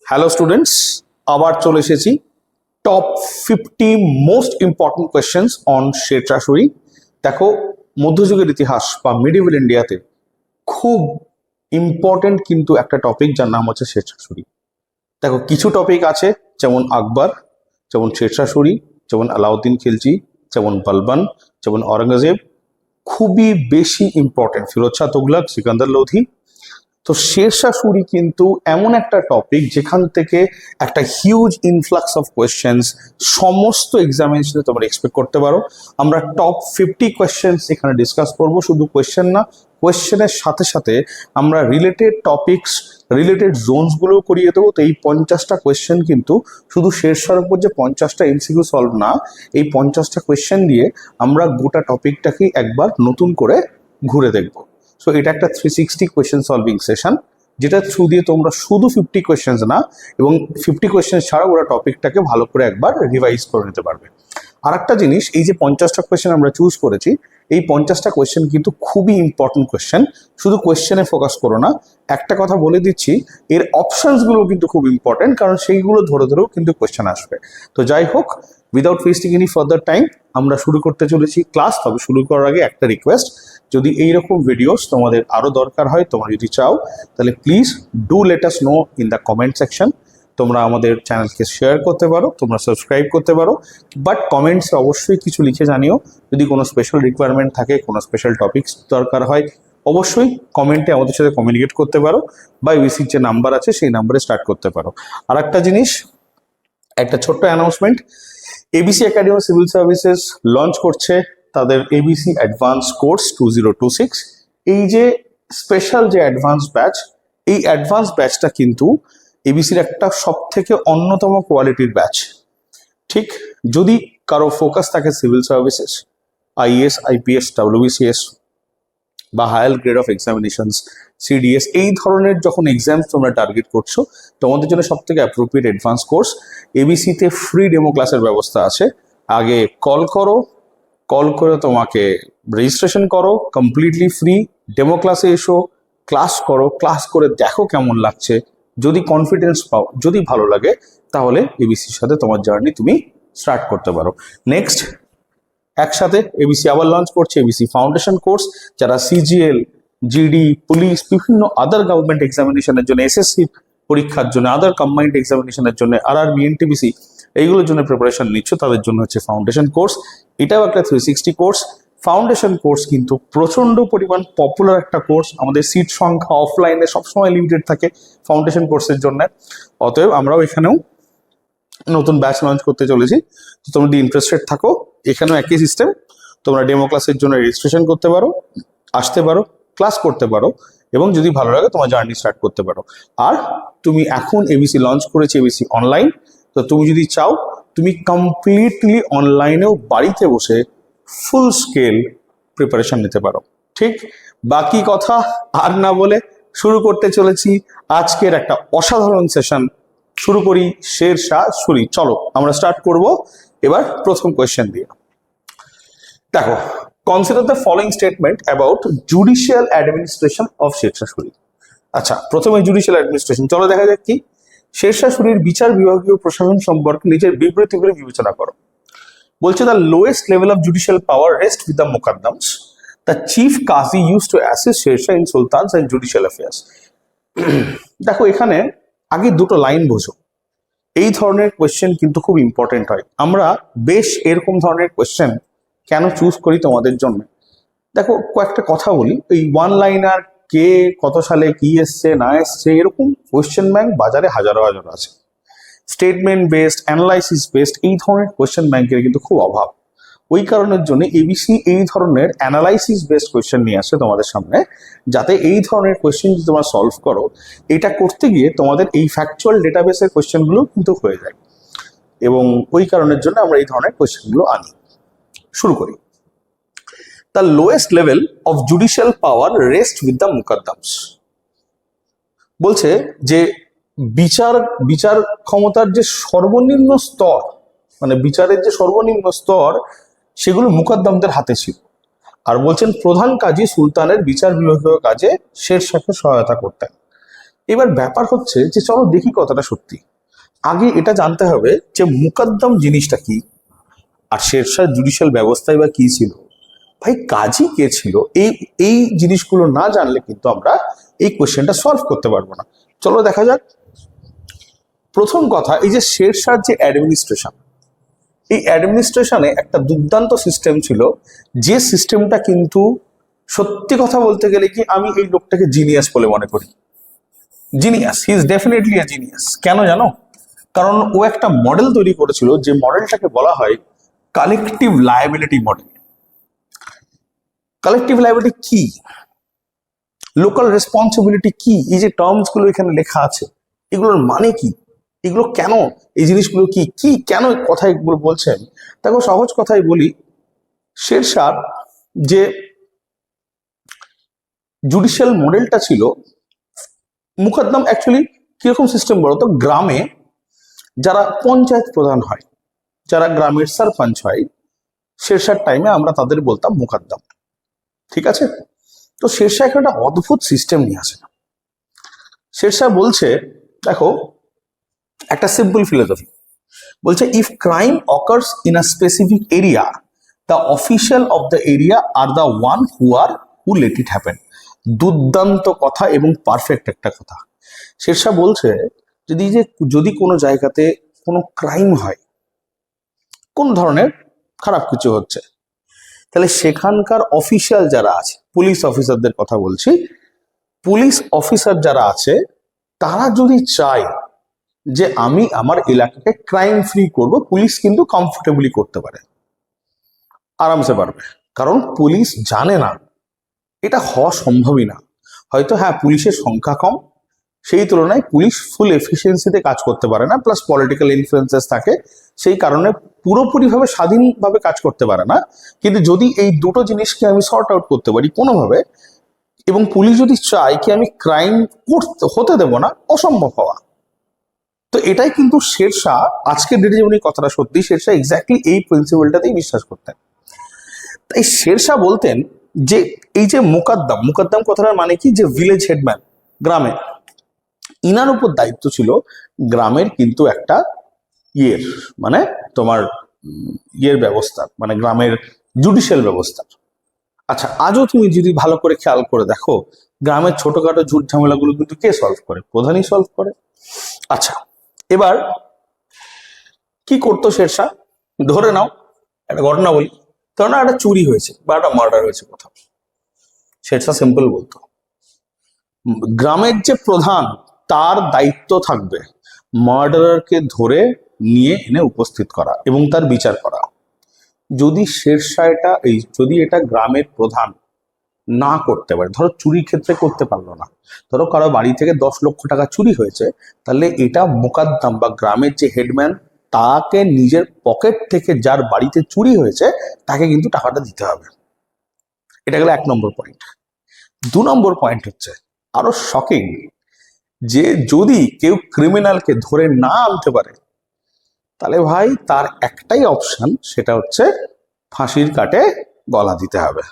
Hello students, আবার চলে এসেছি top 50 most important questions on Sher শাশুড়ি। দেখো, মধ্যযুগের ইতিহাস বা মিডিভেল ইন্ডিয়াতে খুব ইম্পর্টেন্ট কিন্তু একটা টপিক, যার নাম হচ্ছে শের শাশুড়ি। দেখো, কিছু টপিক আছে যেমন আকবর, যেমন শের শাশুড়ি, যেমন আলাউদ্দিন খিলজি, যেমন বলবন, যেমন অরঙ্গজেব, খুবই বেশি ইম্পর্টেন্ট ফিরোজ শাহ তুগলক, সিকান্দার লোধি। তো শের শাশুড়ি কিন্তু এমন একটা টপিক যেখান থেকে একটা হিউজ ইনফ্লাক্স অফ কোয়েশ্চেন্স সমস্ত এক্সামিনেশনে তোমরা এক্সপেক্ট করতে পারো। আমরা টপ 50 কোয়েশ্চেন্স এখানে ডিসকাস করব। শুধু কোয়েশ্চেন না, কোয়েশ্চেনের সাথে সাথে আমরা রিলেটেড টপিকস, রিলেটেড জোনসগুলো করিয়ে দেবো। তো এই 50টা কোয়েশ্চেন কিন্তু শুধু শের শাহর উপর যে 50টা এমসিকিউ সলভ না, এই 50টা কোয়েশ্চেন দিয়ে আমরা গোটা টপিকটাকেই একবার নতুন করে ঘুরে দেখবো। সো এটা একটা 360 কোয়েশ্চেন সলভিং সেশন, যেটা থ্রু দিয়ে তোমরা শুধু 50 কোয়েশ্চেন্স না, এবং 50 কোয়েশ্চেন ছাড়া ওরা টপিকটাকে ভালো করে একবার রিভাইজ করে নিতে পারবে। আর একটা জিনিস, এই যে 50টা কোয়েশ্চেন আমরা চুজ করেছি, এই 50টা কোয়েশ্চেন কিন্তু খুবই ইম্পর্টেন্ট কোয়েশ্চেন। শুধু কোয়েশ্চেনে ফোকাস করো না, একটা কথা বলে দিচ্ছি, এর অপশনসগুলো কিন্তু খুব ইম্পর্টেন্ট, কারণ সেইগুলো ধরে ধরেও কিন্তু কোয়েশ্চেন আসবে। তো যাই হোক, without wasting any further time আমরা শুরু করতে চলেছি ক্লাস। তবে শুরু করার আগে একটা রিকোয়েস্ট, যদি এইরকম ভিডিওস তোমাদের আরও দরকার হয়, তোমরা যদি চাও, তাহলে please do let us no in the comment section. তোমরা আমাদের চ্যানেলকে শেয়ার করতে পারো, তোমরা সাবস্ক্রাইব করতে পারো, বাট কমেন্টসে অবশ্যই কিছু লিখে জানিও। যদি কোনো স্পেশাল রিকোয়ারমেন্ট থাকে, কোনো স্পেশাল টপিকস দরকার হয়, অবশ্যই কমেন্টে আমাদের সাথে কমিউনিকেট করতে পারো, বা ইউসির যে নাম্বার আছে সেই নাম্বারে স্টার্ট করতে পারো। আর একটা জিনিস, একটা ছোট্ট announcement, ABC academy civil services launch করছে তাদের এবিসি অ্যাডভান্স কোর্স 2026। এই যে স্পেশাল যে অ্যাডভান্স ব্যাচ, এই অ্যাডভান্স ব্যাচটা কিন্তু এবিসির একটা সব থেকে অন্যতম কোয়ালিটির ব্যাচ। ঠিক, যদি কারো ফোকাস থাকে civil services, IAS, IPS, WBCS বা higher grade of examinations, CDS, এই ধরনের যখন এক্সাম তোমরা টার্গেট করছো, তোমাদের জন্য সব থেকে অ্যাপ্রোপ্রিয়েট অ্যাডভান্স কোর্স। এবিসিতে ফ্রি ডেমো ক্লাসের ব্যবস্থা আছে। আগে কল করে তোমাকে রেজিস্ট্রেশন করো, কমপ্লিটলি ফ্রি। ডেমো ক্লাসে এসো, ক্লাস করো, ক্লাস করে দেখো কেমন লাগছে। যদি কনফিডেন্স পাও, যদি ভালো লাগে, তাহলে এবিসির সাথে তোমার জার্নি তুমি স্টার্ট করতে পারো। নেক্সট, একসাথে এবিসি আবার লঞ্চ করছে এবিসি ফাউন্ডেশন কোর্স, যারা সিজিএল, জিডি, পুলিশ, বিভিন্ন আদার গভর্নমেন্ট এক্সামিনেশনের জন্য, এসএসসি পরীক্ষার জন্য, আদার কম্বাইন্ড এক্সামিনেশনের জন্য, আরআরবি, এনটিপিসি, এইগুলোর জন্য প্রিপারেশন নিচ্ছ, তাদের জন্য হচ্ছে ফাউন্ডেশন কোর্স। এটাও একটা 360 কোর্স। ফাউন্ডেশন কোর্স কিন্তু প্রচন্ড পরিমাণ পপুলার একটা কোর্স। আমাদের সিট সংখ্যা অফলাইনে সবসময় লিমিটেড থাকে ফাউন্ডেশন কোর্সের জন্য। অতএব আমরাও এখানেও নতুন ব্যাচ লঞ্চ করতে চলেছি। তো তোমরা যদি ইন্টারেস্টেড থাকো, এখানেও একই সিস্টেম। তোমরা ডেমো ক্লাসের জন্য রেজিস্ট্রেশন করতে পারো, আসতে পারো, ক্লাস করতে পারো, এবং যদি ভালো লাগে তোমার জার্নি স্টার্ট করতে পারো। আর তুমি এখন এবিসি লঞ্চ করেছে এবিসি অনলাইন, তো তুমি যদি চাও, তুমি কমপ্লিটলি অনলাইনেও বাড়িতে বসে ফুল স্কেল প্রিপারেশন নিতে পারো। ঠিক, বাকি কথা আর না বলে শুরু করতে চলেছি আজকের একটা অসাধারণ সেশন। শুরু করি শের শাহ সুরি। চলো আমরা স্টার্ট করব এবার প্রথম কোয়েশ্চেন দিয়ে। দেখো, consider the following statement about judicial administration of Sher Shah Suri. আচ্ছা, প্রথমে জুডিশিয়াল অ্যাডমিনিস্ট্রেশন, চলো দেখা যাক কি। শের শাহ সুরির বিচার বিভাগীয় প্রশাসন সম্পর্কে নিজের বিবৃতিগুলো বিবেচনা করো। বলছে, the lowest level of judicial power rest with the muqaddams. The chief qazi use to assist Sher Shah in sultan's and judicial affairs. দেখো, এখানে আগে দুটো লাইন বোঝো। এই ধরনের কোয়েশ্চেন কিন্তু খুব ইম্পর্টেন্ট হয়। আমরা বেশ এরকম ধরনের কোয়েশ্চেন কেন চুজ করি তোমাদের জন্য। দেখো, কয়েকটা কথা বলি। এই ওয়ান লাইনার, কে কত সালে কি এসছে না এসছে, এরকম কোয়েশ্চেন ব্যাংক বাজারে হাজারো হাজারো আছে। স্টেটমেন্ট বেসড, অ্যানালাইসিস বেসড, এই ধরনের কোয়েশ্চেন ব্যাংকের কিন্তু খুব অভাব। ওই কারণের জন্য এবিসি এই ধরনের অ্যানালাইসিস বেসড কোয়েশ্চেন নিয়ে আসে তোমাদের সামনে, যাতে এই ধরনের কোয়েশ্চেন যদি তোমরা সলভ করো, এটা করতে গিয়ে তোমাদের এই ফ্যাকচুয়াল ডেটাবেসের কোয়েশ্চেনগুলো কিন্তু হয়ে যায়। এবং ওই কারণের জন্য আমরা এই ধরনের কোয়েশ্চেনগুলো আনি। শুরু করি। The lowest level of judicial power rest with the muqaddams. বলছে যে বিচার ক্ষমতার যে সর্বনিম্ন স্তর, মানে বিচারের যে সর্বনিম্ন স্তর, সেগুলো মুকদ্দমদের হাতে ছিল। আর বলছেন, প্রধান কাজী সুলতানের বিচার বিভাগীয় কাজে শের শাহকে সহায়তা করতেন। এবার ব্যাপার হচ্ছে যে চলো দেখি কথাটা সত্যি। আগে এটা জানতে হবে যে মুকদ্দম জিনিসটা কি, আর শেরশাহ জুডিশিয়াল ব্যবস্থায় বা কি ছিল, ভাই কাজী কে ছিল, এই এই জিনিসগুলো না জানলে কিন্তু আমরা এই কোশ্চেনটা সলভ করতে পারবো না। চলো দেখা যাক। প্রথম কথা, এই যে শেরশাহ যে অ্যাডমিনিস্ট্রেশন, এই অ্যাডমিনিস্ট্রেশনে একটা দুর্দান্ত সিস্টেম ছিল, যে সিস্টেমটা কিন্তু সত্যি কথা বলতে গেলে কি আমি এই লোকটাকে জিনিয়াস বলে মনে করি। Genius, he is definitely a genius. কেন জানো? কারণ ও একটা মডেল তৈরি করেছিল, যে মডেলটাকে বলা হয় collective liability model. Collective liability কি, লোকাল রেসপন্সিবিলিটি কি, এই যে টার্মস গুলো এখানে লেখা আছে এগুলোর মানে কি, এগুলো কেন, এই জিনিসগুলো কি কি কেন কথা এগুলো বলছেন। দেখো সহজ কথাই বলি, শেরশাহ যে জুডিশিয়াল মডেলটা ছিল, মুকদ্দম অ্যাকচুয়ালি কিরকম সিস্টেম বলতো, গ্রামে যারা পঞ্চায়েত প্রধান হয়, যারা গ্রামের সরপঞ্চ হয়, শেরশাহ টাইমে আমরা তাদের বলতাম মুকদ্দম। ঠিক আছে? তো শেরশাহ একটা অদ্ভুত সিস্টেম নিয়ে আসে। শেরশাহ বলছে, দেখো একটা সিম্পল ফিলোসফি বলছে, if crime occurs in a specific area, the official of the area are the one who let it happen. দুর্দান্ত কথা এবং পারফেক্ট একটা কথা। শেরশাহ বলছে যদি কোনো জায়গাতে কোনো ক্রাইম হয়, কোন ধরনের খারাপ কিছু হচ্ছে, তাহলে সেখানকার অফিসিয়াল যারা আছে, পুলিশ অফিসারদের কথা বলছি, পুলিশ অফিসার যারা আছে তারা যদি চায় যে আমি আমার এলাকাকে ক্রাইম ফ্রি করব, পুলিশ কিন্তু কমফোর্টেবলি করতে পারে, আরামসে পারবে। কারণ পুলিশ জানে না এটা হওয়া সম্ভবই না। হয়তো হ্যাঁ পুলিশের সংখ্যা কম, সেই তুলনায় পুলিশ ফুল এফিসিয়েন্সিতে কাজ করতে পারে না, প্লাস পলিটিক্যাল ইনফ্লুয়েন্সেস থাকে, সেই কারণে পুরোপুরিভাবে স্বাধীনভাবে কাজ করতে পারে না। কিন্তু যদি এই দুটো জিনিসকে আমি সর্ট আউট করতে পারি কোনোভাবে, এবং পুলিশ যদি চায় কি আমি ক্রাইম হতে দেবো না, অসম্ভব হওয়া। তো এটাই কিন্তু শেরশাহ, আজকের ডেটে যেমন এই কথাটা সত্যি, শেরশাহ এক্স্যাক্টলি এই প্রিন্সিপালটাতেই বিশ্বাস করতেন। তাই শেরশাহ বলতেন যে এই যে মুকদ্দম কথাটার মানে কি, যে ভিলেজ হেডম্যান, গ্রামে, ইনার উপর দায়িত্ব ছিল গ্রামের কিন্তু একটা মানে তোমার ব্যবস্থা, মানে গ্রামের জুডিশিয়াল ব্যবস্থা। আচ্ছা, আজও তুমি যদি ভালো করে খেয়াল করে দেখো, গ্রামের ছোটখাটো ঝুট ঝামেলাগুলো কিন্তু কে সলভ করে? প্রধানই সলভ করে। আচ্ছা, এবার কি করতো শেরশাহ? ধরে নাও একটা ঘটনা বলি, ধরে নাও একটা চুরি হয়েছে বা একটা মার্ডার হয়েছে কোথাও। শেরশাহ সিম্পল বলতো, গ্রামের যে প্রধান তার দায়িত্ব থাকবে মার্ডারারকে ধরে নিয়ে এনে উপস্থিত করা এবং তার বিচার করা। যদি শেরশাহ যদি এটা গ্রামের প্রধান না করতে পারে, ধরো চুরির ক্ষেত্রে করতে পারলো না, ধরো কারো বাড়ি থেকে 10 লক্ষ টাকা চুরি হয়েছে, তাহলে এটা মুকদ্দম বা গ্রামের যে হেডম্যান, তাকে নিজের পকেট থেকে যার বাড়িতে চুরি হয়েছে তাকে কিন্তু টাকাটা দিতে হবে। এটা গেল 1 নম্বর পয়েন্ট। 2 নম্বর পয়েন্ট হচ্ছে আরো শকিং, যে যদি কেউ ক্রিমিনালকে ধরে না আনতে পারে, তাহলে ভাই তার একটাই অপশন, সেটা হচ্ছে ফাঁসির কাটে গলা দিতে হবে।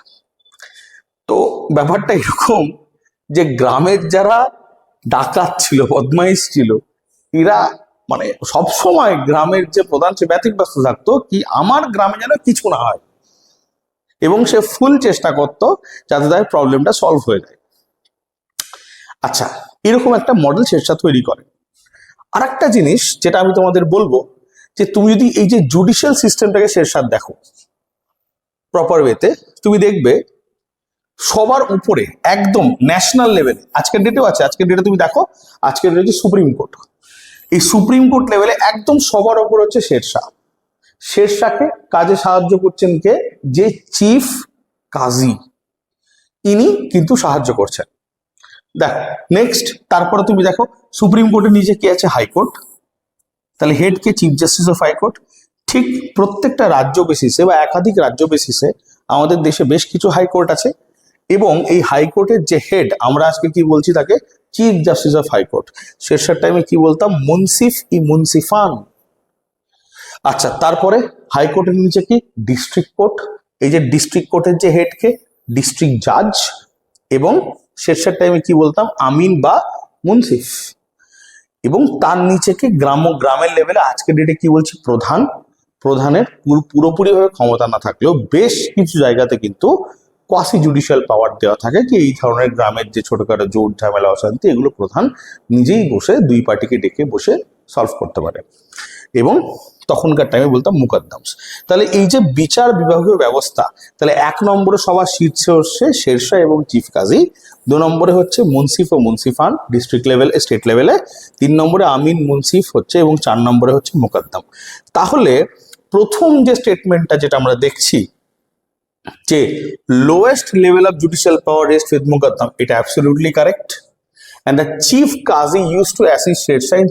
তো ব্যাপারটা এরকম যে গ্রামের যারা ডাকাত ছিল, বদমাইশ ছিল, এরা মানে সবসময় গ্রামের যে প্রধান সে ব্যতিব্যস্ত থাকতো কি আমার গ্রামে যেন কিছু না হয়, এবং সে ফুল চেষ্টা করতো যাতে তার প্রবলেমটা সলভ হয়ে যায়। আচ্ছা, এরকম একটা মডেল শেরশাহ তৈরি করে। আর একটা জিনিস যেটা আমি তোমাদের বলবো, যে তুমি যদি এই যে জুডিশিয়াল সিস্টেমটাকে শেরশাহ দেখো প্রপার ওয়েতে, তুমি দেখবে সবার উপরে একদম ন্যাশনাল লেভেলে, আজকের ডেটেও আছে, আজকের ডেটে তুমি দেখো, আজকের ডেটে সুপ্রিম কোর্ট, এই সুপ্রিম কোর্ট লেভেলে একদম সবার উপর হচ্ছে শেরশাহ। শেরশাহকে কাজে সাহায্য করছেন কে? যে চিফ কাজী, ইনি কিন্তু সাহায্য করছেন। দেখো নেক্সট, তারপরে তুমি দেখো সুপ্রিম কোর্টের নিচে কি আছে? হাইকোর্ট। তাহলে head K? Chief justice of high court. ঠিক প্রত্যেকটা রাজ্য বেসিসে বা একাধিক রাজ্য বেসিসে আমাদের দেশে বেশ কিছু হাইকোর্ট আছে, এবং এই হাইকোর্টের যে হেড, আমরা আজকে কি বলছি তাকে? Chief justice of high court. Sher Shah টাইমে কি বলতাম? মুনসিফান। আচ্ছা, তারপরে হাইকোর্টের নিচে কি? District court. এই যে ডিস্ট্রিক্ট কোর্টের যে হেড কে? ডিস্ট্রিক্ট জাজ। এবং শেরশাহ টাইমে কি বলতাম? আমিন বা মুন্সিফ, এবং তার নিচেকে গ্রামের লেভেলে আজকের ডেটে কি বলছি, প্রধান। প্রধানের পুরোপুরি ভাবে ক্ষমতা না থাকলেও বেশ কিছু জায়গাতে কিন্তু কোয়াসি জুডিশিয়াল পাওয়ার দেওয়া থাকে, কি এই ধরনের গ্রামের যে ছোটখাটো জোট ঝামেলা অশান্তি এগুলো প্রধান নিজেই বসে দুই পার্টিকে ডেকে বসে সলভ করতে পারে, এবং তখনকার টাইমে বলতাম মুকদ্দমস। তাহলে এই যে বিচার বিভাগীয় ব্যবস্থা, তাহলে 1 নম্বরে সবার শীর্ষে হচ্ছে শেরশাহ এবং চিফ কাজী, 2 নম্বরে হচ্ছে মুন্সিফ ও মুন্সিফান ডিস্ট্রিক্ট লেভেল স্টেট লেভেলে, 3 নম্বরে আমিন মুন্সিফ হচ্ছে, এবং 4 নম্বরে হচ্ছে মুকদ্দম। তাহলে প্রথম যে স্টেটমেন্টটা যেটা আমরা দেখছি যে lowest level of judicial power rest with muqaddam, এটা absolutely correct. and the chief qazi used to assist Sher Shah in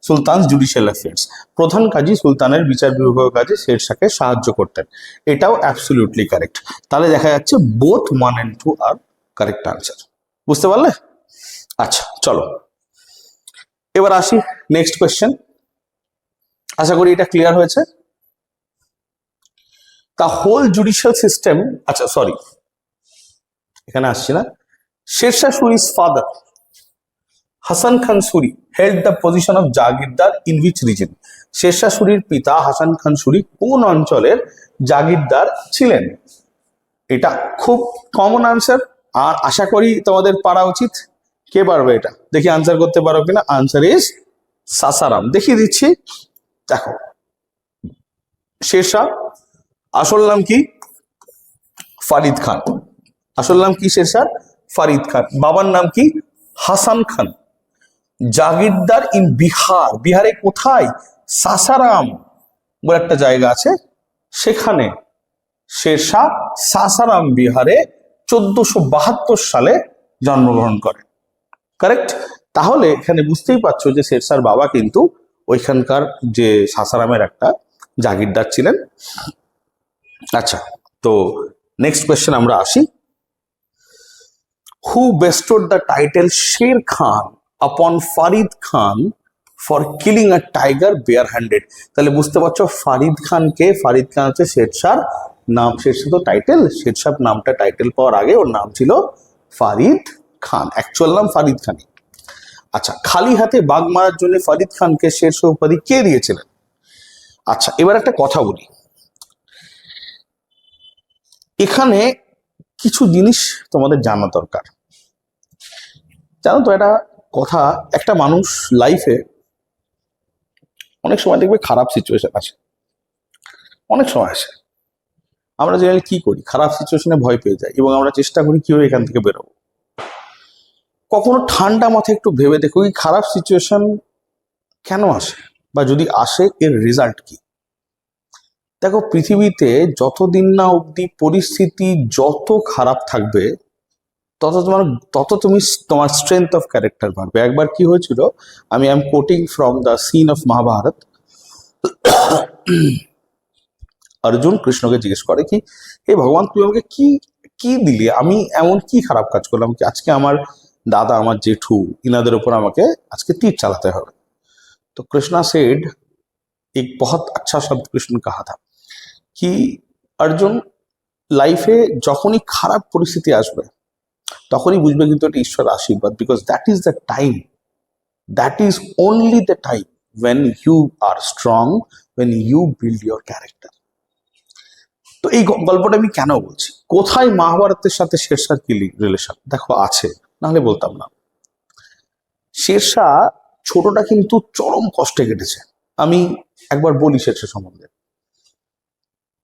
sultan's judicial affairs, প্রধান কাজী সুলতানের বিচার বিভাগীয় কাজে শেরশাহকে সাহায্য করতেন, এটাও অ্যাবসলিউটলি কারেক্ট। তাহলে দেখা যাচ্ছে বোথ 1 and 2 আর কারেক্ট আনসার। বুঝতে পারলে? আচ্ছা চলো এবার আসি নেক্সট কোয়েশ্চেন। আশা করি এটা ক্লিয়ার হয়েছে। The whole judicial system, আচ্ছা সরি এখানে আসছি না। Sher Shah সুরি's father Hasan Khan Suri held the position of Jagirdar in which region? Sher Shah সুরির পিতা হাসান খান সুরি কোন অঞ্চলের জাগিরদার ছিলেন? এটা খুব কমন আনসার, আর আশা করি তোমাদের পারা উচিত। কে পারবে এটা? দেখি আনসার করতে পারো কিনা। Answer is Sasaram. দেখিয়ে দিচ্ছি, দেখো শেরশাহ আসল নাম কি? ফারিদ খান। আসল নাম কি শেরশাহ? ফারিদ খান। বাবার নাম কি? হাসান খান। জাগিরদার ইন বিহার, বিহারে কোথায়? সাসারাম বলে একটা জায়গা আছে, সেখানে শেরশাহ সাসারাম বিহারে 1472 সালে জন্মগ্রহণ করে। কারেক্ট? তাহলে এখানে বুঝতেই পারছো যে শেরশাহর বাবা কিন্তু ওইখানকার যে সাসারামের একটা জাগিরদার ছিলেন। আচ্ছা, তো নেক্সট কোয়েশ্চেন আমরা আসি। হু বেস্টোড the title Sher Khan upon Farid Khan for killing a tiger bare handed? তাহলে বুঝতে পারছো ফারিদ খানকে, ফারিদ খান হচ্ছে শেরশাহর নাম। শেরশাহ তো টাইটেল, শেরশাহ নামটা টাইটেল পাওয়ার আগে ওর নাম ছিল ফারিদ খান, অ্যাকচুয়াল নাম ফারিদ খান। আচ্ছা, খালি হাতে বাঘ মারার জন্য ফারিদ খানকে শেরশাহ উপাধি কে দিয়েছিলেন? আচ্ছা, এবার একটা কথা বলি, এখানে কিছু জিনিস তোমাদের জানা দরকার। জানো তো এটা কথা, একটা মানুষ লাইফে অনেক সময় দেখবে খারাপ সিচুয়েশন আছে, অনেক সময় আসে, আমরা জেনারেলি কি করি, খারাপ সিচুয়েশনে ভয় পেয়ে যাই এবং আমরা চেষ্টা করি কিভাবে এখান থেকে বেরোবো। কখনো ঠান্ডা মাথায় একটু ভেবে দেখো এই খারাপ সিচুয়েশন কেন আসে, বা যদি আসে এর রেজাল্ট কি। দেখো পৃথিবীতে যতদিন না অবধি পরিস্থিতি যত খারাপ থাকবে তত তুমি তোমার স্ট্রেংথ অফ ক্যারেক্টার বাড়বে। একবার কি হয়েছিল, আমি I am quoting from the scene of Mahabharata. Arjun কৃষ্ণকে জিজ্ঞেস করে কি, হে ভগবান তুই আমাকে কি কি দিলি, আমি এমন কি খারাপ কাজ করলাম কি আজকে আমার দাদা, আমার জেঠু, ইনাদের উপর আমাকে আজকে তীর চালাতে হবে। তো কৃষ্ণা সেড एक बहुत अच्छा शब्द कृष्ण ने कहा था कि अर्जुन লাইফে যখনই খারাপ পরিস্থিতি আসবে তখনই বুঝবে কিন্তু এটা ঈশ্বরের আশীর্বাদ, because that is the time, that is only the time when you are strong, when you build your character. তো এই গল্পটা আমি কেন বলছি, কোথায় মহাভারতের সাথে শেরশাহর কি রিলেশন? দেখো আছে, নাহলে বলতাম না। শেরশাহ ছোটটা কিন্তু চরম কষ্টে কেটেছে। আমি একবার বলি শেরশাহ সম্বন্ধে।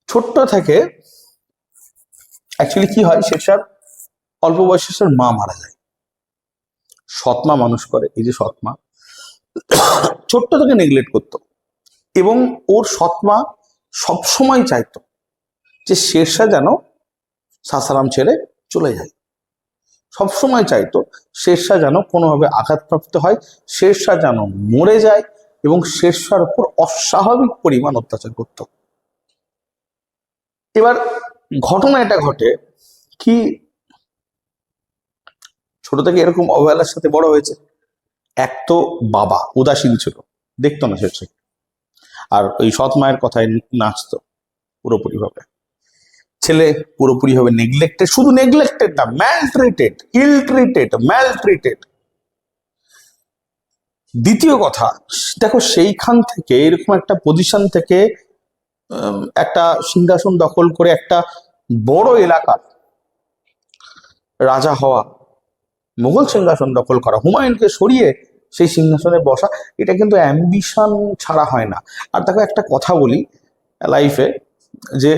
ছোট্ট থেকে অ্যাকচুয়ালি কি হয়, শেরশাহর অল্প বয়সে শেরশাহর মা মারা যায়, সৎমা মানুষ করে। এই যে সৎমা ছোট্ট থেকে নেগলেক্ট করতো, এবং ওর সৎমা সবসময় চাইতো যে শেরশাহ যেন সাসারাম ছেড়ে চলে যায়, সবসময় চাইতো শেরশাহ যেন কোনোভাবে আঘাতপ্রাপ্ত হয়, শেরশাহ যেন মরে যায়, এবং শেরশাহর উপর অস্বাভাবিক পরিমাণ অত্যাচার করত। এবার ঘটনা এটা ঘটে কি, ছোট থেকে এরকম অবহেলার সাথে বড় হয়েছে। এক তো বাবা উদাসীন ছিল, দেখতো না শেরশাহ, আর ওই সৎ মায়ের কথায় নাচতো পুরোপুরি ভাবে। ছেলে পুরোপুরি ভাবে নেগলেক্টেড, শুধু নেগলেক্টেড না, ম্যালট্রিটেড, ইল ট্রিটেড, ম্যালট্রিটেড। দ্বিতীয় কথা, দেখো সেইখান থেকে এরকম একটা পজিশন থেকে একটা সিংহাসন দখল করে একটা বড় এলাকার রাজা হওয়া, মুঘল সিংহাসন দখল করা, হুমায়ুনকে সরিয়ে সেই সিংহাসনে বসা, এটা কিন্তু অ্যাম্বিশন ছাড়া হয় না। আর দেখো একটা কথা বলি লাইফে, যে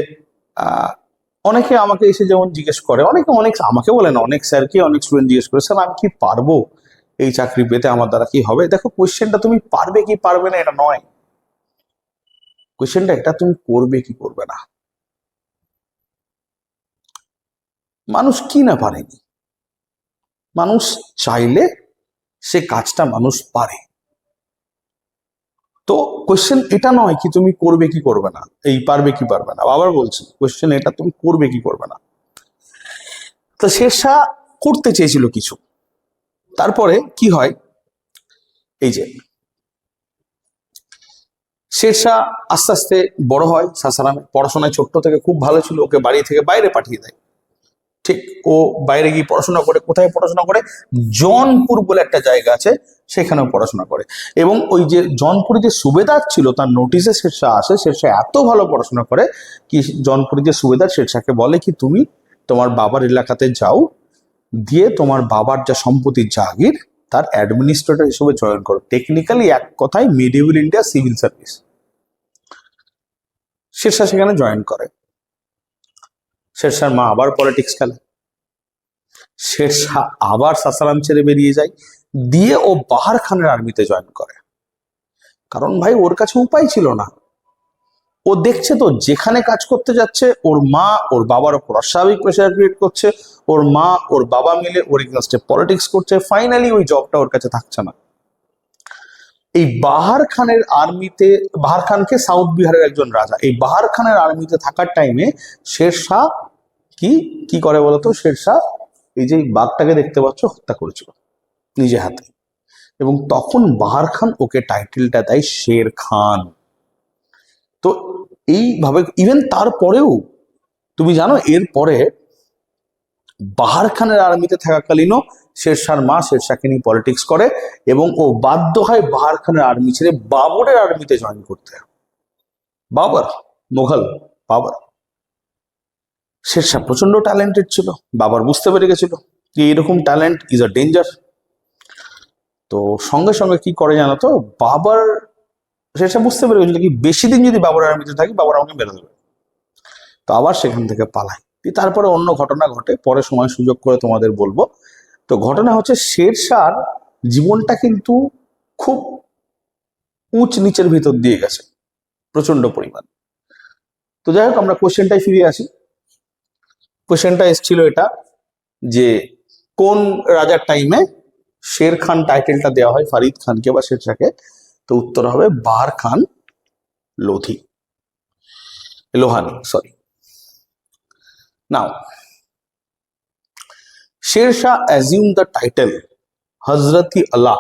অনেকে আমাকে এসে যেমন জিজ্ঞেস করে, অনেকে অনেক আমাকে বলে না, অনেক স্যারকে অনেক স্টুডেন্ট জিজ্ঞেস করে, স্যার আমি কি পারবো এই চাকরি পেতে, আমার দ্বারা কি হবে? দেখো কোয়েশ্চেনটা তুমি পারবে কি পারবে না এটা নয়, কোয়েশ্চেনটা এটা তুমি করবে কি করবে না। মানুষ কি না পারেনি, মানুষ চাইলে সে কাজটা মানুষ পারে। তো কোয়েশ্চেন এটা নয় কি তুমি করবে কি করবে না, এই পারবে কি পারবে না। আবার বলছি, কোয়েশ্চেন এটা তুমি করবে কি করবে না। তো শেরশাহ করতে চেয়েছিল কিছু, তারপরে কি হয়, এই যে শেরশাহ আস্তে আস্তে বড় হয় সাসারামে, পড়াশোনায় ছোট্ট থেকে খুব ভালো ছিল, ওকে বাড়ি থেকে বাইরে পাঠিয়ে দেয়। ঠিক, ও বাইরে গিয়ে পড়াশোনা করে, কোথায় পড়াশোনা করে, জৌনপুর বলে একটা জায়গা আছে, সেখানেও পড়াশোনা করে। এবং ওই যে জৌনপুরে যে সুবেদার ছিল, তার নোটিশে শেরশাহ আসে। শেরশাহ এত ভালো পড়াশোনা করে কি, জৌনপুরে যে সুবেদার শেরশাহকে বলে কি, তুমি তোমার বাবার এলাকাতে যাও, দিয়ে তোমার বাবার যা সম্পত্তি জাগির তার অ্যাডমিনিস্ট্রেটর হিসেবে জয়েন করো। টেকনিক্যালি এক কথায় medieval India civil service. Sher Shah সেখানে জয়েন করে। শেরশাহর মা আবার পলিটিক্স খেলে, শেরশাহ আবার সাসারাম ছেড়ে বেরিয়ে যায়, দিয়ে ও বাহার খানের আর্মিতে জয়েন করে। কারণ ভাই ওর কাছে উপায় ছিল না, ও দেখছে তো যেখানে কাজ করতে যাচ্ছে ওর মা ওর বাবার ওপর অস্বাভাবিক প্রেশার ক্রিয়েট করছে, ওর মা ওর বাবা মিলে ওর এগেইনস্টে পলিটিক্স করছে, ফাইনালি ওই জবটা ওর কাছে থাকছে না। এই বাহার খানের আর্মিতে, বাহার খানকে সাউথ বিহারের একজন রাজা, এই বাহার খানের আর্মিতে থাকার টাইমে শেরশাহ কি কি করে বলতো, শেরশাহ এই যে বাঘটাকে দেখতে পাচ্ছ হত্যা করেছিল নিজে হাতে। এবং তখন বাহার খান ওকে টাইটেলটা দেয় শের খান। তো এইভাবে ইভেন তারপরেও তুমি জানো, এরপরে বাহার খানের আর্মিতে থাকাকালীনও শেরশাহর মা শেরশাহকে নিয়ে পলিটিক্স করে, এবং ও বাধ্য হয় বাহার খানের আর্মি ছেড়ে বাবরের আর্মিতে জয়েন করতে। বাবর, মুঘল বাবর। শেরশাহ প্রচন্ড ট্যালেন্টেড ছিল, বাবর বুঝতে পেরে গেছিল যে এরকম ট্যালেন্ট ইজ আ ডেঞ্জার। তো সঙ্গে সঙ্গে কি করে জানো তো, বাবর, শেরশাহ বুঝতে পেরে গেছিল কি বেশি দিন যদি বাবরের আর্মিতে থাকি বাবর আমাকে মেরে দেবে, তো আবার সেখান থেকে পালায়। তারপরে অন্য ঘটনা ঘটে, পরে সময় সুযোগ করে তোমাদের বলবো। তো ঘটনা হচ্ছে শেরশাহর জীবনটা কিন্তু খুব উঁচ নিচের ভিতর দিয়ে গেছে প্রচন্ড পরিমাণ। তো যাই হোক, আমরা কোশ্চেনটাই ফিরে আসি। কোশ্চেনটা এসেছিল এটা, যে কোন রাজার টাইমে শের খান টাইটেলটা দেওয়া হয় ফারিদ খানকে বা শেরশাহকে? তো উত্তর হবে Bahar Khan Lohani, sorry. Now, Sher Shah assumed the title Hazrati Allah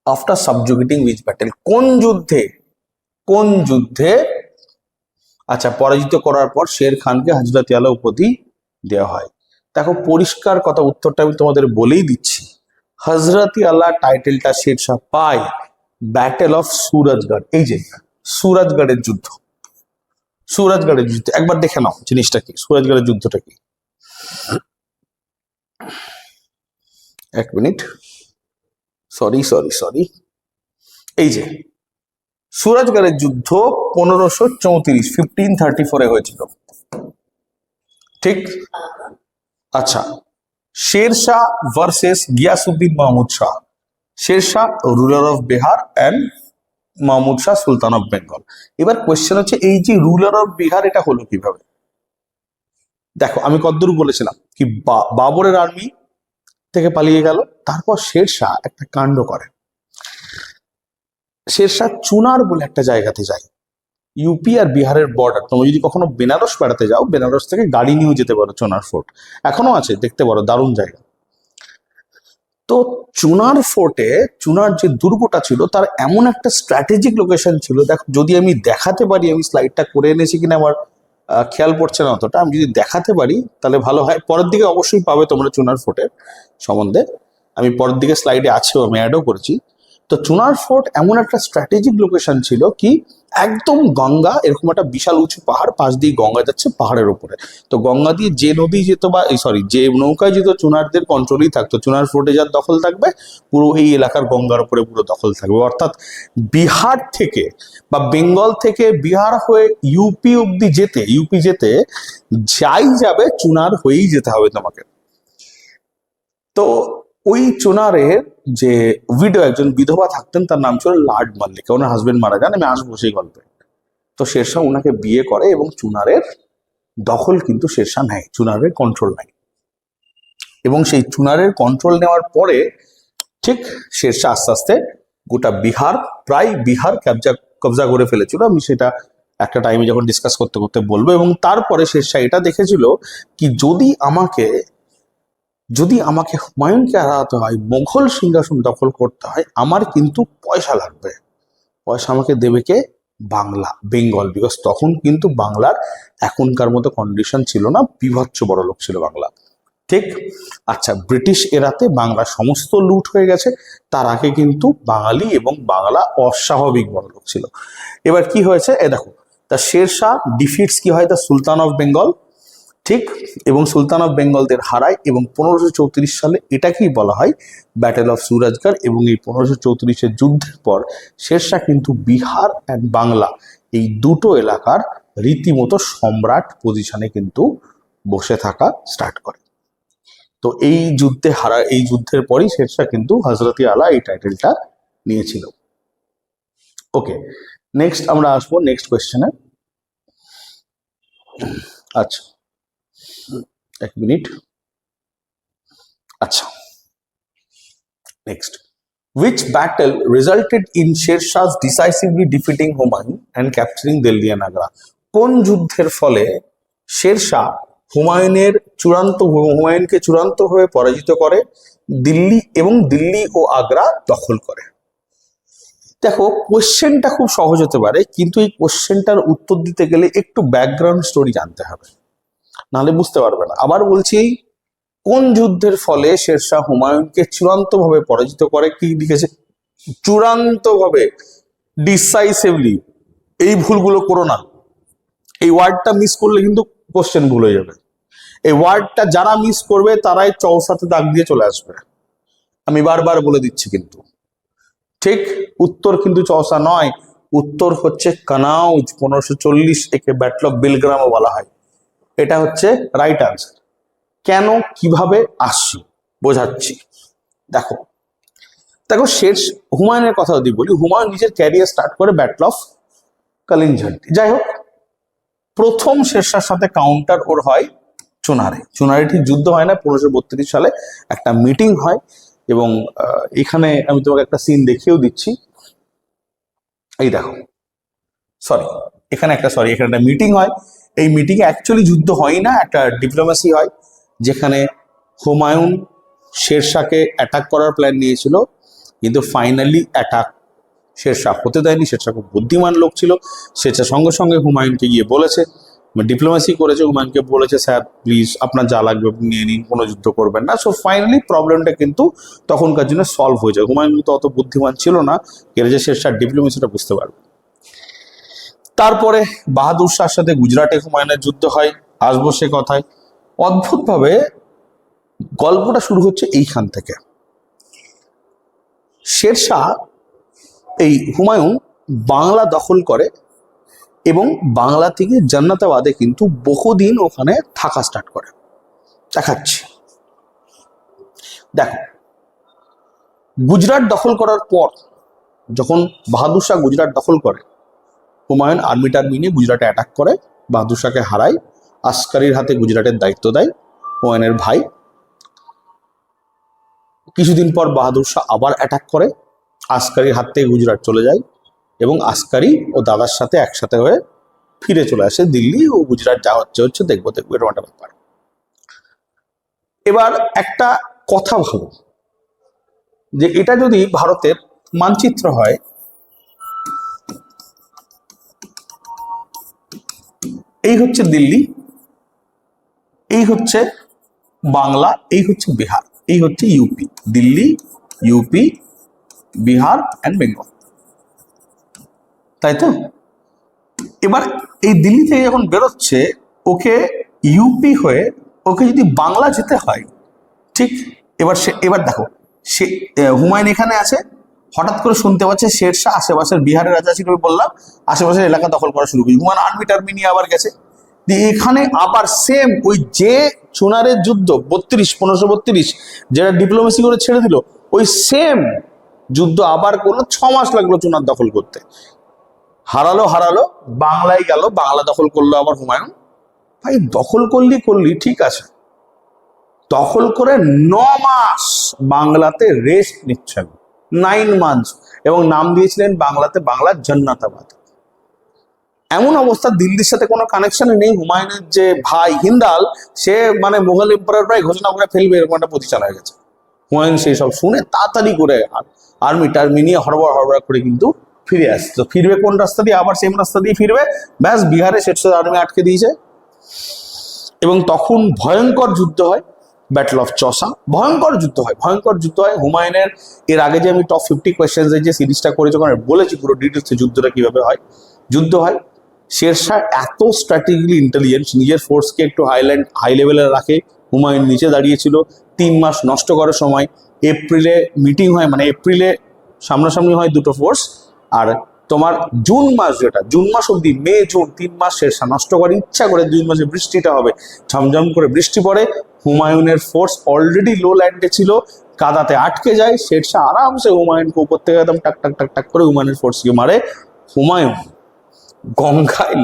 after subjugating which battle? কোন যুদ্ধে আচ্ছা পরাজিত করার পর শের খানকে হজরতি আল্লাহ উপাধি দেওয়া হয়? দেখো পরিষ্কার কথা, উত্তরটা আমি তোমাদের বলেই দিচ্ছি। হজরতি আল্লাহ টাইটেলটা শেরশাহ পায় ব্যাটেল অফ সুরজগড়। এই যে সুরজগড়ের যুদ্ধ, সুরজগড়ের যুদ্ধ একবার দেখে নাও জিনিসটা কি, সুরজগড়ের যুদ্ধটা কি। এক মিনিট, সরি, এই যে সুরজগড়ের যুদ্ধ 1534 হয়েছিল, ঠিক? আচ্ছা, Sher Shah versus Ghiyasuddin Mahmud Shah. Sher Shah ruler of Bihar and Mahmud Shah sultan of Bengal. এবার কোয়েশ্চেন হচ্ছে, এই যে রুলার অফ বিহার এটা হলো কিভাবে? দেখো আমি কতদূর বলেছিলাম কি, বাবরের আর্মি থেকে পালিয়ে গেল, তারপর শেরশাহ একটা কাণ্ড করে। শেরশাহ চুনার বলে একটা জায়গাতে যায়, ইউপি আর বিহারের বর্ডার। তুমি যদি কখনো বেনারস বেড়াতে যাও, বেনারস থেকে গাড়ি নিয়েও যেতে পারো, চুনার ফোর্ট এখনো আছে, দেখতে পারো, দারুণ জায়গা। তো চুনার ফোর্টে, চুনার যে দুর্গটা ছিল তার এমন একটা স্ট্র্যাটেজিক লোকেশন ছিল। দেখো যদি আমি দেখাতে পারি, আমি স্লাইডটা করে এনেছি কিনা আমার খেয়াল পড়ছে না অতটা, আমি যদি দেখাতে পারি তাহলে ভালো হয়। পরের দিকে অবশ্যই পাবে তোমরা চুনার ফোর্টের সম্বন্ধে, আমি পরের দিকে স্লাইডে আছেও, আমি অ্যাডও করেছি। তো চুনার ফোর্ট এমন একটা স্ট্র্যাটেজিক লোকেশন ছিল কি একদম গঙ্গা, এরকম একটা বিশাল উঁচু পাহাড়, পাশ দিয়ে গঙ্গা যাচ্ছে পাহাড়ের উপরে। তো গঙ্গা দিয়ে যে নদী যেত বা সরি যে নৌকায় যেত চুনারদের কন্ট্রোলেই থাকতো। চুনার ফোর্টে যার দখল থাকবে পুরো এই এলাকার গঙ্গার উপরে পুরো দখল থাকবে। অর্থাৎ বিহার থেকে বা বেঙ্গল থেকে বিহার হয়ে ইউপি অব্দি যেতে, ইউপি যেতে যাই যাবে চুনার হয়েই যেতে হবে তোমাকে। তো ওই চুনারের যে উইডো, একজন বিধবা থাকতেন, তার নাম ছিল লার্ড মাল্লিকা। ওনার হাজবেন্ড মারা যান, আমি আসবো সেই গল্পে। তো শেরশাহ ওনাকে বিয়ে করে এবং চুনারের দখল কিন্তু শেরশাহ নেয়, চুনারের কন্ট্রোল নেয়। এবং সেই চুনারের কন্ট্রোল নেওয়ার পরে ঠিক শেরশাহ আস্তে আস্তে গোটা বিহার, প্রায় বিহার কবজা করে ফেলেছিল। আমি সেটা একটা টাইমে যখন ডিসকাস করতে করতে বলবো। এবং তারপরে শেরশাহ এটা দেখেছিল কি যদি আমাকে হুমায়ুনকে হারাতে হয়, মোগল সিংহাসন দখল করতে হয়, আমার কিন্তু পয়সা লাগবে। পয়সা আমাকে দেবে কে? বাংলা, বেঙ্গল। বিকজ তখন কিন্তু বাংলার এখনকার মতো কন্ডিশন ছিল না, বিভৎস বড় লোক ছিল বাংলা। ঠিক? আচ্ছা, ব্রিটিশ এরাতে বাংলা সমস্ত লুট হয়ে গেছে, তার আগে কিন্তু বাঙালি এবং বাংলা অস্বাভাবিক বড় লোক ছিল। এবার কি হয়েছে দেখো, তা শেরশাহ ডিফিটস কি হয়, দ্য সুলতান অফ বেঙ্গল। ঠিক? এবং সুলতান অফ বেঙ্গলদের হারায়। এবং 1534 সালে এটাকেই বলা হয় ব্যাটেল অফ সুরাজগড়। এবং এই 1534-এর যুদ্ধের পর শেরশাহ কিন্তু বিহার অ্যান্ড বাংলা এই দুটো এলাকার রীতিমতো সম্রাট পজিশনে কিন্তু বসে থাকা স্টার্ট করে। তো এই যুদ্ধের পরই শেরশাহ কিন্তু হজরতি আলা এই টাইটেলটা নিয়েছিল। ওকে, নেক্সট আমরা আসবো নেক্সট কোয়েশ্চেনে। আচ্ছা, এক মিনিট। আচ্ছা, next, which battle resulted in Sher Shah's decisively defeating Humayun and capturing Delhi and Agra? কোন যুদ্ধের ফলে শেরশাহ হুমায়ুনকে চূড়ান্তভাবে পরাজিত করে, দিল্লি ও আগ্রা দখল করে? দেখো, কোশ্চেনটা খুব সহজ হতে পারে, কিন্তু এই কোশ্চেনটার উত্তর দিতে গেলে একটু ব্যাকগ্রাউন্ড স্টোরি জানতে হবে, নাহলে বুঝতে পারবে না। আবার বলছি, কোন যুদ্ধের ফলে শেরশাহ হুমায়ুনকে চূড়ান্তভাবে পরাজিত করে? কি লিখেছে? চূড়ান্তভাবে, ডিসাইসিভলি। এই ভুলগুলো করো না, এই ওয়ার্ডটা মিস করলে কিন্তু কোশ্চেন ভুল হয়ে যাবে। এই ওয়ার্ডটা যারা মিস করবে তারাই চৌসাতে দাগ দিয়ে চলে আসবে, আমি বারবার বলে দিচ্ছি। কিন্তু ঠিক উত্তর কিন্তু চৌসা নয়, উত্তর হচ্ছে কানাউজ। 1540, একে ব্যাটল অফ বিলগ্রামও বলা হয়। এটা হচ্ছে রাইট আনসার। কেন, কিভাবে আসছি বোঝাচ্ছি। দেখো, হুমায়ুনের কথা যদি বলি, হুমায়ুন নিজের ক্যারিয়ার স্টার্ট করে ব্যাটল অফ কালিঞ্ঝান্ডি। যাই হোক, প্রথম শেরশাহর সাথে কাউন্টার ওর হয় চুনারে ঠিক যুদ্ধ হয় না। 1532 সালে একটা মিটিং হয়। এবং এখানে আমি তোমাকে একটা সিন দেখিয়েও দিচ্ছি। এই দেখো, এখানে একটা মিটিং হয়। এই মিটিংয়ে অ্যাকচুয়ালি যুদ্ধ হয় না, একটা ডিপ্লোমেসি হয়, যেখানে হুমায়ুন শেরশাহকে অ্যাটাক করার প্ল্যান নিয়েছিল, কিন্তু ফাইনালি অ্যাটাক শেরশাহ হতে দেয়নি। শেরশাহ খুব বুদ্ধিমান লোক ছিল। শেরশাহ সঙ্গে সঙ্গে হুমায়ুনকে গিয়ে বলেছে, ডিপ্লোমেসি করেছে, হুমায়ুনকে বলেছে, স্যার প্লিজ আপনার যা লাগবে নিয়ে নিন, কোনো যুদ্ধ করবেন না। সো ফাইনালি প্রবলেমটা কিন্তু তখনকার জন্য সলভ হয়ে যায়। হুমায়ুন কিন্তু অত বুদ্ধিমান ছিল না, এর যে শেরশাহ ডিপ্লোমেসিটা বুঝতে পারবে। তারপরে বাহাদুর শাহর সাথে গুজরাটে হুমায়ুনের যুদ্ধ হয়, আসবো সে কথায়। অদ্ভুতভাবে গল্পটা শুরু হচ্ছে এইখান থেকে। শেরশাহ, এই হুমায়ুন বাংলা দখল করে এবং বাংলা থেকে জান্নাতাবাদে কিন্তু বহুদিন ওখানে থাকা স্টার্ট করে। দেখাচ্ছি, দেখো, গুজরাট দখল করার পর যখন বাহাদুর শাহ গুজরাট দখল করে, হুমায়ুন আর্মি নিয়ে গুজরাটে অ্যাটাক করে, বাহাদুর শাহকে হারায়, আসকারির হাতে গুজরাটের দায়িত্ব দেয় হুমায়ুনের ভাই। কিছুদিন পর বাহাদুর শাহ আবার অ্যাটাক করে, আসকারির হাত থেকে গুজরাট চলে যায় এবং আসকারি ও দাদার সাথে একসাথে হয়ে ফিরে চলে আসে দিল্লি। ও গুজরাট যা হচ্ছে দেখবো এরকম একটা ব্যাপার। এবার একটা কথা ভাবো, যে এটা যদি ভারতের মানচিত্র হয়, এই হচ্ছে দিল্লি, এই হচ্ছে বাংলা, এই হচ্ছে বিহার, এই হচ্ছে UP. Delhi, UP, Bihar and Bengal, তাই তো? এবার এই দিল্লি থেকে যখন বেরোচ্ছে, ওকে ইউপি হয়ে ওকে যদি বাংলা যেতে হয়, ঠিক? এবার দেখো, সে হুমায়ুন এখানে আছে, হঠাৎ করে শুনতে পাচ্ছে শেরশাহ আশেপাশের বিহারের রাজা ছিল, আমি বললাম, আশেপাশের এলাকা দখল করা শুরু করি। হুমায়ুন আর্মি টার্মি নিয়ে আবার গেছে, এখানে আবার সেম ওই যে চুনারের যুদ্ধ 1532, যেটা ডিপ্লোমেসি করে ছেড়ে দিল, ওই সেম যুদ্ধ আবার করলো। 6 মাস লাগলো চুনার দখল করতে। হারালো, বাংলায় গেল, বাংলা দখল করলো আবার হুমায়ুন। ভাই দখল করলি ঠিক আছে, দখল করে 9 মাস বাংলাতে রেস্ট নিচ্ছেন, 9 মান্থস, এবং নাম দিয়েছিলেন বাংলাতে বাংলার জান্নাতাবাদ। এমন অবস্থা, দিল্লির সাথে কোনো কানেকশনই নেই। হুমায়ুনের যে ভাই হিন্দাল, সে মানে মুঘল এম্পায়ার প্রায় ঘোষণা করে ফেলবে এরকম একটা পজিশন হয়ে গেছে। হুমায়ুন সেই সব শুনে তাড়াতাড়ি করে আর্মি টার্মি নিয়ে হড়বড় করে কিন্তু ফিরে আসছে। তো ফিরবে কোন রাস্তা দিয়ে? আবার সেম রাস্তা দিয়ে ফিরবে। ব্যাস, বিহারে শেরশাহ আর্মি আটকে দিয়েছে, এবং তখন ভয়ঙ্কর যুদ্ধ হয়, ব্যাটল অফ চৌসা। ভয়ঙ্কর যুদ্ধ হয়। হুমায়ুনের এর আগে যে আমি টপ 50 কোয়েশ্চেন্স যে সিরিজটা করেছি, ওখানে বলেছি পুরো ডিটেলসে যুদ্ধটা কিভাবে হয়। যুদ্ধ হয়, শেরশাহ এত স্ট্র্যাটেজিক্যালি ইন্টেলিজেন্ট, নিজের ফোর্সকে একটু হাই লেভেলে রাখে। হুমায়ুন নিচে দাঁড়িয়েছিল, 3 মাস নষ্ট করার সময় এপ্রিলে মিটিং হয়, মানে এপ্রিলে সামনাসামনি হয় দুটো ফোর্স, আর তোমার জুন মাস অব্দি, মে জুন 3 মাস শেরশাহ নষ্ট করে, ইচ্ছা করে। জুন মাসে বৃষ্টিটা হবে, ঝমঝম করে বৃষ্টি পড়ে, হুমায়ুনের ফোর্স অলরেডি লো ল্যান্ডে ছিল, কাদাতে আটকে যায়। শেরশাহ আরামসে হুমায়ুনকে উপর থেকে একদম টাক টাক টাক টাক করে হুমায়ুনের ফোর্সকে মারে। হুমায়ুন গঙ্গায়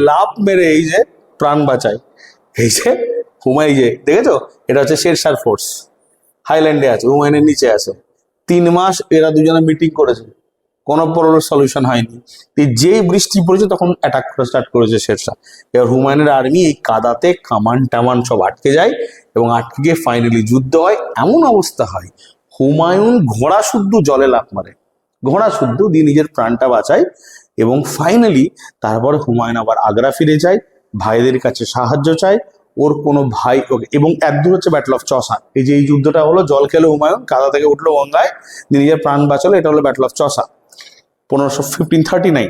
লাফ মেরে এই যে প্রাণ বাঁচায়। এই যে হুমায়ুন, যে দেখেছো, এটা হচ্ছে শেরশাহর ফোর্স, হাইল্যান্ডে আছে, হুমায়ুনের নিচে আছে। 3 মাস এরা দুজনে মিটিং করেছে, কোনো পরের সলিউশন হয়নি। যেই বৃষ্টি পড়েছে তখন অ্যাটাক করা স্টার্ট করেছে শেরশাহ। এবার হুমায়ুনের আর্মি এই কাদাতে কামান সব আটকে যায়, এবং আটকে গিয়ে ফাইনালি যুদ্ধ হয়। এমন অবস্থা হয়, হুমায়ুন ঘোড়া শুদ্ধ জলে লাফ মারে, দিয়ে নিজের প্রাণটা বাঁচায়। এবং ফাইনালি তারপর হুমায়ুন আবার আগ্রা ফিরে যায়, ভাইদের কাছে সাহায্য চায়। ওর কোনো ভাই, এবং একদূর হচ্ছে ব্যাটল অফ চৌসা। এই যুদ্ধটা হলো, জল খেলো হুমায়ুন, কাদা থেকে উঠলো গঙ্গায়, নিজের প্রাণ বাঁচালো, এটা হলো ব্যাটল অফ চৌসা 1539।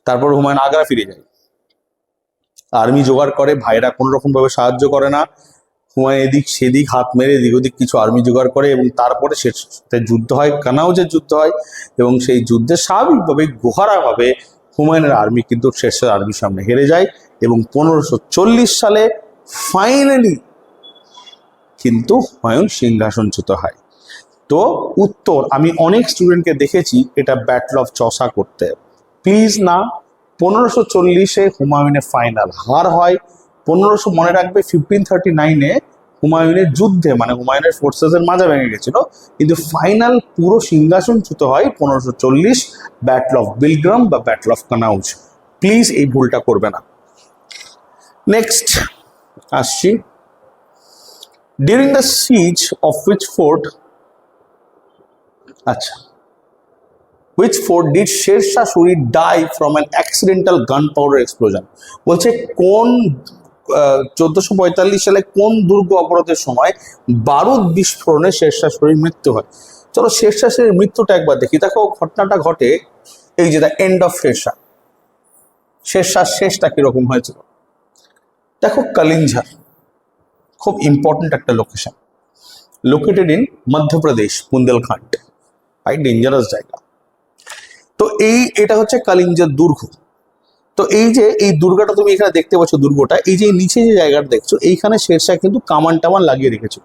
তারপর হুমায়ুন আগ্রা ফিরে যায়, আর্মি জোগাড় করে, ভাইরা কোনো রকম ভাবে সাহায্য করে না। হুমায়ুন এদিক সেদিক হাত মেরে এদিক ওদিক কিছু আর্মি জোগাড় করে, এবং তারপরে সাথে যুদ্ধ হয়, কানাউজের যুদ্ধ হয়। এবং সেই যুদ্ধে স্বাভাবিকভাবে গোহারাভাবে হুমায়ুনের আর্মি কিন্তু শেরশাহ আর্মির সামনে হেরে যায়, এবং 1540 সালে ফাইনালি কিন্তু হুমায়ুন সিংহাসনচ্যুত হয়। তো উত্তর, আমি অনেক স্টুডেন্টকে দেখেছি এটা ব্যাটল অফ চৌসা করতে, প্লিজ না। 1540-এ হুমায়ুনের ফাইনাল হার হয়। মনে রাখবে 1539-এ হুমায়ুনের যুদ্ধে, মানে হুমায়ুনের ফোর্সেসের মাজা ভেঙে গেছিল, কিন্তু ফাইনাল পুরো সিংহাসনচ্যুত হয় 1540, ব্যাটল অফ বিলগ্রাম বা ব্যাটল অফ কানাউজ। প্লিজ এই ভুলটা করবে না। নেক্সট আসছি, during the siege of which fort, আচ্ছা, which fort did Shersha Suri die from an accidental gunpowder explosion? বলছে কোন 1445 সালে কোন দুর্গ অবরোধের সময় বারুদ বিস্ফোরণে শেরশাহ সূরির মৃত্যু হয়। চলো শেরশাহ সূরির মৃত্যুটা একবার দেখি। দেখো ঘটনাটা ঘটে এই যে দ্য এন্ড অফ শেরশাহ শেষটা কিরকম হয়েছিল। দেখো কালিঞ্জার খুব ইম্পর্টেন্ট একটা location, located in Madhya Pradesh, Bundelkhand, ভাই ডেঞ্জারাস জায়গা। তো এটা হচ্ছে কালিঞ্জার দুর্গ। তো এই দুর্গটা তুমি এখানে দেখতে পাচ্ছ, দুর্গটা এই যে নিচে যে জায়গাটা দেখছো, এইখানে শেরশাহ কিন্তু কামান টামান লাগিয়ে রেখেছিল।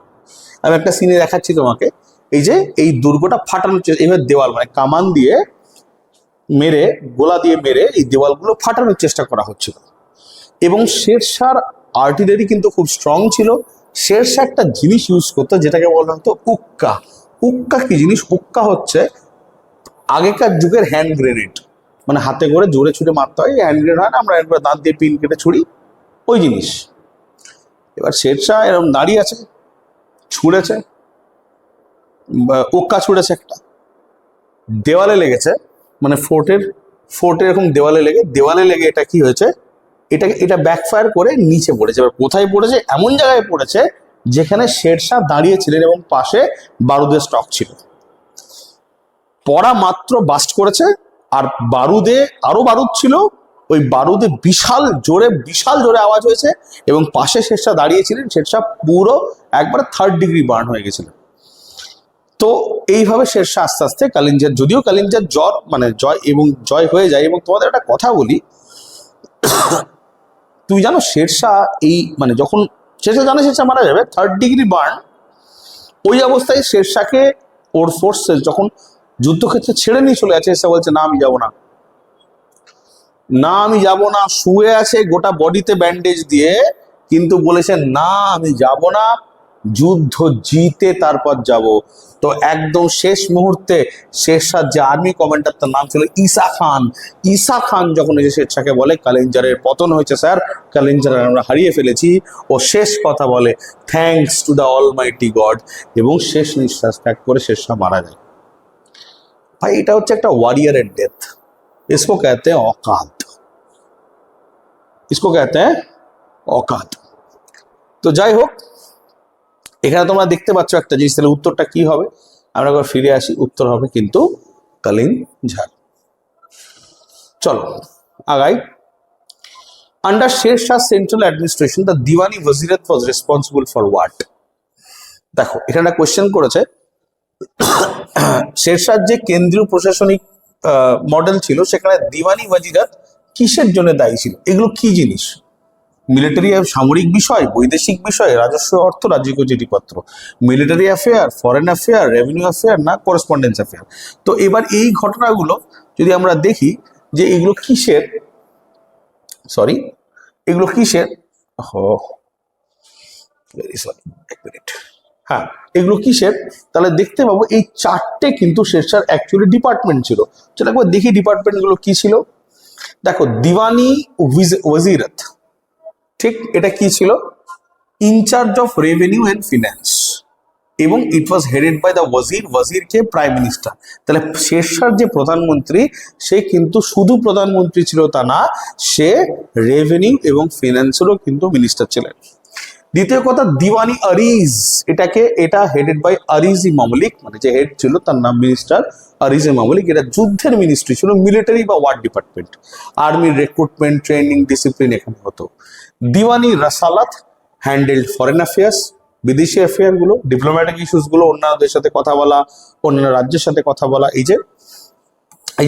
আমি একটা সিনে দেখাচ্ছি তোমাকে। এই যে এই দুর্গটা ফাটানোর চেষ্টা, এবার দেওয়াল মানে কামান দিয়ে মেরে, গোলা দিয়ে মেরে এই দেওয়ালগুলো ফাটানোর চেষ্টা করা হচ্ছিল। এবং শেরশাহর আর্টিলারি কিন্তু খুব স্ট্রং ছিল। শেরশাহ একটা জিনিস ইউজ করতো যেটাকে বলা হতো উক্কা। উক্কা কি জিনিস? উক্কা হচ্ছে আগেকার যুগের হ্যান্ড গ্রেনেড, মানে হাতে করে জোরে ছুটে মারতে হয়, হ্যান্ড গ্রেনেড হয় না, আমরা একবার দাঁত দিয়ে পিন কেটে ছুড়ি, ওই জিনিস। এবার শেরশাহ এরকম দাঁড়িয়ে আছে, ছুঁড়েছে, উক্কা ছুঁড়েছে, একটা দেওয়ালে লেগেছে, মানে ফোর্টের এরকম দেওয়ালে লেগে এটা কি হয়েছে, এটা ব্যাকফায়ার করে নিচে পড়েছে। এবার কোথায় পড়েছে? এমন জায়গায় পড়েছে যেখানে শেরশাহ দাঁড়িয়েছিলেন এবং পাশে বারুদের স্টক ছিল। পড়া মাত্র বাস্ট করেছে, আর বারুদে আরো বারুদ ছিল, ওই বারুদে বিশাল জোরে আওয়াজ হয়েছে, এবং পাশে শেরশাহ দাঁড়িয়েছিলেন, শেরশাহ পুরো একবারে 3rd ডিগ্রি বার্ন হয়ে গেছিলেন। তো এইভাবে শেরশাহ আস্তে আস্তে কালিঞ্জার, যদিও কালিঞ্জার জয় হয়ে যায়। এবং তোমাদের একটা কথা বলি, তুমি জানো শেরশাহ যখন শেরশাহ জানে শেরশাহ মারা যাবে, 3rd ডিগ্রি বার্ন, ওই অবস্থায় শেরশাহকে ওর ফোর্সেস যখন যুদ্ধক্ষেত্রে ছেড়ে নিয়ে চলে যাচ্ছে, শেরশাহ বলছে না আমি যাব না, আমি যাব না, শুয়ে আছে গোটা বডিতে ব্যান্ডেজ দিয়ে, কিন্তু বলেছে না আমি যাব না, যুদ্ধ জিতে তারপর যাব। তো একদম শেষ মুহূর্তে শেরশাহ যে আর্মি কমান্ডার, তার নাম ছিল ঈসা খান যখন এসে শেরশাহকে বলে কালিঞ্জারের পতন হয়েছে স্যার, কালিঞ্জার আমরা হারিয়ে ফেলেছি, ও শেষ কথা বলে thanks to the Almighty god, এবং শেষ নিঃশ্বাস ত্যাগ করে শেরশাহ মারা যায়। ভাই এটা হচ্ছে একটা ওয়ারিয়ারের ডেথ, इसको कहते हैं औकात, इसको कहते हैं औकात। তো যাই হোক, এখানে তোমরা দেখতে পাচ্ছ একটা জিনিস, তাহলে উত্তরটা কি হবে? আমরা একবার ফিরে আসি, উত্তর হবে কিন্তু কালিঞ্জার। চলো আগাই। Under Sher Shah central administration the Diwani Wizarat was responsible for what? দেখো এখানে একটা কোয়েশ্চেন করেছে, শেরশাহ যে কেন্দ্রীয় প্রশাসনিক মডেল ছিল, সেখানে দিওয়ানি ওয়াজিরাত কিসের জন্য দায়ী ছিল? এগুলো কি জিনিস? মিলিটারি সামরিক বিষয়, বৈদেশিক বিষয়, রাজস্ব, অর্থ, রাজকীয় চিঠিপত্র, military affair, foreign affair, revenue affair, না করেসপন্ডেন্স অ্যাফেয়ার? তো এবার এই ঘটনাগুলো যদি আমরা দেখি যে এগুলো কিসের, হ্যাঁ এগুলো কিসের, তাহলে দেখতে পাবো এই 4টে কিন্তু শেরশাহর অ্যাকচুয়ালি ডিপার্টমেন্ট ছিল। চলো একবার দেখি ডিপার্টমেন্ট গুলো কি ছিল। দেখো দিওয়ানি ওয়াজিরাত, ঠিক এটা কি ছিল? In charge of revenue and finance, এবং it was headed by the wazir কে প্রাইম মিনিস্টার। তাহলে শেরশাহর যে প্রধানমন্ত্রী, সে কিন্তু শুধু প্রধানমন্ত্রী ছিল তা না, সে রেভিনিউ এবং ফিনান্সেরও কিন্তু মিনিস্টার ছিলেন। দ্বিতীয় কথা, দিওয়ানি আরিজ, এটা হেডেড বাই আরিজ ই মামলিক, মানে যে হেড ছিল তার নাম মিনিস্টার আরিজ ই মামলিক। এটা যুদ্ধের মিনিস্ট্রি ছিল, মিলিটারি বা ওয়ার ডিপার্টমেন্ট, আর্মির রিক্রুটমেন্ট, ট্রেনিং, ডিসিপ্লিন এখানে হতো। দিওয়ানি রাসালাত হ্যান্ডেলড ফরেন অ্যাফেয়ার্স, বিদেশি অ্যাফেয়ার গুলো, ডিপ্লোম্যাটিক ইস্যুস গুলো, অন্যদের সাথে কথা বলা, অন্যান্য রাজ্যের সাথে কথা বলা। এই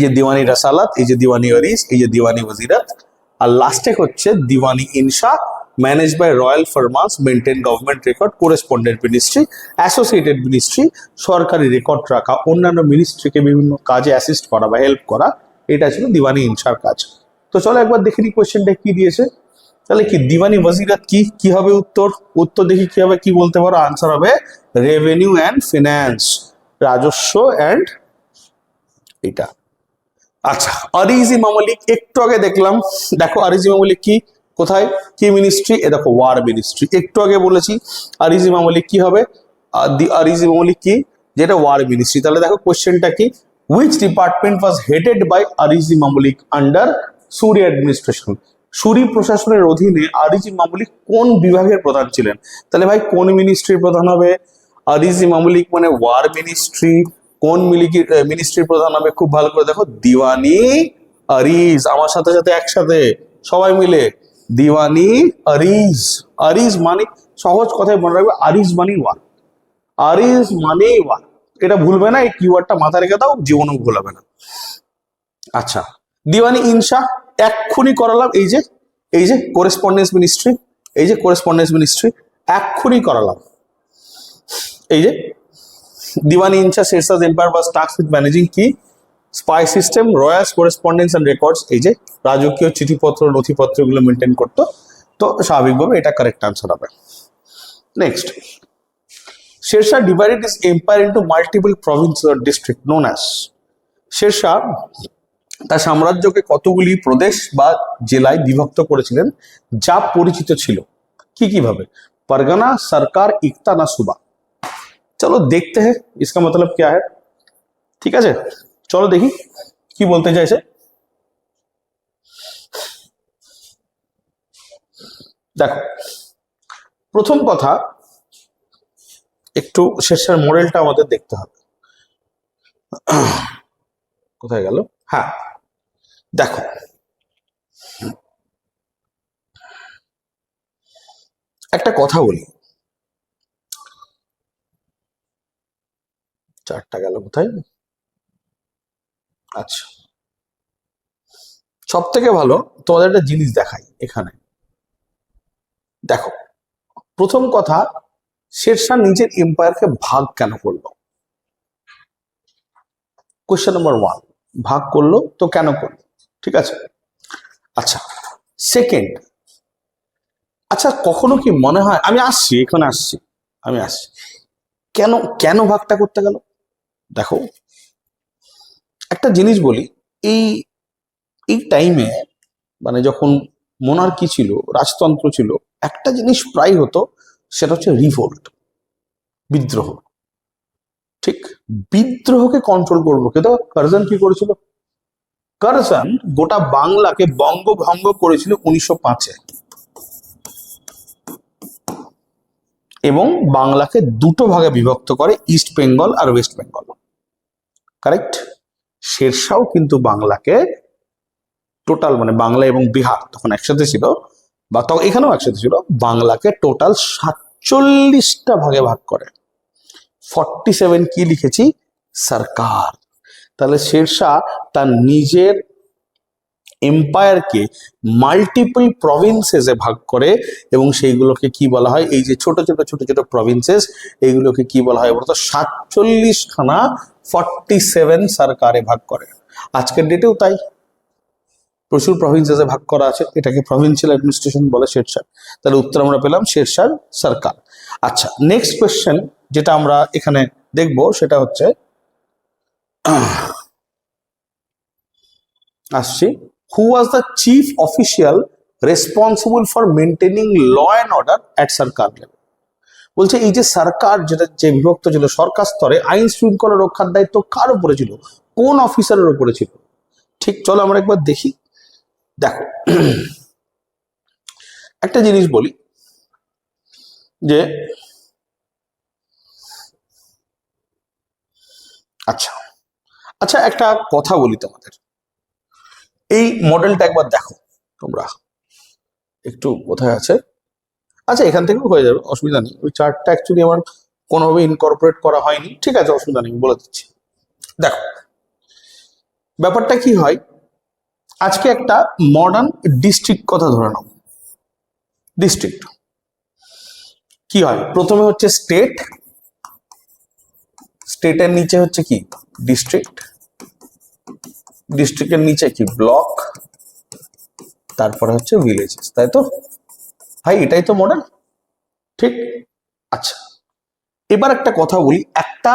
যে দিওয়ানি রাসালাত, এই যে দিওয়ানি আরিজ, এই যে দিওয়ানি ওয়াজিরাত। আর লাস্টে হচ্ছে Diwani Insha, manage by royal farmans, maintain government record, correspondent ministry, associated ministry, সরকারি রেকর্ড রাখা, অন্যান্য মিনিস্ট্রিকে বিভিন্ন কাজে অ্যাসিস্ট করা বা হেল্প করা, এটা ছিল দিওয়ানি ইনশার কাজ। তো চলো একবার দেখে নিই কোয়েশ্চেনটা কি দিয়েছে। তাহলে কি দিওয়ানি ওয়াজিরাত কি হবে? উত্তর দেখি কি হবে, কি বলতে পারো? আনসার হবে রেভিনিউ অ্যান্ড ফিনান্স, রাজস্ব অ্যান্ড এটা। আচ্ছা, আরিজ ই মামলিক একটু আগে দেখলাম, দেখো আরিজ ই মামলিক কোথায়, কি মিনিস্ট্রি? এ দেখো ওয়ার মিনিস্ট্রি, একটু আগে বলেছি। আরিজ ই মামলিক কি হবে? আরিজ ই মামলিক যেটা ওয়ার মিনিস্ট্রি। তাহলে দেখো কোয়েশ্চেনটা কি, which department was headed by Ariz i Mamalik under Suri administration? Suri প্রশাসনের অধীনে আরিজ ই মামলিক কোন বিভাগের প্রধান ছিলেন? তাহলে ভাই কোন মিনিস্ট্রির প্রধান হবে? আরিজ ই মামলিক মানে ওয়ার মিনিস্ট্রি। কোন মিনিস্ট্রির প্রধান হবে? খুব ভালো করে দেখো, দিওয়ানি আরিজ। আমার সাথে সাথে একসাথে সবাই মিলে, দিওয়ানি আরিজ। আরিজ মানে সহজ কথায় মনে রাখবে, আরিজ মানে ওয়ার, আরিজ মানে ওয়ার। এটা ভুলবে না, এই কিওয়ার্ডটা মাথায় রেখে দাও, জীবনেও ভুলাবে না। আচ্ছা, দিওয়ানি ইনশা এক্ষুনি করালাম, এই যে করেসপন্ডেন্স মিনিস্ট্রি, এই যে করেসপন্ডেন্স মিনিস্ট্রি এক্ষুনি করালাম। এই যে Diwani Insha, Sher Shah empire was tasked with managing কি? Spy system, royals, correspondence and records, এই যে রাজকীয় চিঠিপত্র, নথিপত্রগুলো মেনটেন করতো। তো স্বাভাবিকভাবে এটা কারেক্ট আনসার হবে। Next, Sher Shah divided his empire into multiple province or district known as. Sher Shah তার সাম্রাজ্যকে কতগুলি প্রদেশ বা জেলায় বিভক্ত করেছিলেন, যা পরিচিত ছিল কিভাবে? परगना, सरकार, इक्ता ना सूबा। चलो देखते हैं इसका मतलब क्या है। ঠিক আছে, চলো দেখি কি বলতে চাইছে। দেখো প্রথম কথা, একটু শেরশাহর মডেলটা আমাদের দেখতে হবে। কোথায় গেল, হ্যাঁ দেখো একটা কথা বলি, চারটা গেল কোথায়, আচ্ছা সব থেকে ভালো তোমাদের একটা জিনিস দেখাই এখানে। দেখো প্রথম কথা, শেরশাহ নিজের এম্পায়ারকে ভাগ কেন করলো, কোয়েশ্চেন নাম্বার 1, ভাগ করলো তো কেন করলো, ঠিক আছে। আচ্ছা সেকেন্ড, আচ্ছা কখনো কি মনে হয়, আমি আসছি এখানে আসছি, আমি আসছি কেন কেন ভাগটা করতে গেল। দেখো একটা জিনিস বলি, এই এই টাইমে মানে যখন মোনার্কি ছিল, রাজতন্ত্র ছিল, একটা জিনিস প্রায় হতো, সেটা হচ্ছে রিভোল্ট, বিদ্রোহ। ঠিক, বিদ্রোহকে কন্ট্রোল করবো কে, তো কার্জন কি করেছিল, কার্জন গোটা বাংলাকে বঙ্গভঙ্গ করেছিল 1905-এ, এবং বাংলাকে দুটো ভাগে বিভক্ত করে, ইস্ট বেঙ্গল আর ওয়েস্ট বেঙ্গল, কারেক্ট। শেরশাহ কিন্তু বাংলাকে টোটাল, মানে বাংলা এবং বিহার তখন একসাথে ছিল, বা তখন এখানেও একসাথে ছিল, বাংলাকে টোটাল 47টা ভাগে ভাগ করে। 47 কি লিখেছি, সরকার। তাহলে শেরশাহ তার নিজের এম্পায়ারকে মাল্টিপল প্রভিন্সেসে ভাগ করে, এবং সেইগুলোকে কি বলা হয়, এই যে ছোট ছোট ছোট ছোট প্রভিন্সেস, এইগুলোকে কি বলা হয় বলতো, 47খানা 47 সরকারে ভাগ করে। আজকের ডেটেও তাই প্রচুর প্রভিন্সেসে ভাগ করা আছে, এটাকে প্রভিন্সিয়াল অ্যাডমিনিস্ট্রেশন বলে শেরশাহ। তাহলে উত্তর আমরা পেলাম শেরশাহ সরকার। আচ্ছা নেক্সট কোয়েশ্চেন যেটা আমরা এখানে দেখব সেটা হচ্ছে, আসছি, who was the chief official responsible for maintaining law and order at sarkar level. বলছে এই যে সরকার যেটা যে বিভক্ত ছিল, সরকার স্তরে আইন শৃঙ্খলা রক্ষার দায়িত্ব কার উপরে ছিল, কোন অফিসারের উপরে ছিল। ঠিক, চলো আমরা একবার দেখি। দেখো একটা জিনিস বলি যে, আচ্ছা আচ্ছা একটা কথা বলি তোমাদের, এই মডেলটা একবার দেখো তোমরা, একটু কোথায় আছে, আচ্ছা এখান থেকেও হয়ে যাবে, অসুবিধা নেই। ওই চার্টটা অ্যাকচুয়ালি আমার কোনোভাবে ইনকর্পোরেট করা হয়নি, ঠিক আছে অসুবিধা নেই, বলে দিচ্ছি। দেখো ব্যাপারটা কি হয়, আজকে একটা মডার্ন ডিস্ট্রিক্ট কথা ধরে নাও, ডিস্ট্রিক্ট কি হয়, প্রথমে হচ্ছে স্টেট, স্টেটের নিচে হচ্ছে কি ডিস্ট্রিক্ট, ডিস্ট্রিক্টের নিচে কি ব্লক, তারপরে হচ্ছে ভিলেজেস, তাই তো ভাই, এটাই তো মডেল, ঠিক। আচ্ছা এবার একটা কথা বলি, একটা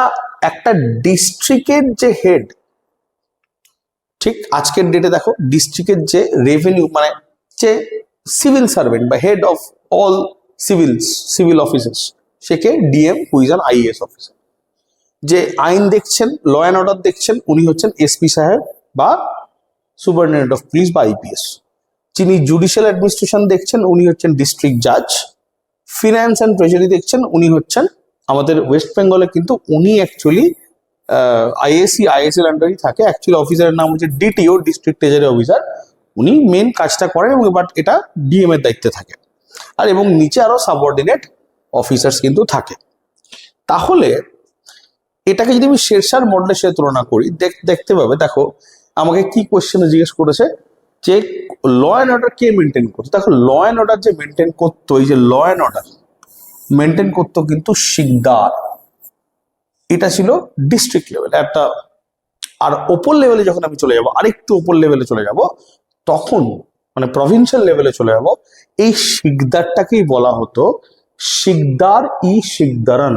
একটা ডিস্ট্রিক্টের যে হেড, ঠিক আজকের ডেটে দেখো ডিস্ট্রিক্টের যে রেভিনিউ, মানে যে সিভিল সার্ভেন্ট বা head of all civil officers, সেকে DM, who is an IAS officer. যে আইন দেখছেন, ল অ্যান্ড অর্ডার দেখছেন, উনি হচ্ছেন এসপি সাহেব বা সুপারিনটেন্ডেন্ট অফ পুলিশ বা আইপিএস। যিনি জুডিশিয়াল অ্যাডমিনিস্ট্রেশন দেখছেন, উনি হচ্ছেন ডিস্ট্রিক্ট জাজ। ফিনান্স অ্যান্ড ট্রেজারি দেখছেন, উনি হচ্ছেন, আমাদের ওয়েস্ট বেঙ্গলে কিন্তু উনি অ্যাকচুয়ালি আইএসএর আন্ডারই থাকে, অ্যাকচুয়ালি অফিসারের নাম হচ্ছে ডিটিও, ডিস্ট্রিক্ট ট্রেজারি অফিসার। উনি মেন কাজটা করেন, এবং বাট এটা ডিএম এর দায়িত্বে থাকে, আর এবং নিচে আরো সাবঅর্ডিনেট অফিসার্স কিন্তু থাকে। তাহলে এটাকে যদি আমি শেরশাহর মডেলের সাথে তুলনা করি, দেখতে পাবে, দেখো আমাকে কি কোয়েশ্চেনে জিজ্ঞেস করেছে যে ল অ্যান্ড অর্ডার কে মেনটেন করতো। দেখো ল অ্যান্ড অর্ডার যে মেনটেন করতো, এই যে ল অ্যান্ড অর্ডার মেনটেন করতো কিন্তু শিকদার, এটা ছিল ডিস্ট্রিক্ট লেভেল একটা। আর ওপর লেভেলে যখন আমি চলে যাব, আরেকটু ওপর লেভেলে চলে যাব, তখন মানে প্রভিন্সিয়াল লেভেলে চলে যাব, এই শিকদারটাকেই বলা হতো শিকদার ই শিকদারান,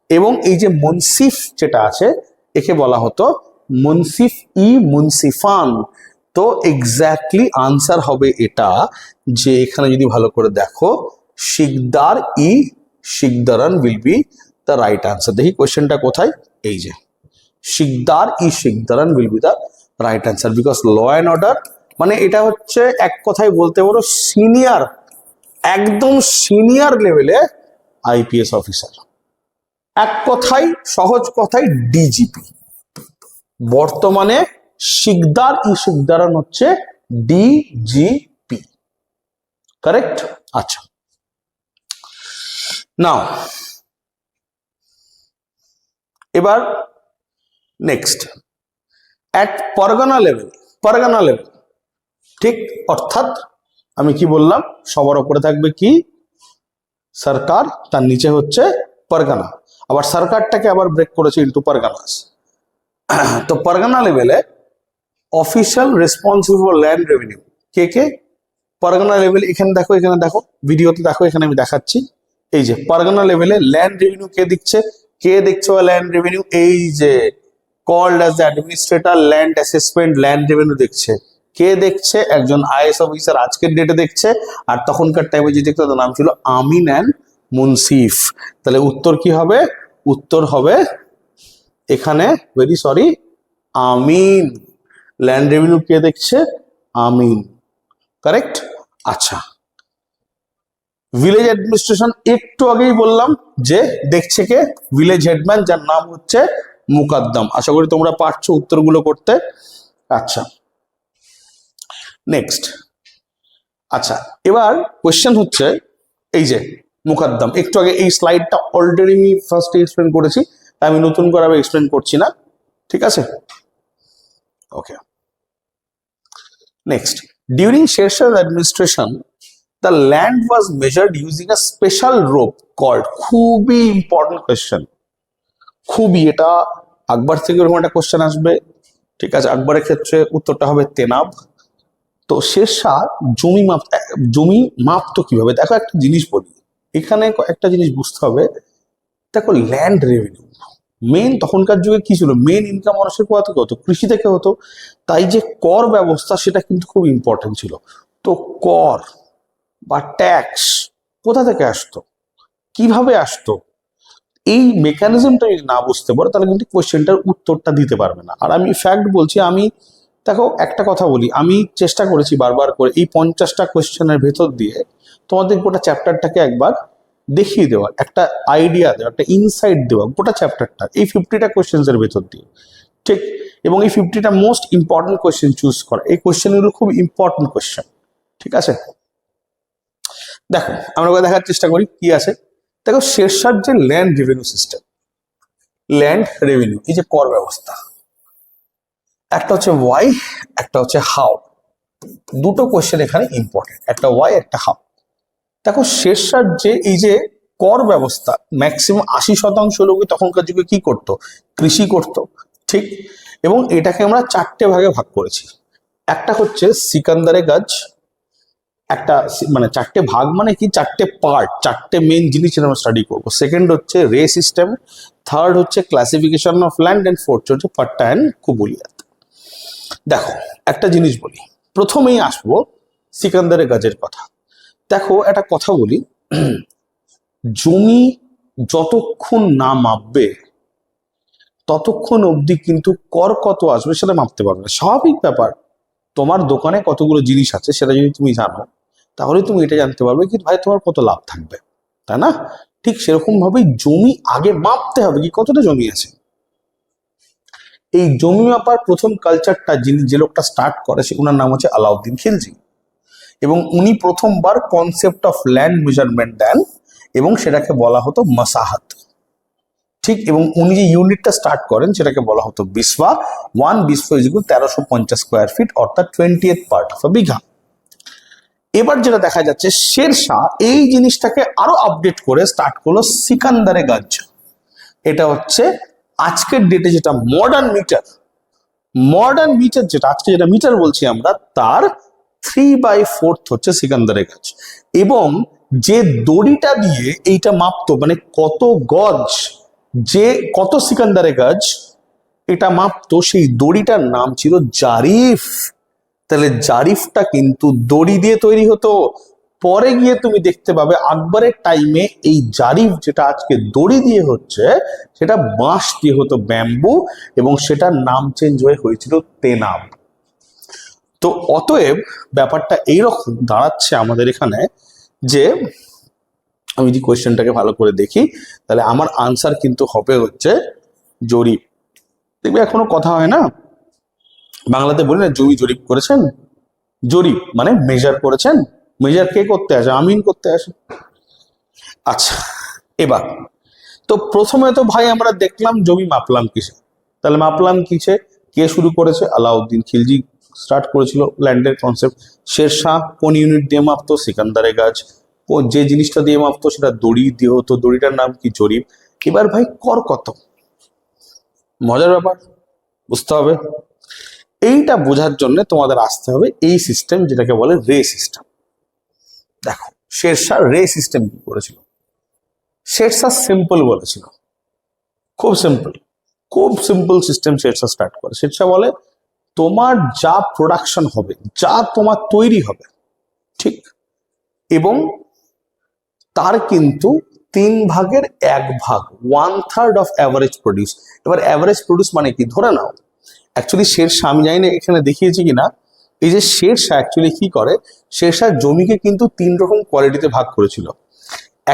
এবং এই যে মুনসিফ যেটা আছে, একে বলা হতো মুনসিফ ই মুনসিফান। তো এক্স্যাক্টলি আনসার হবে এটা, যে এখানে যদি ভালো করে দেখো, Shiqdar i Shiqdaran will be the right answer. দেখি কোয়েশ্চেনটা কোথায়, এই যে Shiqdar i Shiqdaran will be the right answer, because law and order মানে এটা হচ্ছে এক কথায় বলতে পারো সিনিয়র, একদম সিনিয়র লেভেলে আইপিএস অফিসার, এক কথায় সহজ কথায় ডিজিপি। বর্তমানে শিকদার ই শিকদারান হচ্ছে ডিজিপি। কারেক্ট? আচ্ছা, নাও এবার next, at Pargana level, Pargana level, ঠিক, অর্থাৎ আমি কি বললাম, সবার উপরে থাকবে কি সরকার, তার নিচে হচ্ছে পরগনা, আবার সরকারটাকে আবার ব্রেক করেছে ইন্টু পরগনাস। তো পরগনা লেভেলে official responsible for land revenue K K? Pargana level, এখানে দেখো, এখানে দেখো, ভিডিওতে দেখো, এখানে আমি দেখাচ্ছি। এই যে পরগনা লেভেলে ল্যান্ড রেভিনিউ কে দিচ্ছে, কে দেখছে ল্যান্ড রেভিনিউ? এই যে called as the administrator land assessment land revenue দেখছে। কে দেখছে? একজন আইএস অফিসার আজকের ডেটে দেখছে, আর তখনকার টাইমে যে দেখতো তার নাম ছিল আমিন অ্যান্ড মুনসিফ। তাহলে উত্তর কি হবে? উত্তর হবে এখানে, ভেরি সরি, আমিন। ল্যান্ড রেভিনিউ কে দেখছে? আমিন। কারেক্ট? আচ্ছা, ভিলেজ অ্যাডমিনিস্ট্রেশন একটু আগেই বললাম যে দেখছে কে? ভিলেজ হেডম্যান, যার নাম হচ্ছে মুকাদ্দম। আশা করি তোমরা পারছো উত্তরগুলো করতে। আচ্ছা, নেক্সট। আচ্ছা, এবার কোয়েশ্চেন হচ্ছে এই যে মুকাদ্দম, একটু আগে এই স্লাইডটা অলরেডি আমি ফার্স্টে এক্সপ্লেন করেছি, তাই আমি নতুন করে আবার এক্সপ্লেন করছি না, ঠিক আছে? Okay, next, during Sher Shah's administration the land was measured using a special rope called, খুবই ইম্পর্টেন্ট কোয়েশ্চেন, খুবই, এটা আকবর থেকে এরকম একটা কোয়েশ্চেন আসবে, ঠিক আছে? আকবরের ক্ষেত্রে উত্তরটা হবে তেনাব। তো শেরশাহ জমি মাপতো কিভাবে? দেখো একটা জিনিস বলি, এখানে একটা জিনিস বুঝতে হবে। দেখো ল্যান্ড রেভিনিউ মেন, তখনকার যুগে কি ছিল, মেন ইনকাম মানুষের কোথা থেকে হতো? কৃষি থেকে হতো। তাই যে কর ব্যবস্থা সেটা কিন্তু খুব ইম্পর্টেন্ট ছিল। তো কর বা ট্যাক্স কোথা থেকে আসতো, কিভাবে আসতো, এই মেকানিজমটা যদি না বুঝতে পারো তাহলে কিন্তু কোয়েশ্চেনটার উত্তরটা দিতে পারবে না। আর আমি ফ্যাক্ট বলছি, আমি দেখো একটা কথা বলি, আমি চেষ্টা করেছি বারবার করে এই 50টা কোয়েশ্চেনের ভেতর দিয়ে তোমাদের গোটা চ্যাপ্টারটাকে একবার দেখিয়ে দেওয়া, একটা আইডিয়া দেওয়া, একটা ইনসাইট দেওয়া গোটা চ্যাপ্টারটা এই 50টা কোয়েশ্চেন্স এর ভেতর দিয়ে, ঠিক? এবং এই 50টা মোস্ট ইম্পর্টেন্ট কোয়েশ্চেন চুজ করা, এই কোয়েশ্চেনগুলো খুব ইম্পর্টেন্ট কোয়েশ্চেন, ঠিক আছে? দেখো আমরা দেখার চেষ্টা করি কি আছে। দেখো শেরশাহর যে land revenue system, land revenue, এই যে কর ব্যবস্থা, একটা হচ্ছে ওয়াই, একটা হচ্ছে হাউ। দুটো কোয়েশ্চেন এখানে ইম্পর্টেন্ট, একটা ওয়াই, একটা হাউ। দেখো শেরশাহর যে এই যে কর ব্যবস্থা, ম্যাক্সিমাম 80% লোক তখনকার যুগে কি করতো? কৃষি করত, ঠিক? এবং এটাকে আমরা 4টে ভাগে ভাগ করেছি। একটা হচ্ছে সিকান্দারে গাজ, একটা মানে 4টে ভাগ মানে কি, 4টে পার্ট, 4টে মেন জিনিস আমরা স্টাডি করবো। সেকেন্ড হচ্ছে রে সিস্টেম, থার্ড হচ্ছে classification of land, and fourth হচ্ছে পাট্টা অ্যান্ড কুবুলিয়াত। দেখো একটা জিনিস বলি, প্রথমেই আসবো সিকান্দারে গাজের কথা। দেখো একটা কথা বলি, জমি যতক্ষণ না মাপবে ততক্ষণ অবধি কিন্তু কর কত আসবে সেটা মাপতে পারবে না। স্বাভাবিক ব্যাপার, তোমার দোকানে কতগুলো জিনিস আছে সেটা যদি তুমি জানো তাহলে তুমি এটা জানতে পারবে কি ভাই তোমার কত লাভ থাকবে, তাই না? ঠিক সেরকম ভাবেই জমি আগে মাপতে হবে কি কতটা জমি আছে। এই জমি মাপার প্রথম কালচারটা যিনি যে লোকটা স্টার্ট করে ওনার নাম হচ্ছে আলাউদ্দিন খিলজি, এবং উনি প্রথমবার কনসেপ্ট অফ ল্যান্ড মেজারমেন্ট দেন এবং সেটাকে বলা হতো মাসাহাত, ঠিক? এবং উনি যে ইউনিটটা স্টার্ট করেন সেটাকে বলা হতো বিসওয়া। 1 বিসওয়া ইজ ইকুয়াল 1350 স্কোয়ার ফিট, অর্থাৎ 20th পার্ট অফ আ বিঘা। এবার যেটা দেখা যাচ্ছে শেরশাহ এই জিনিসটাকে আরো আপডেট করে স্টার্ট করলো সিকান্দারে গাজ। এটা হচ্ছে আজকের ডেটে যেটা মডার্ন মিটার, মডার্ন মিটার যেটা আজকে যেটা মিটার বলছি আমরা, তার 3/4 হচ্ছে সিকান্দারে গাজ। এবং যে দড়িটা দিয়ে এইটা মাপতো, মানে কত গজ, যে কত সিকান্দারে গাজ এটা মাপতো, সেই দড়িটার নাম ছিল জারিফ। তাহলে জারিফটা কিন্তু দড়ি দিয়ে তৈরি হতো। পরে গিয়ে তুমি দেখতে পাবে আকবরের টাইমে এই জারিফ যেটা আজকে দড়ি দিয়ে হচ্ছে সেটা বাঁশ দিয়ে হতো, ব্যাম্বু, এবং সেটার নাম চেঞ্জ হয়েছিল তেনাব। তো অতএব ব্যাপারটা এইরকম দাঁড়াচ্ছে আমাদের এখানে, যে আমি যদি কোয়েশ্চেনটাকে ভালো করে দেখি তাহলে আমার আনসার কিন্তু হবে হচ্ছে জরিপ। দেখবে এখনো কথা হয় না, বাংলাতে বলি না জমি জরিপ করেছেন, জরিপ মানে মেজার করেছেন, মেজার কে করতে আসে? আমিন করতে আসে। আচ্ছা, এবার তো প্রথমে তো ভাই আমরা দেখলাম জমি মাপলাম কিসে, তাহলে মাপলাম কিসে? কে শুরু করেছে? আলাউদ্দিন খিলজি স্টার্ট করেছিল ল্যান্ডের কনসেপ্ট। শেরশাহ কোন ইউনিট দিয়ে মাপতো? সিকান্দারের গাছ। যে জিনিসটা দিয়ে মাপতো সেটা দড়ি দিয়ে হতো, দড়িটার নাম কি? জরিপ। এবার ভাই কর কত? মজার ব্যাপার, বুঝতে হবে। এইটা বোঝার জন্য তোমাদের আসতে হবে এই সিস্টেম, যেটাকে বলে রে সিস্টেম। দেখো শেরশাহ রে সিস্টেম কি করেছিল? শেরশাহ সিম্পল বলেছিল, খুব সিম্পল, খুব সিম্পল সিস্টেম শেরশাহ স্টার্ট করে। শেরশাহ বলে তোমার যা প্রোডাকশন হবে, যা তোমার তৈরি হবে, ঠিক, এবং তার কিন্তু 3/1 1/3 অফ অ্যাভারেজ প্রডিউস। এবার অ্যাভারেজ প্রডিউস মানে কি? ধরে নাও অ্যাকচুয়ালি শেরশাহ, আমি জানি না এখানে দেখিয়েছি কিনা, এই যে শেরশাহ অ্যাকচুয়ালি কি করে, শেরশাহ জমিকে কিন্তু 3 রকম কোয়ালিটিতে ভাগ করেছিল।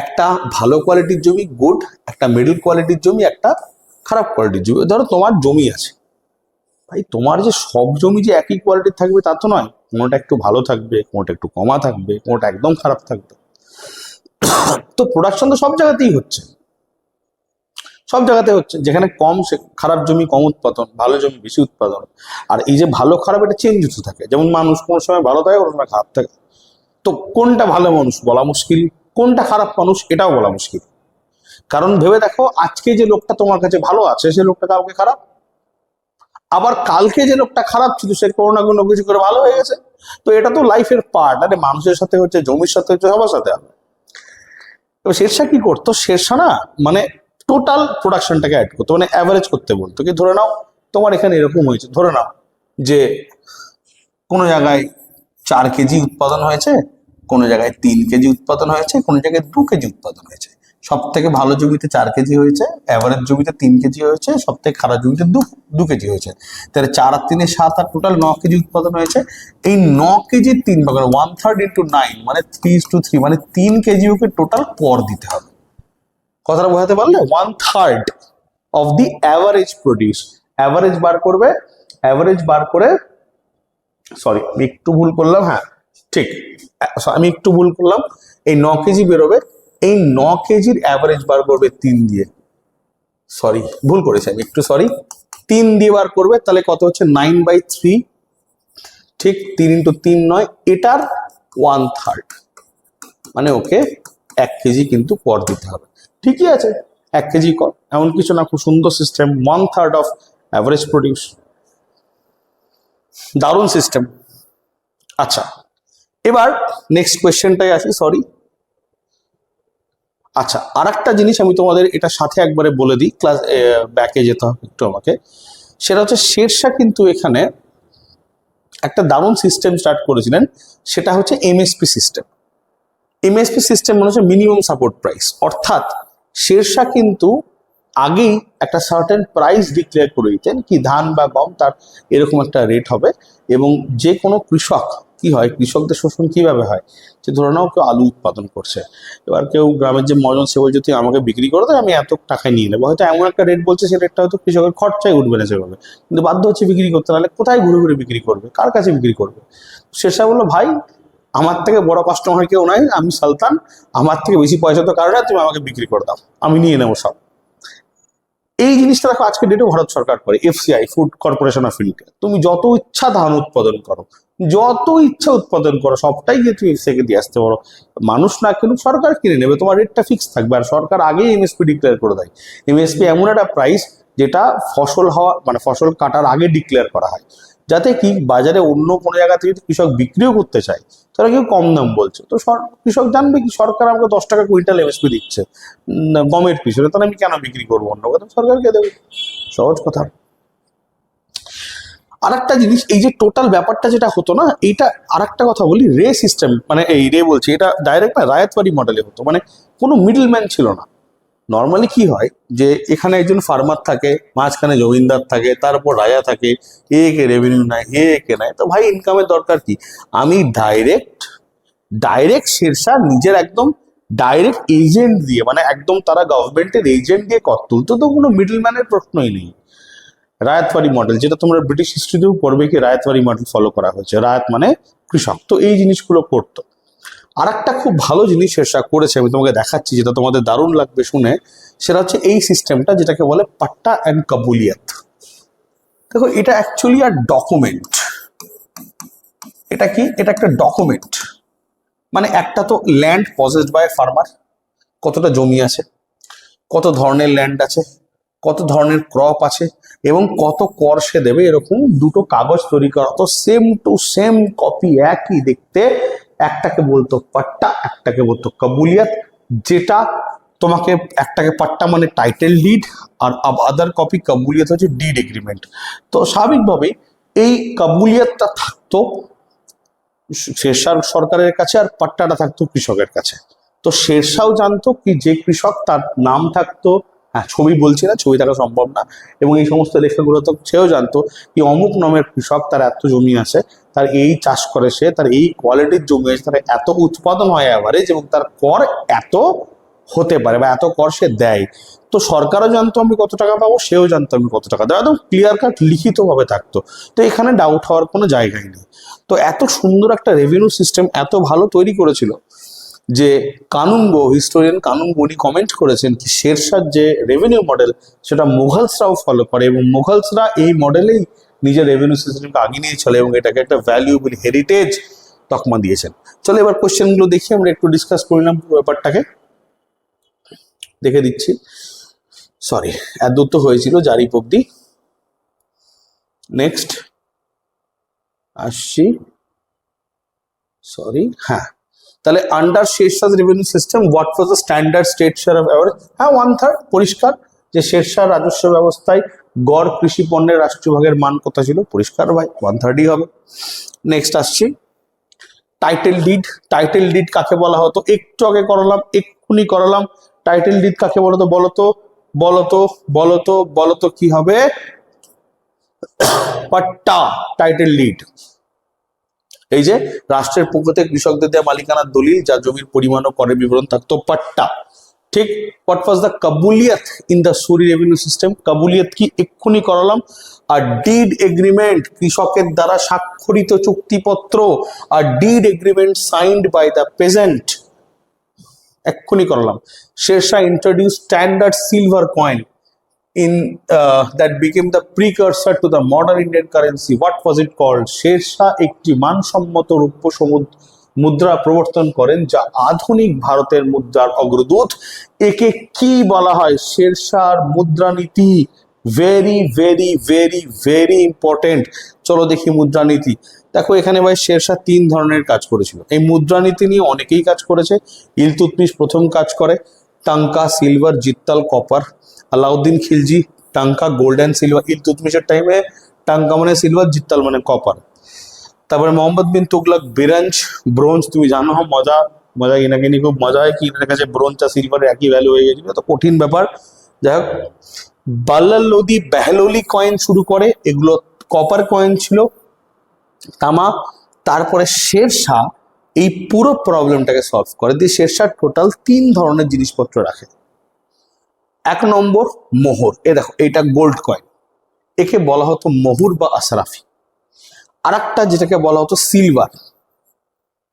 একটা ভালো কোয়ালিটির জমি, গুড, একটা মিডল কোয়ালিটির জমি, একটা খারাপ কোয়ালিটির জমি। ধরো তোমার জমি আছে ভাই, তোমার যে সব জমি যে একই কোয়ালিটির থাকবে তা তো নয়, কোনোটা একটু ভালো থাকবে, কোনোটা একটু কমা থাকবে, কোনোটা একদম খারাপ থাকবে। তো প্রোডাকশন তো সব জায়গাতেই হচ্ছে, সব জায়গাতে হচ্ছে। যেখানে কম খারাপ জমি কম উৎপাদন, ভালো জমি বেশি উৎপাদন। আর এই যে ভালো খারাপ এটা চেঞ্জ হতে থাকে, যেমন মানুষ কোনো সময় ভালো থাকে কোনো সময় খারাপ থাকে। তো কোনটা ভালো মানুষ বলা মুশকিল, কোনটা খারাপ মানুষ এটাও বলা মুশকিল। কারণ ভেবে দেখো, আজকে যে লোকটা তোমার কাছে ভালো আছে সে লোকটা কাউকে খারাপ, আবার কালকে যে লোকটা খারাপ ছিল সে কোনো না কোনো কিছু করে ভালো হয়ে গেছে। তো এটা তো লাইফের পার্ট। আরে মানুষের সাথে হচ্ছে, জমির সাথে হচ্ছে, সবার সাথে হবে। এবার শেরশাহ কি করতো? শেরশাহ না মানে টোটাল প্রোডাকশনটাকে অ্যাড করতো, মানে অ্যাভারেজ করতে বলতো। কি ধরে নাও তোমার এখানে এরকম হয়েছে, ধরে নাও যে কোনো জায়গায় 4 কেজি উৎপাদন হয়েছে, কোনো জায়গায় 3 কেজি উৎপাদন হয়েছে, কোনো জায়গায় 2 কেজি উৎপাদন হয়েছে। সব থেকে ভালো জমিতে 4 কেজি হয়েছে, অ্যাভারেজ জমিতে 3 কেজি হয়েছে, সব থেকে খারাপ জমিতে 2 কেজি হয়েছে। তাহলে 4 আর 3 7 আর টোটাল 9 কেজি উৎপাদন হয়েছে। এই 9 কেজির 3 ভাগ 1/3 into 9 মানে 3:3, মানে 3 কেজি ওকে টোটাল কর দিতে হবে। কথাটা বোঝাতে পারলে? 1/3 of the average produce. Average বার করবে, অ্যাভারেজ বার করে, সরি আমি একটু ভুল করলাম, হ্যাঁ ঠিক, আমি একটু ভুল করলাম। এই 9 কেজি বেরোবে, এই 9 কেজির অ্যাভারেজ বার করবে 3 দিয়ে, সরি ভুল করেছি আমি একটু, সরি, 3 দিয়ে বার করবে। তাহলে কত হচ্ছে? 9/3, ঠিক, 3 into 3 9, এটার 1/3, মানে ওকে 1 কেজি কিন্তু কর দিতে হবে। ঠিকই আছে, 1 কেজি কর, এমন কিছু না, খুব সুন্দর সিস্টেম। 1/3 অফ অ্যাভারেজ প্রডিউস, দারুণ সিস্টেম। আচ্ছা, এবার নেক্সট কোয়েশ্চেনটাই আসি, সরি। আচ্ছা, আর একটা জিনিস আমি তোমাদের এটা সাথে একবারে বলে দিই, ক্লাস ব্যাকে যেতে হবে একটু আমাকে। সেটা হচ্ছে শেরশাহ কিন্তু এখানে একটা দারুণ সিস্টেম স্টার্ট করেছিলেন, সেটা হচ্ছে এমএসপি সিস্টেম। এমএসপি সিস্টেম মানে হচ্ছে মিনিমাম সাপোর্ট প্রাইস। অর্থাৎ শেরশাহ কিন্তু আগেই একটা সার্টেন প্রাইস ডিক্লেয়ার করে দিতেন, কি ধান বা গম তার এরকম একটা রেট হবে। এবং যে কোনো কৃষক, কি হয়, কৃষকদের শোষণ কিভাবে হয়, যে ধরে নাও কেউ আলু উৎপাদন করছে, এবার কেউ গ্রামের যে মজন সে বলছে তুই আমাকে বিক্রি করে দেয়, আমি এত টাকায় নিয়ে নেবো। হয়তো এমন একটা রেট বলছে, সে রেটটা হয়তো কৃষকের খরচায় উঠবে না সেভাবে, কিন্তু বাধ্য হচ্ছে বিক্রি করতে, নাহলে কোথায় ঘুরে ঘুরে বিক্রি করবে, কার কাছে বিক্রি করবে? শেরশাহ বললো ভাই আমার থেকে বড় কাস্টমার কেউ নাই, আমি সালতান, আমার থেকে বেশি পয়সা তো কারণে তুমি আমাকে বিক্রি করে দাও, আমি নিয়ে নেবো সব। এই জিনিসটা দেখো আজকে ডেটে ভারত সরকার করে, FCI, food corporation of India. তুমি যত ইচ্ছা ধান উৎপাদন করো, যত ইচ্ছা উৎপাদন করো, সবটাই গিয়ে তুমি এফসিআই কে দিয়ে আসতে পারো। মানুষ না কিনুক, সরকার কিনে নেবে, তোমার রেটটা ফিক্স থাকবে। আর সরকার আগেই এমএসপি ডিক্লেয়ার করে দেয়। এমএসপি এমন একটা প্রাইস যেটা ফসল হওয়া মানে ফসল কাটার আগে ডিক্লেয়ার করা হয়, যাতে কি বাজারে অন্য কোনো জায়গা থেকে যদি কৃষক বিক্রিও করতে চায়, তারা কেউ কম দাম বলছে, তো কৃষক জানবে কি সরকার আমাকে 10 টাকা কুইন্টাল এমএসপি দিচ্ছে গমের পিছনে, তাহলে আমি কেন বিক্রি করবো অন্য কথা, সরকারকে দেবে। সহজ কথা। আর একটা জিনিস, এই যে টোটাল ব্যাপারটা যেটা হতো না, এইটা আর একটা কথা বলি, রে সিস্টেম মানে এই রে বলছি, এটা ডাইরেক্ট না রায়তবাড়ি মডেলে হতো, মানে কোনো মিডল ম্যান ছিল না। নর্মালি কি হয় যে এখানে একজন ফার্মার থাকে, মাঝখানে জমিদার থাকে, তারপর রাজা থাকে, এ কে রেভিনিউ নেয়, এ কে নেয়। তো ভাই ইনকামের দরকার কি? আমি ডাইরেক্ট ডাইরেক্ট শেরশাহ নিজের একদম ডাইরেক্ট এজেন্ট দিয়ে, মানে একদম তারা গভর্নমেন্টের এজেন্ট দিয়ে কর তুলতো, তো কোনো মিডল ম্যানের প্রশ্নই নেই। রায়তবাড়ি মডেল, যেটা তোমরা ব্রিটিশ হিস্ট্রিতেও পড়বে কি রায়তবাড়ি মডেল ফলো করা হয়েছে। রায়ত মানে কৃষক, তো এই জিনিসগুলো করতো। আর একটা খুব ভালো জিনিস শেরশাহ করেছে, আমি তোমাকে দেখাচ্ছি, যেটা তোমাদের দারুণ লাগবে শুনে। সেটা হচ্ছে এই সিস্টেমটা, যেটাকে বলে পাট্টা অ্যান্ড কাবুলিয়াত। দেখো, এটা অ্যাকচুয়ালি আর ডকুমেন্ট। এটা কি? এটা একটা ডকুমেন্ট। মানে একটা তো ল্যান্ড পজেসড বাই ফার্মার, কতটা জমি আছে, কত ধরনের ল্যান্ড আছে, কত ধরনের ক্রপ আছে, এবং কত কর সে দেবে, এরকম দুটো কাগজ তৈরি করা। তো সেম টু সেম কপি, একই দেখতে। একটাকে বলতো পাট্টা, একটাকে বলতো কাবুলিয়াত। যেটা তোমাকে, একটাকে পাট্টা মানে টাইটেল ডিড, আর আদার কপি কাবুলিয়াত হচ্ছে ডিড এগ্রিমেন্ট। তো স্বাভাবিকভাবেই এই কাবুলিয়াতটা থাকতো শেরশাহ সরকারের কাছে, আর পাট্টাটা থাকতো কৃষকের কাছে। তো শেরশাহ জানতো কি যে কৃষক, তার নাম থাকতো, হ্যাঁ ছবি বলছি না, ছবি থাকা সম্ভব না, এবং এই সমস্ত লেখাগুলো তো সেও জানতো কি অমুক নামের কৃষক, তার এত জমি আছে, তার এই চাষ করে সে, তার এই কোয়ালিটির জমি আছে, তার এত উৎপাদন হয় অ্যাভারেজ, এবং তার কর এত হতে পারে বা এত কর সে দেয়। তো সরকারও জানতো আমি কত টাকা পাবো, সেও জানতো আমি কত টাকা দেবো, একদম ক্লিয়ার কাট লিখিতভাবে থাকতো। তো এখানে ডাউট হওয়ার কোনো জায়গাই নেই। তো এত সুন্দর একটা রেভিনিউ সিস্টেম এত ভালো তৈরি করেছিল যে কানুনগো, হিস্টোরিয়ান কানুনগো উনি কমেন্ট করেছেন কি শেরশাহ যে রেভিনিউ মডেল, সেটা মুঘলসরাও ফলো করে, এবং মুঘলসরা এই মডেলেই নিজের রেভিনিউ সিস্টেমকে আগিয়ে নিয়ে চলে, এবং এটাকে একটা ভ্যালুয়েবল হেরিটেজ তকমা দিয়েছেন। চলো এবার কোশ্চেনগুলো দেখি, আমরা একটু ডিসকাস করলাম পুরো ব্যাপারটাকে। দেখে দিচ্ছি, সরি এত দূর তো হয়েছিল জারিপ অব্দি। নেক্সট আসছি, সরি, হ্যাঁ। তাহলে under Sher Shah revenue system what was the standard state share of average? হ্যাঁ 1/3, পরিষ্কার যে শেরশাহ রাজস্ব ব্যবস্থায় গড় কৃষি পণ্যের রাষ্ট্রীয় ভাগের মান কত ছিল, পরিষ্কার ভাই 1/3 হবে। নেক্সট আসছি টাইটেল ডিড। টাইটেল ডিড কাকে বলা হতো? একটু আগে করালাম, এক্ষুনি করালাম। টাইটেল ডিড কাকে বলতো? বলতো বলতো বলতো বলতো কি হবে? পাট্টা, টাইটেল ডিড। এই যে রাষ্ট্রের পক্ষতে কৃষকদের দেওয়া মালিকানার দলিল, যা জমির পরিমাণ ও করের বিবরণ থাকতো, পাট্টা। ঠিক। What was the kabuliyat in the Suri revenue system? Kabuliyat কি? এক্ষুনি করালাম। আর ডিড এগ্রিমেন্ট, কৃষকের দ্বারা স্বাক্ষরিত চুক্তিপত্র, আর deed agreement signed by the peasant, এক্ষুনি করলাম। Sher Shah introduce standard silver coin in that became the precursor to the modern Indian currency. What was it called? Sher Shah একটি মানসম্মত রৌপ্য মুদ্রা প্রবর্তন করেন, যা আধুনিক ভারতের মুদ্রার অগ্রদূত। একে কি বলা হয়? শেরশাহর মুদ্রানীতি। Very very very very important. চলো দেখি মুদ্রানীতি। দেখো এখানে ভাই শেরশাহ 3 ধরনের কাজ করেছিল। এই মুদ্রানীতি নিয়ে অনেকেই কাজ করেছে। ইলতুৎমিশ প্রথম কাজ করে, tanka silver, jital copper. Alauddin Khilji tanka gold and silver. ইলতুৎমিশের টাইমে টাঙ্কা মানে সিলভার, জিত্তাল মানে কপার। তারপরে মোহাম্মদ বিন তুগলক ব্রোঞ্জ। ব্রোঞ্জ তুমি জানো, মজা মজা কিনাকিনি খুব মজা হয়, কি এটার কাছে ব্রোঞ্জ আর সিলভারের একই ভ্যালু হয়ে গেছিল, তো কঠিন ব্যাপার। যাই হোক, বাল্লাল লোদি বেহলোলি কয়েন শুরু করে, এগুলো কপার কয়েন ছিল, তামা। তারপরে শেরশাহ এই পুরো প্রবলেমটাকে সলভ করে দিয়ে শেরশাহ টোটাল 3 ধরনের জিনিসপত্র রাখে। 1 নম্বর মোহর। এ দেখো, এটা গোল্ড কয়েন, একে বলা হতো মোহর বা আশরাফি। আর একটা যেটাকে বলা হতো সিলভার,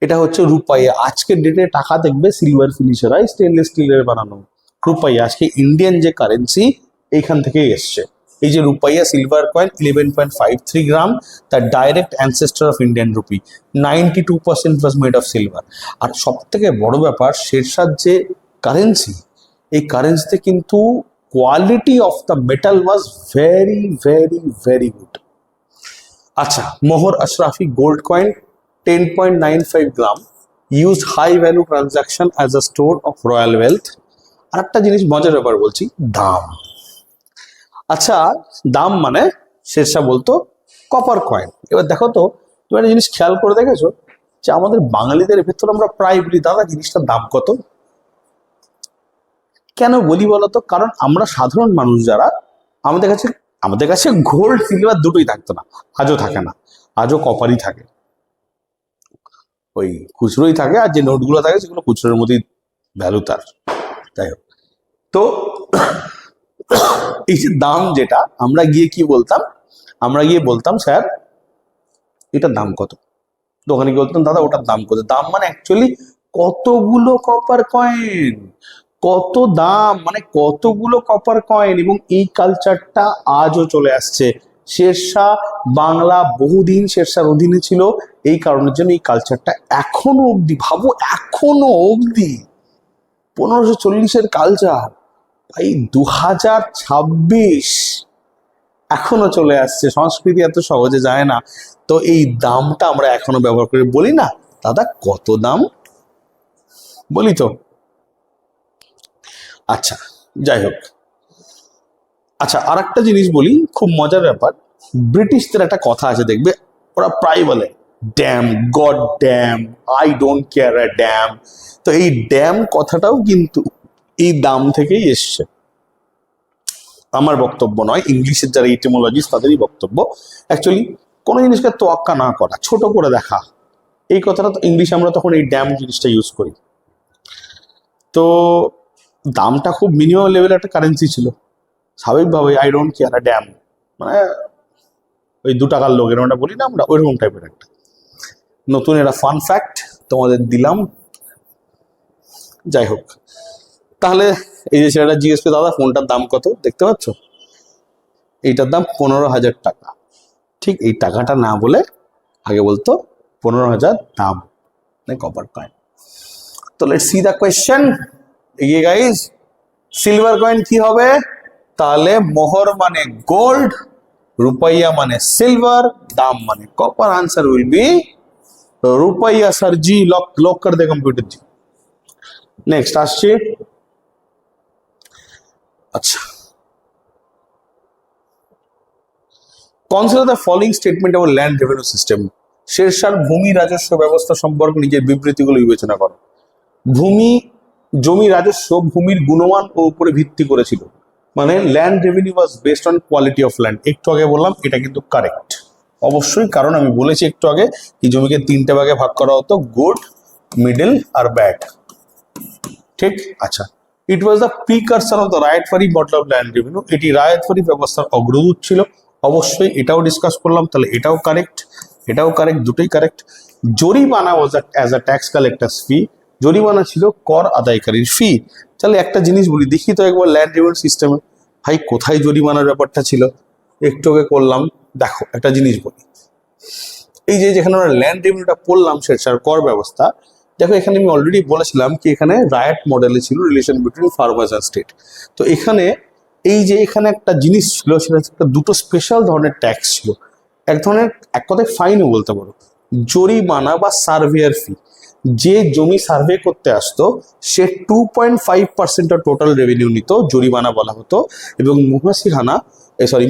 এটা হচ্ছে রূপাইয়া। আজকের ডেটে টাকা দেখবে সিলভার ফিনিশার হয়, স্টেনলেস স্টিলের বানানো রূপাইয়া। আজকে ইন্ডিয়ান যে কারেন্সি এইখান থেকেই এসছে। এই যে রূপাইয়া সিলভার কয়েন 11.53 গ্রাম, তার direct ancestor of Indian rupee. 92% was made of silver. আর সব থেকে বড় ব্যাপার, শেরশাহ যে কারেন্সি, এই কারেন্সিতে কিন্তু quality of the metal was very very very good. আচ্ছা, mohur ashrafi gold coin 10.95 gram, use high value transaction as a store of royal wealth. আর একটা জিনিস মজার ব্যাপার বলছি, দাম। আচ্ছা, দাম মানে শেরশাহ বলতো কপার কয়েন। এবার দেখো তো, তুমি একটা জিনিস খেয়াল করে দেখেছো যে আমাদের বাঙালিদের ভেতর আমরা প্রায় বলি, দাদা জিনিসটার দাম কত? কেন বলি বলতো? কারণ আমরা সাধারণ মানুষ যারা, আমাদের কাছে গোল্ড সিলভার দুটোই থাকতো না, আজও থাকে না, আজও কপারই থাকে। ওই খুচরোই থাকে, আর যে নোটগুলো থাকে সেগুলো খুচরোর মধ্যেই ভ্যালু তার। যাই হোক, তো এই যে দাম, যেটা আমরা গিয়ে কি বলতাম, আমরা গিয়ে বলতাম স্যার এটার দাম কত, দোকানে গিয়ে বলতাম দাদা ওটার দাম কত। দাম মানে অ্যাকচুয়ালি কতগুলো কপার কয়েন, কত দাম মানে কতগুলো কপার কয়েন। এবং এই কালচারটা আজও চলে আসছে। শেরশাহ বাংলা বহুদিন শেরশাহর অধীনে ছিল, এই কারণের জন্য এই কালচারটা এখনো অবধি, ভাবো এখনো অবধি 1540-এর কালচার, এই 2026 এখনো চলে আসছে। সংস্কৃতি এত সহজে যায় না। তো এই দামটা আমরা এখনো ব্যবহার করে বলি না দাদা কত দাম, বলি তো। আচ্ছা যাই হোক, আচ্ছা আর একটা জিনিস বলি, খুব মজার ব্যাপার। ব্রিটিশদের একটা কথা আছে দেখবে, ওরা প্রায় বলে damn, god damn, I don't care a damn. তো এই ড্যাম কথাটাও কিন্তু এই দাম থেকেই এসছে, আমার বক্তব্য নয়, ইংলিশের যারা ইটিমোলজিস্ট তাদেরই বক্তব্য। অ্যাকচুয়ালি কোনো জিনিসকে তোয়াক্কা না করা, ছোট করে দেখা, এই কথাটা তো ইংলিশে আমরা তখন এই ড্যাম জিনিসটা ইউজ করি। তো দামটা খুব মিনিমাম লেভেলের একটা কারেন্সি ছিল, স্বাভাবিকভাবে I don't care a dam মানে ওই 2 টাকার লোকের ওটা বলি না আমরা, ওইরকম টাইপের একটা নতুন একটা ফান ফ্যাক্ট তোমাদের দিলাম। যাই হোক, তাহলে এই যে ছেলেটা জিজ্ঞেস করে দাদা ফোনটার দাম কত, দেখতে পাচ্ছ এইটার দাম 15,000 টাকা। ঠিক এই টাকাটা না বলে আগে বলতো 15,000 দাম কপার কয়েন। তো লেটস সি দা কোয়েশ্চেন। এগিয়ে গাইস, সিলভার কয়েন কি হবে? তাহলে মোহর মানে গোল্ড, रुपया माने सिल्वर, दाम माने copper. Answer will be rupiya. Sir ji lock lock कर दे कंप्यूटर जी। नेक्स्ट আসছে, अच्छा consider the following statement of land revenue system. শেরশাহর ভূমি রাজস্ব ব্যবস্থা সম্পর্কে নিজের বিবৃতিগুলো বিবেচনা করো। ভূমি জমি রাজস্ব ভূমির গুণমান ও উপরে ভিত্তি করেছিল, মানে land revenue was based on quality of land. একটু আগে বললাম এটা কিন্তু কারেক্ট অবশ্যই, কারণ আমি বলেছি একটু আগে এই জমিকে 3টে ভাগে ভাগ করা হতো, গুড, মিডল আর ব্যাড। ঠিক, আচ্ছা it was the precursor of the Ryotwari model of land revenue. এটি রায়তফারি ব্যবস্থার অগ্রদূত ছিল, অবশ্যই এটাও ডিসকাস করলাম, তাহলে এটাও কারেক্ট, এটাও কারেক্ট, দুটোই correct. Jarimana was as a tax collectors fee, জরিমানা ছিল কর আদায়কারীর ফি। তাহলে একটা জিনিস বলি, দেখি তো একবার ল্যান্ড রেভিনিউ সিস্টেমে ভাই কোথায় জরিমানার ব্যাপারটা ছিল, একটু আগে করলাম। দেখো একটা জিনিস বলি, এই যে যেখানে আমরা ল্যান্ড রেভিনিউটা পড়লাম শেরশাহর কর ব্যবস্থা, দেখো এখানে আমি অলরেডি বলেছিলাম কি এখানে রায়ত মডেলে ছিল রিলেশন বিটুইন ফার্মার্স আর স্টেট। তো এখানে এই যে এখানে একটা জিনিস ছিল, সেটা একটা দুটো স্পেশাল ধরনের ট্যাক্স ছিল। এক ধরনের, এক কথায় ফাইনও বলতে পারো, জরিমানা বা সার্ভেয়ার ফি। যে জমি সার্ভে করতে আসতো সে 2.5% অফ টোটাল রেভিনিউ নিত, জরিমানা বলা হতো। এবং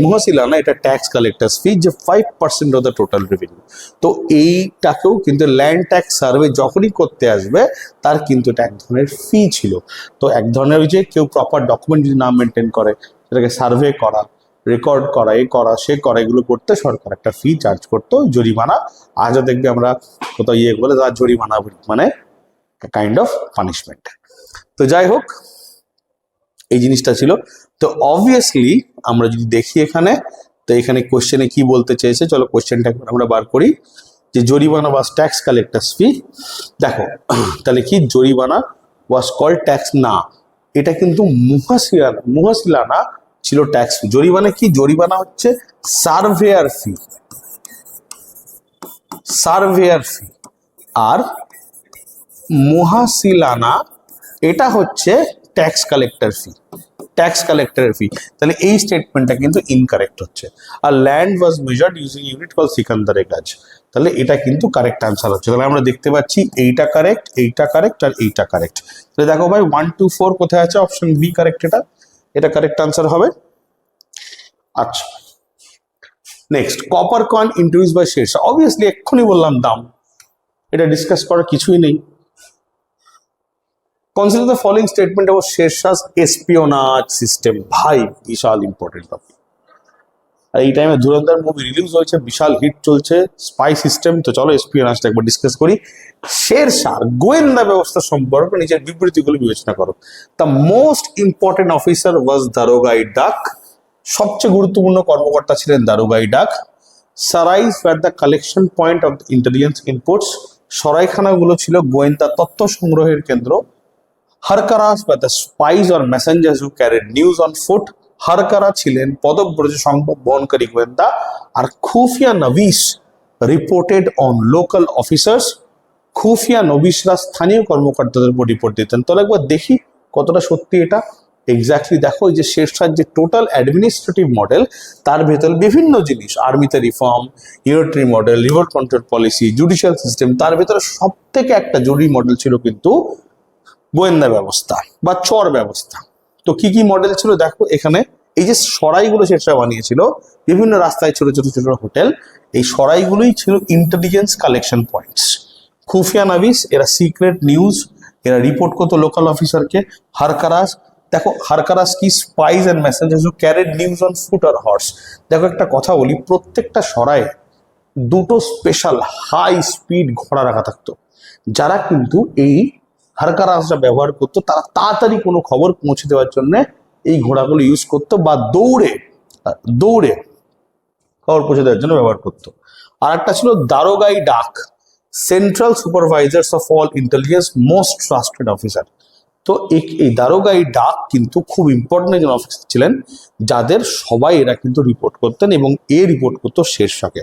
মুহাসিলানা এটা ট্যাক্স কালেক্টার্স ফি, যে 5% অফ দ্য টোটাল রেভিনিউ। তো এইটাকেও কিন্তু ল্যান্ড ট্যাক্স সার্ভে যখনই করতে আসবে তার কিন্তু এটা এক ধরনের ফি ছিল। তো এক ধরনের ওই যে কেউ প্রপার ডকুমেন্ট যদি না মেনটেন করে, সেটাকে সার্ভে করা, রেকর্ড করা, এ করা সে করা, এগুলো করতে সরকার একটা ফি চার্জ করতো, জরিমানা। আজও দেখবে আমরা কোথাও ইয়ে বলে তার জরিমানা, মানে কাইন্ড অফ পানিশমেন্ট। তো যাই হোক এই জিনিসটা ছিল। তো অবভিয়াসলি আমরা যদি দেখি এখানে, তো এখানে কোশ্চেনে কি বলতে চেয়েছে, চলো কোশ্চেনটা আমরা বার করি। যে জরিমানা ওয়াজ ট্যাক্স কালেক্টার্স ফি, দেখো তাহলে কি জরিমানা ওয়াজ কল্ড ট্যাক্স, না এটা কিন্তু মুহাসিলানা ছিল ট্যাক্স। জরিমানা কি? জরিমানা হচ্ছে সার্ভেয়ার ফি, সার্ভেয়ার ফি। আর মুহাসিলানা এটা হচ্ছে ট্যাক্স কালেক্টর ফি, ট্যাক্স কালেক্টরের ফি। তাহলে এই স্টেটমেন্টটা কিন্তু ইনকারেক্ট হচ্ছে। আর ল্যান্ড ওয়াজ মেজার্ড ইউজিং ইউনিট কল সিকান্দারের কাজ, তাহলে এটা কিন্তু কারেক্ট আনসার হচ্ছে। তাহলে আমরা দেখতে পাচ্ছি এইটা কারেক্ট, এইটা কারেক্ট আর এইটা কারেক্ট। তাহলে দেখো ভাই 1 2 4 কোথায় আছে? অপশন বি কারেক্ট, এটা কারেক্ট আনসার হবে। আচ্ছা next, copper coin introduce by Sher Shah. Obviously এক্ষুনি বললাম দাম, এটা ডিসকাস করার কিছুই নেই। Consider the following statement of Sher Shah's espionage system. ভাই বিশাল ইম্পর্টেন্ট টপিক। আর এই টাইমে ধুরন্ধর মুভি রিলিজ হয়েছে, বিশাল হিট চলছে, স্পাই সিস্টেম। তো চলো এসপিএনআরটা একবার ডিসকাস করি। শেরশাহ গোয়েন্দা ব্যবস্থা সম্পর্কে নিজের বিবৃতিগুলো বিবেচনা করো। The most important officer was Darogha-i Dak. সবচেয়ে গুরুত্বপূর্ণ কর্মকর্তা ছিলেন Darogha-i Dak. Sarais were the collection point of intelligence inputs. সরাইখানাগুলো ছিল গোয়েন্দা তথ্য সংগ্রহের কেন্দ্র। হারকারাস বা the spies or messengers who carried news on foot. Harkara ছিলেন পদব্রজ সংবাদ বহনকারী গোয়েন্দা। আর khufiya navis reported on local officers. Khufiya নভিসরা স্থানীয় কর্মকর্তাদের উপর রিপোর্ট দিতেন। তাহলে একবার দেখি কতটা সত্যি এটা। এক্স্যাক্টলি দেখো, এই যে শেরশাহর যে টোটাল অ্যাডমিনিস্ট্রেটিভ মডেল, তার ভেতরে বিভিন্ন জিনিস, আর্মিতে reform, unitary model, revolt control policy, judicial system, তার ভেতরে সব থেকে একটা জরুরি মডেল ছিল কিন্তু গোয়েন্দা ব্যবস্থা বা চর ব্যবস্থা। তো কি কি মডেল ছিল দেখো এখানে। এই যে সরাইগুলো শেরশাহ বানিয়েছিল, বিভিন্ন রাস্তায় ছোট ছোট ছোট হোটেল, এই সরাইগুলোই ছিল ইন্টেলিজেন্স কালেকশন পয়েন্টস। খুফিয়া নাভিস এরা সিক্রেট নিউজ, এরা রিপোর্ট করতো লোকাল অফিসারকে। হারকারাস, দেখো হারকারাস কি, spies and messengers who carried news on foot or horse. দেখো একটা কথা বলি, প্রত্যেকটা সরায়ে দুটো স্পেশাল হাই স্পিড ঘোড়া রাখা থাকতো, যারা কিন্তু এই হারকারাসরা ব্যবহার করতো। তারা তাড়াতাড়ি কোনো খবর পৌঁছে দেওয়ার জন্য এই ঘোড়াগুলো ইউজ করতো, বা দৌড়ে দৌড়ে খবর পৌঁছে দেওয়ার জন্য ব্যবহার করতো। আর একটা ছিল দারোগাই ডাক, central supervisors of all intelligence, most trusted officer. তো এই দারোগাই ডাক কিন্তু খুব ইম্পর্টেন্ট একজন অফিসার ছিলেন, যাদের সবাই এরা কিন্তু রিপোর্ট করতেন, এবং এ রিপোর্ট করতো শেরশাহকে।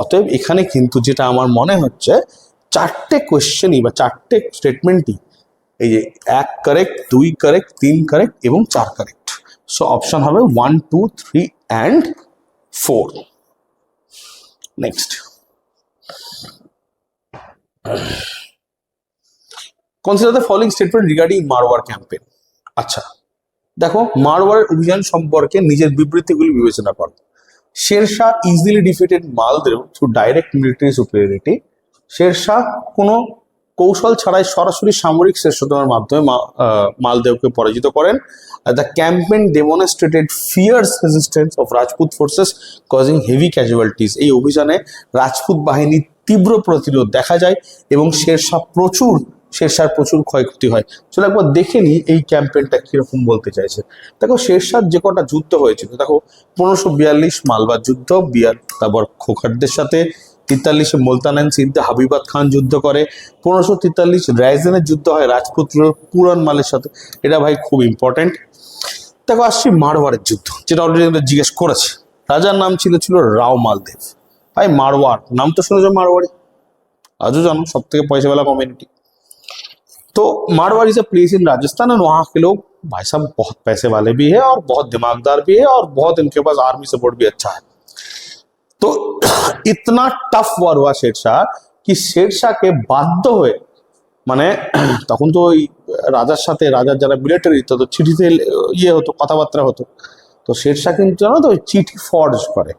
অতএব এখানে কিন্তু যেটা আমার মনে হচ্ছে, চারটে কোয়েশ্চেনই বা চারটে স্টেটমেন্টই, এই যে 1 কারেক্ট, 2 কারেক্ট, 3 কারেক্ট এবং 4 কারেক্ট। সো অপশন হবে 1, 2, 3 and 4। Next, consider the following statement regarding Marwar campaign. আচ্ছা দেখো, মারওয়ারের অভিযান সম্পর্কে নিজের বিবৃতিগুলি বিবেচনা করো। Sher Shah easily defeated Maldeo through direct military superiority. Sher Shah কোনো কৌশল ছাড়াই সরাসরি সামরিক শ্রেষ্ঠতার মাধ্যমে মালদেওকে পরাজিত করেন। The campaign demonstrated fierce resistance of Rajput forces causing heavy casualties. এই অভিযানে রাজপুত বাহিনীর তীব্র প্রতিরোধ দেখা যায় এবং শেরশাহর প্রচুর ক্ষয়ক্ষতি হয়। চলো একবার দেখে নিই এই ক্যাম্পেইনটা কিরকম বলতে চাইছে। দেখো শেরশাহর যে কটা যুদ্ধ হয়েছিল, দেখো 1542 মালবার যুদ্ধ, তারপর খোখারদের সাথে, 43 মুলতান সিদ্ধে হাবিবাদ খান যুদ্ধ করে, 1543 রাইজেনের যুদ্ধ হয় রাজপুত পুরান মালের সাথে। এটা ভাই খুব ইম্পর্টেন্ট। দেখো আসছি মারওয়ারের যুদ্ধ, যেটা অলরেডি জিজ্ঞেস করেছে। রাজার নাম ছিল রাও মালদেব। ভাই মারওয়ার নাম তো শুনেছো, মারওয়ারি আজও জানো, সব থেকে পয়সাওয়ালা কমিউনিটি। तो Marwar is a place in Rajasthan, और वहाँ के लोग भाई साहब बहुत पैसे वाले भी है और बहुत दिमागदार भी है, और बहुत इनके पास आर्मी सपोर्ट भी अच्छा है। तो इतना टफ वार हुआ शेरशाह कि शेरशाहকে বাধ্য হয়ে, মানে তখন তো ওই রাজার সাথে, রাজার যারা মিলিটারি, তো চিঠিতে ইয়ে হতো, কথাবার্তা হতো। তো শেরশাহ কিন্তু জানো তো ওই চিঠি ফর্জ করে,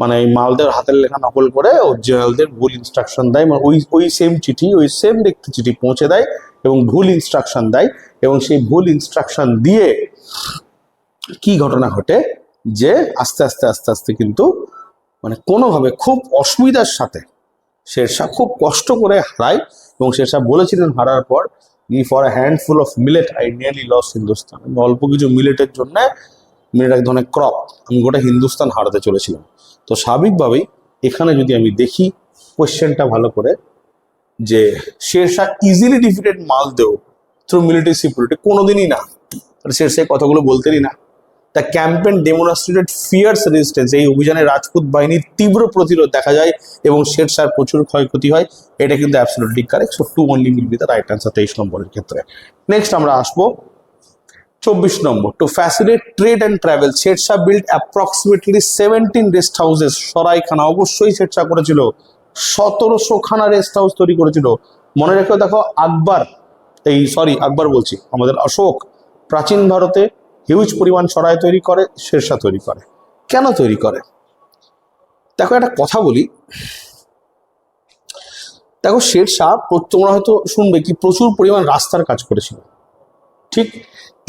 মানে এই মালদের হাতের লেখা নকল করে ও জেনারেলদের ভুল ইনস্ট্রাকশন দেয়, মানে ওই সেম চিঠি, ওই সেম দেখতে চিঠি পৌঁছে দেয় এবং ভুল ইনস্ট্রাকশন দেয়। এবং সেই ভুল ইনস্ট্রাকশন দিয়ে কি ঘটনা ঘটে, যে আস্তে আস্তে আস্তে আস্তে কিন্তু মানে কোনোভাবে খুব অসুবিধার সাথে শেরশাহ খুব কষ্ট করে হারায়। এবং শেরশাহ বলেছিলেন হারার পর, for a handful of millet I nearly lost Hindustan. আমি অল্প কিছু মিলেটের জন্য, মিলেট এক ধরনের ক্রপ, আমি গোটা হিন্দুস্তান হারাতে চলেছিলাম। তো স্বাভাবিকভাবেই এখানে যদি আমি দেখি কোয়েশ্চেনটা ভালো করে, যে Sher Shah easily defeated Maldeo through military security, কোনোদিনই না, শেরশাহ কথাগুলো বলতেনই না। The campaign demonstrated fierce resistance, এই অভিযানে রাজপুত বাহিনীর তীব্র প্রতিরোধ দেখা যায় এবং শেরশাহর প্রচুর ক্ষয়ক্ষতি হয়। এটা কিন্তু absolutely correct. So 2 only will be the right answer 23 নম্বরের ক্ষেত্রে। নেক্সট আমরা আসবো 24 নম্বর। To facilitate trade and travel Sher Shah build approximately 17 rest houses. সরাইখানা অবশ্যই শেরশাহ করেছিল, 1700 খানা রেস্ট হাউস তৈরি করেছিল। মনে রেখো, দেখো আকবর বলছি, আমাদের অশোক প্রাচীন ভারতে হিউজ পরিমাণ সরাই তৈরি করে, শেরশাহ তৈরি করে। কেন তৈরি করে? দেখো একটা কথা বলি, দেখো শেরশাহ, তোমরা হয়তো শুনবে কি, প্রচুর পরিমাণ রাস্তার কাজ করেছিল। ঠিক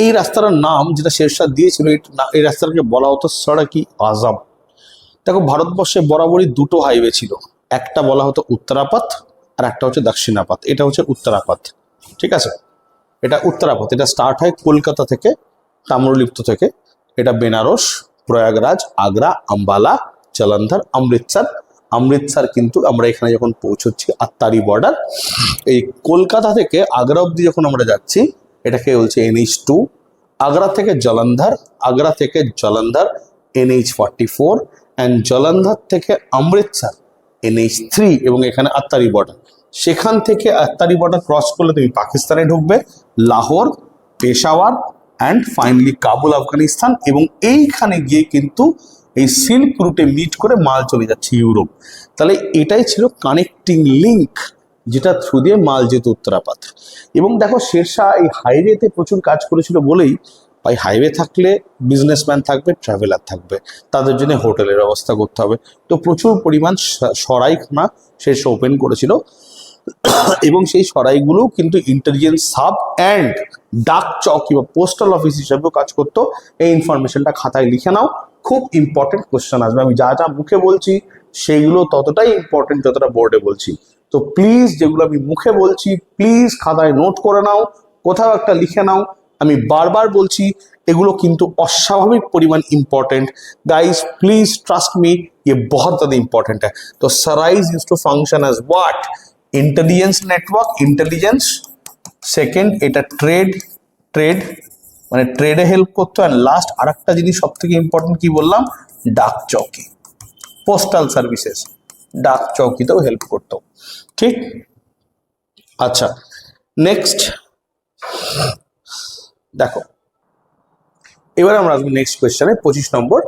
এই রাস্তার নাম যেটা শেরশাহ দিয়েছিল, এই রাস্তাটাকে বলা হতো সড়ক-ই আজম। দেখো ভারতবর্ষে বরাবরই দুটো হাইওয়ে ছিল, একটা বলা হতো উত্তরাপথ আর একটা হচ্ছে দক্ষিণাপথ। এটা হচ্ছে উত্তরাপথ, ঠিক আছে, এটা উত্তরাপথ। এটা স্টার্ট হয় কলকাতা থেকে, তাম্রলিপ্ত থেকে। এটা বেনারস, প্রয়াগরাজ, আগ্রা, আম্বালা, জলন্ধর, অমৃতসর। অমৃতসর কিন্তু আমরা এখানে যখন পৌঁছচ্ছি আত্তারি বর্ডার, এই কলকাতা থেকে আগ্রা অব্দি যখন আমরা যাচ্ছি এটাকে বলছে NH2। আগ্রা থেকে জলন্ধর, আগ্রা থেকে জলন্ধর NH44, অ্যান্ড জলন্ধর থেকে অমৃতসর NH3, এবং এখানে আত্তারি বর্ডার। সেখান থেকে আত্তারি বর্ডার ক্রস করলে তুমি পাকিস্তানে ঢুকবে, লাহোর, পেশাওয়ার, অ্যান্ড ফাইনালি কাবুল, আফগানিস্তান। এবং এইখানে গিয়ে কিন্তু এই সিল্ক রুটে মিট করে মাল চলে যাচ্ছে ইউরোপ। তাহলে এটাই ছিল কানেক্টিং লিঙ্ক, যেটা থ্রু দিয়ে মাল যেত উত্তরাপথ। এবং দেখো শেরশাহ এই হাইওয়েতে প্রচুর কাজ করেছিল বলেই, ভাই হাইওয়ে থাকলে বিজনেসম্যান থাকবে, ট্রাভেলার থাকবে, তাদের জন্য হোটেলের ব্যবস্থা করতে হবে। তো প্রচুর পরিমাণ সরাইখানা শেরশাহ ওপেন করেছিল, এবং সেই সরাইগুলো কিন্তু ইন্টেলিজেন্স সাব অ্যান্ড ডাক চৌকি বা পোস্টাল অফিস হিসাবেও কাজ করতো। এই ইনফরমেশনটা খাতায় লিখে নাও, খুব ইম্পর্টেন্ট কোশ্চেন আসবে। আমি যা যা মুখে বলছি সেইগুলো ততটাই ইম্পর্টেন্ট যতটা বোর্ডে বলছি। তো প্লিজ যেগুলো আমি মুখে বলছি প্লিজ খাতায় নোট করে নাও, কোথাও একটা লিখে নাও। আমি বারবার বলছি এগুলো কিন্তু অস্বাভাবিক পরিমাণ important. Guys please trust me, ये बहुत ज़्यादा इंपॉर्टेंट है। तो sarais use to function as what? Intelligence network, intelligence. Second এটা ট্রেড মানে ট্রেডে হেল্প করতো। অ্যান্ড লাস্ট আর একটা জিনিস সব থেকে ইম্পর্টেন্ট কি বললাম, ডাক চৌকি, পোস্টাল সার্ভিসেস, ডাক চৌকিতেও হেল্প করতো, ঠিক। আচ্ছা নেক্সট দেখো, এবার আমরা আসবো নেক্সট কোয়েশ্চনে 25 নম্বর,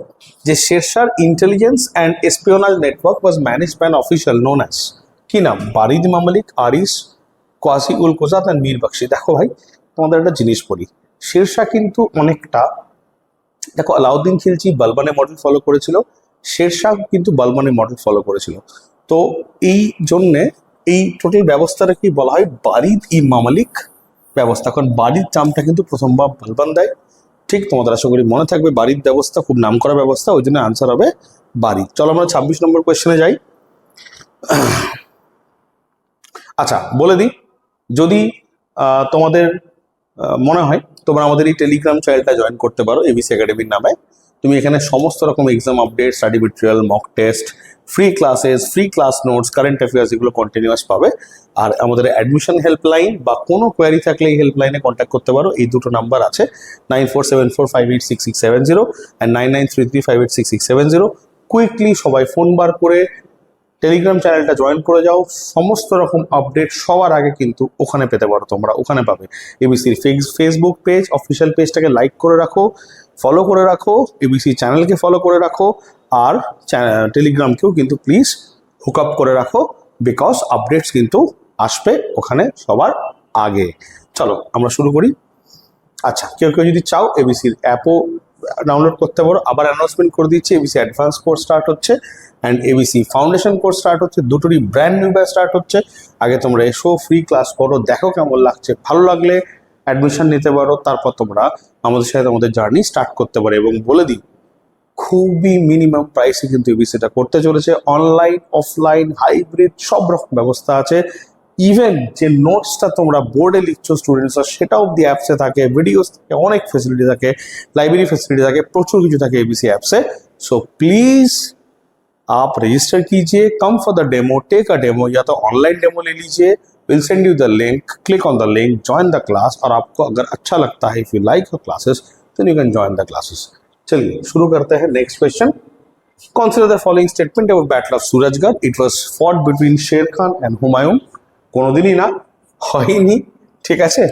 যে Sher Shah intelligence and espionage network was managed by an official known as, কি নাম? বারিদ মামালিক, আরিস, কোয়াসি উল কোজাত অ্যান্ড মীর বখশি। দেখো ভাই তোমাদের একটা জিনিস বলি, শেরশাহ কিন্তু অনেকটা, দেখো আলাউদ্দিন খিলজি বালবানে মডেল ফলো করেছিল, শেরশাহ কিন্তু বালবানে মডেল ফলো করেছিল। তো এই জন্যে এই টোটাল ব্যবস্থাটা কি বলা হয়, বারিদ ই মামালিক ব্যবস্থা। কারণ বারিদ নামটা কিন্তু প্রথমবার বালবান দেয়, ঠিক। তোমাদের আশা করি মনে থাকবে, বারিদ ব্যবস্থা খুব নাম করা ব্যবস্থা, ওই জন্য আনসার হবে বারিদ। চলো আমরা 26 নম্বর কোয়েশ্চেনে যাই। আচ্ছা বলে দিই, যদি তোমাদের মনে হয় তোমরা আমাদের এই টেলিগ্রাম চ্যানেলটা জয়েন করতে পারো এবিসি একাডেমির নামে। তুমি এখানে সমস্ত রকম exam update, study material, mock test, free classes, free class notes, current affairs এগুলো কন্টিনিউয়াস পাবে। আর আমাদের অ্যাডমিশন হেল্পলাইন বা কোনো কোয়ারি থাকলে এই হেল্পলাইনে কন্ট্যাক্ট করতে পারো। এই দুটো নাম্বার আছে, 9474586670 অ্যান্ড 9933586670। কুইকলি সবাই ফোন বার করে টেলিগ্রাম চ্যানেলটা জয়েন করে যাও। সমস্ত রকম আপডেট সবার আগে কিন্তু ওখানে পেতে পারো, তোমরা ওখানে পাবে। এবিসির ফেসবুক পেজ, অফিসিয়াল পেজটাকে লাইক করে রাখো, ফলো করে রাখো, এবিসি চ্যানেলকে ফলো করে রাখো, আর টেলিগ্রামকেও কিন্তু প্লিজ হুক আপ করে রাখো, বিকজ আপডেটস কিন্তু আসবে ওখানে সবার আগে। চলো আমরা শুরু করি। আচ্ছা কেউ কেউ যদি চাও এবিসির অ্যাপও ডাউনলোড করতে পারো। আবার অ্যানাউন্সমেন্ট করে দিচ্ছি, এবিসি অ্যাডভান্স কোর্স স্টার্ট হচ্ছে and ABC foundation course start হচ্ছে, দুটোরই ব্র্যান্ড নিউ ব্যাচ স্টার্ট হচ্ছে। আগে তোমরা এসো, ফ্রি ক্লাস করো, দেখো কেমন লাগছে, ভালো লাগলে অ্যাডমিশন নিতে পারো, তারপর তোমরা আমাদের সাথে আমাদের জার্নি স্টার্ট করতে পারো। এবং বলে দিই খুবই মিনিমাম প্রাইসে কিন্তু এবিসিটা করতে চলেছে। অনলাইন, অফলাইন, হাইব্রিড সব রকম ব্যবস্থা আছে। ইভেন যে নোটসটা তোমরা বোর্ডে লিখছো স্টুডেন্টসরা, সেটা অব্দি অ্যাপসে থাকে, ভিডিওস থাকে, অনেক ফেসিলিটি থাকে, लाइब्रेरी फैसिलिटी থাকে, প্রচুর কিছু থাকে एबीसी ऐप से। सो प्लीज आप रजिस्टर कीजिए, come for the demo, take a demo, या तो ऑनलाइन डेमो ले लीजिए, will send you the link, click on the link, join the class. और आपको अगर अच्छा लगता है, if you like your classes, then you can join the classes. चलिए शुरू करते हैं। Next question, consider the following statement about battle of Surajgarh, it was fought between शेर खान and हुमायूं। কোনোদিনই না, হয়নি, ঠিক আছে,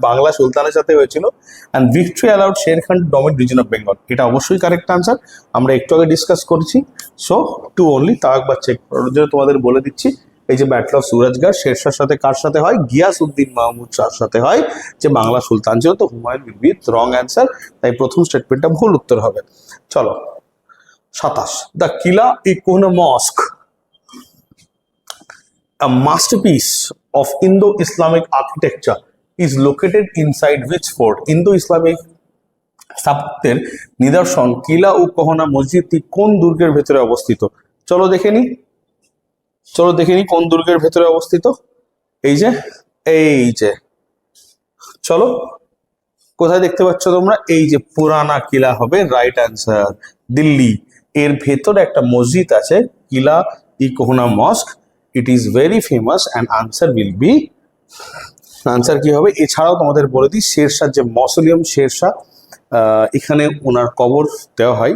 বাংলা সুলতানের সাথে হয়েছিল। And victory allowed Sher Khan two dominate reason of Bengal, এটা অবশ্যই কারেক্ট আনসার, আমরা একটু আগে ডিসকাস করেছি। সো টু অনলি, তাও একবার চেক করার জন্য তোমাদের বলে দিচ্ছি। এই যে ব্যাটল অফ সুরজগড় শেরশাহর সাথে কার সাথে হয়, গিয়াসউদ্দিন মাহমুদ শাহর সাথে হয়, যে বাংলা সুলতান ছিল। তো Humayun will be wrong answer, তাই প্রথম স্টেটমেন্টটা ভুল উত্তর হবে। চলো 27, দ্য কিলা ই কোন মস্ক, a masterpiece of Indo-Islamic architecture, is located inside which fort? Indo-Islamic স্থাপত্যের নিদর্শন কিলা ও কহনা মসজিদটি কোন দুর্গের ভেতরে অবস্থিত? চলো দেখে নি, কোন দুর্গের ভেতরে অবস্থিত। এই যে চলো, কোথায় দেখতে পাচ্ছ তোমরা? এই যে পুরানা কিলা হবে রাইট অ্যান্সার, দিল্লি। এর ভেতরে একটা মসজিদ আছে, Qila i Kuhna mosque. It is very famous and answer কি হবে? এছাড়াও তোমাদের বলে দিই, শেরশাহ যে মসোলিয়াম, শেরশাহ এখানে ওনার কবর দেওয়া হয়।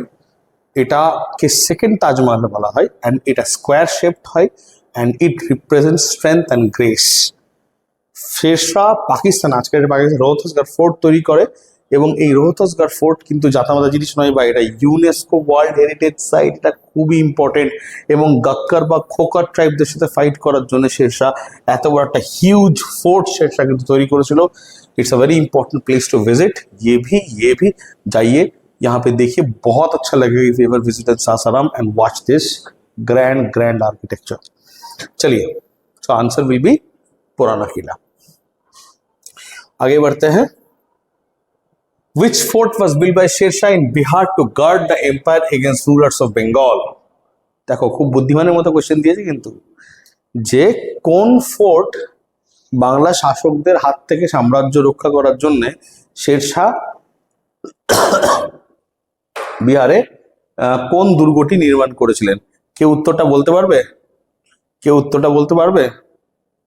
এটাকে সেকেন্ড তাজমহল বলা হয়, অ্যান্ড এটা স্কোয়ার শেপড হয়, and it represent strength and grace. Sher Shah Pakistan, আজকের পাকিস্তান রোহতসগড় ফোর্ট তৈরি করে, এবং এই রোহতসগড় ফোর্ট কিন্তু জাতামাতা জিনিস নয়, বা এটা ইউনেস্কো ওয়ার্ল্ড হেরিটেজ সাইট। এটা খুবই ইম্পর্টেন্ট, এবং গাক্কার বা খোকার ট্রাইবদের সাথে ফাইট করার জন্য শেরশাহ এত বড় একটা হিউজ ফোর্ট শেরশাহ কিন্তু তৈরি করেছিল। It's a very important place to visit. ये भी जाइए, यहाँ पे देखिए, बहुत अच्छा लगेगा if ever visited Sasaram and watch this grand architecture. चलिए, सो आंसर विल बी पुराना किला। आगे बढ़ते हैं। Which fort was built by Sher Shah in Bihar to guard the empire against rulers of Bengal? দেখো, খুব বুদ্ধিমানের মতো কোশ্চেন দিয়েছে কিন্তু, যে কোন ফোর্ট বাংলা শাসকদের হাত থেকে সাম্রাজ্য রক্ষা করার জন্য শেরশাহ বিহারে কোন দুর্গটি নির্মাণ করেছিলেন? কেউ উত্তরটা বলতে পারবে?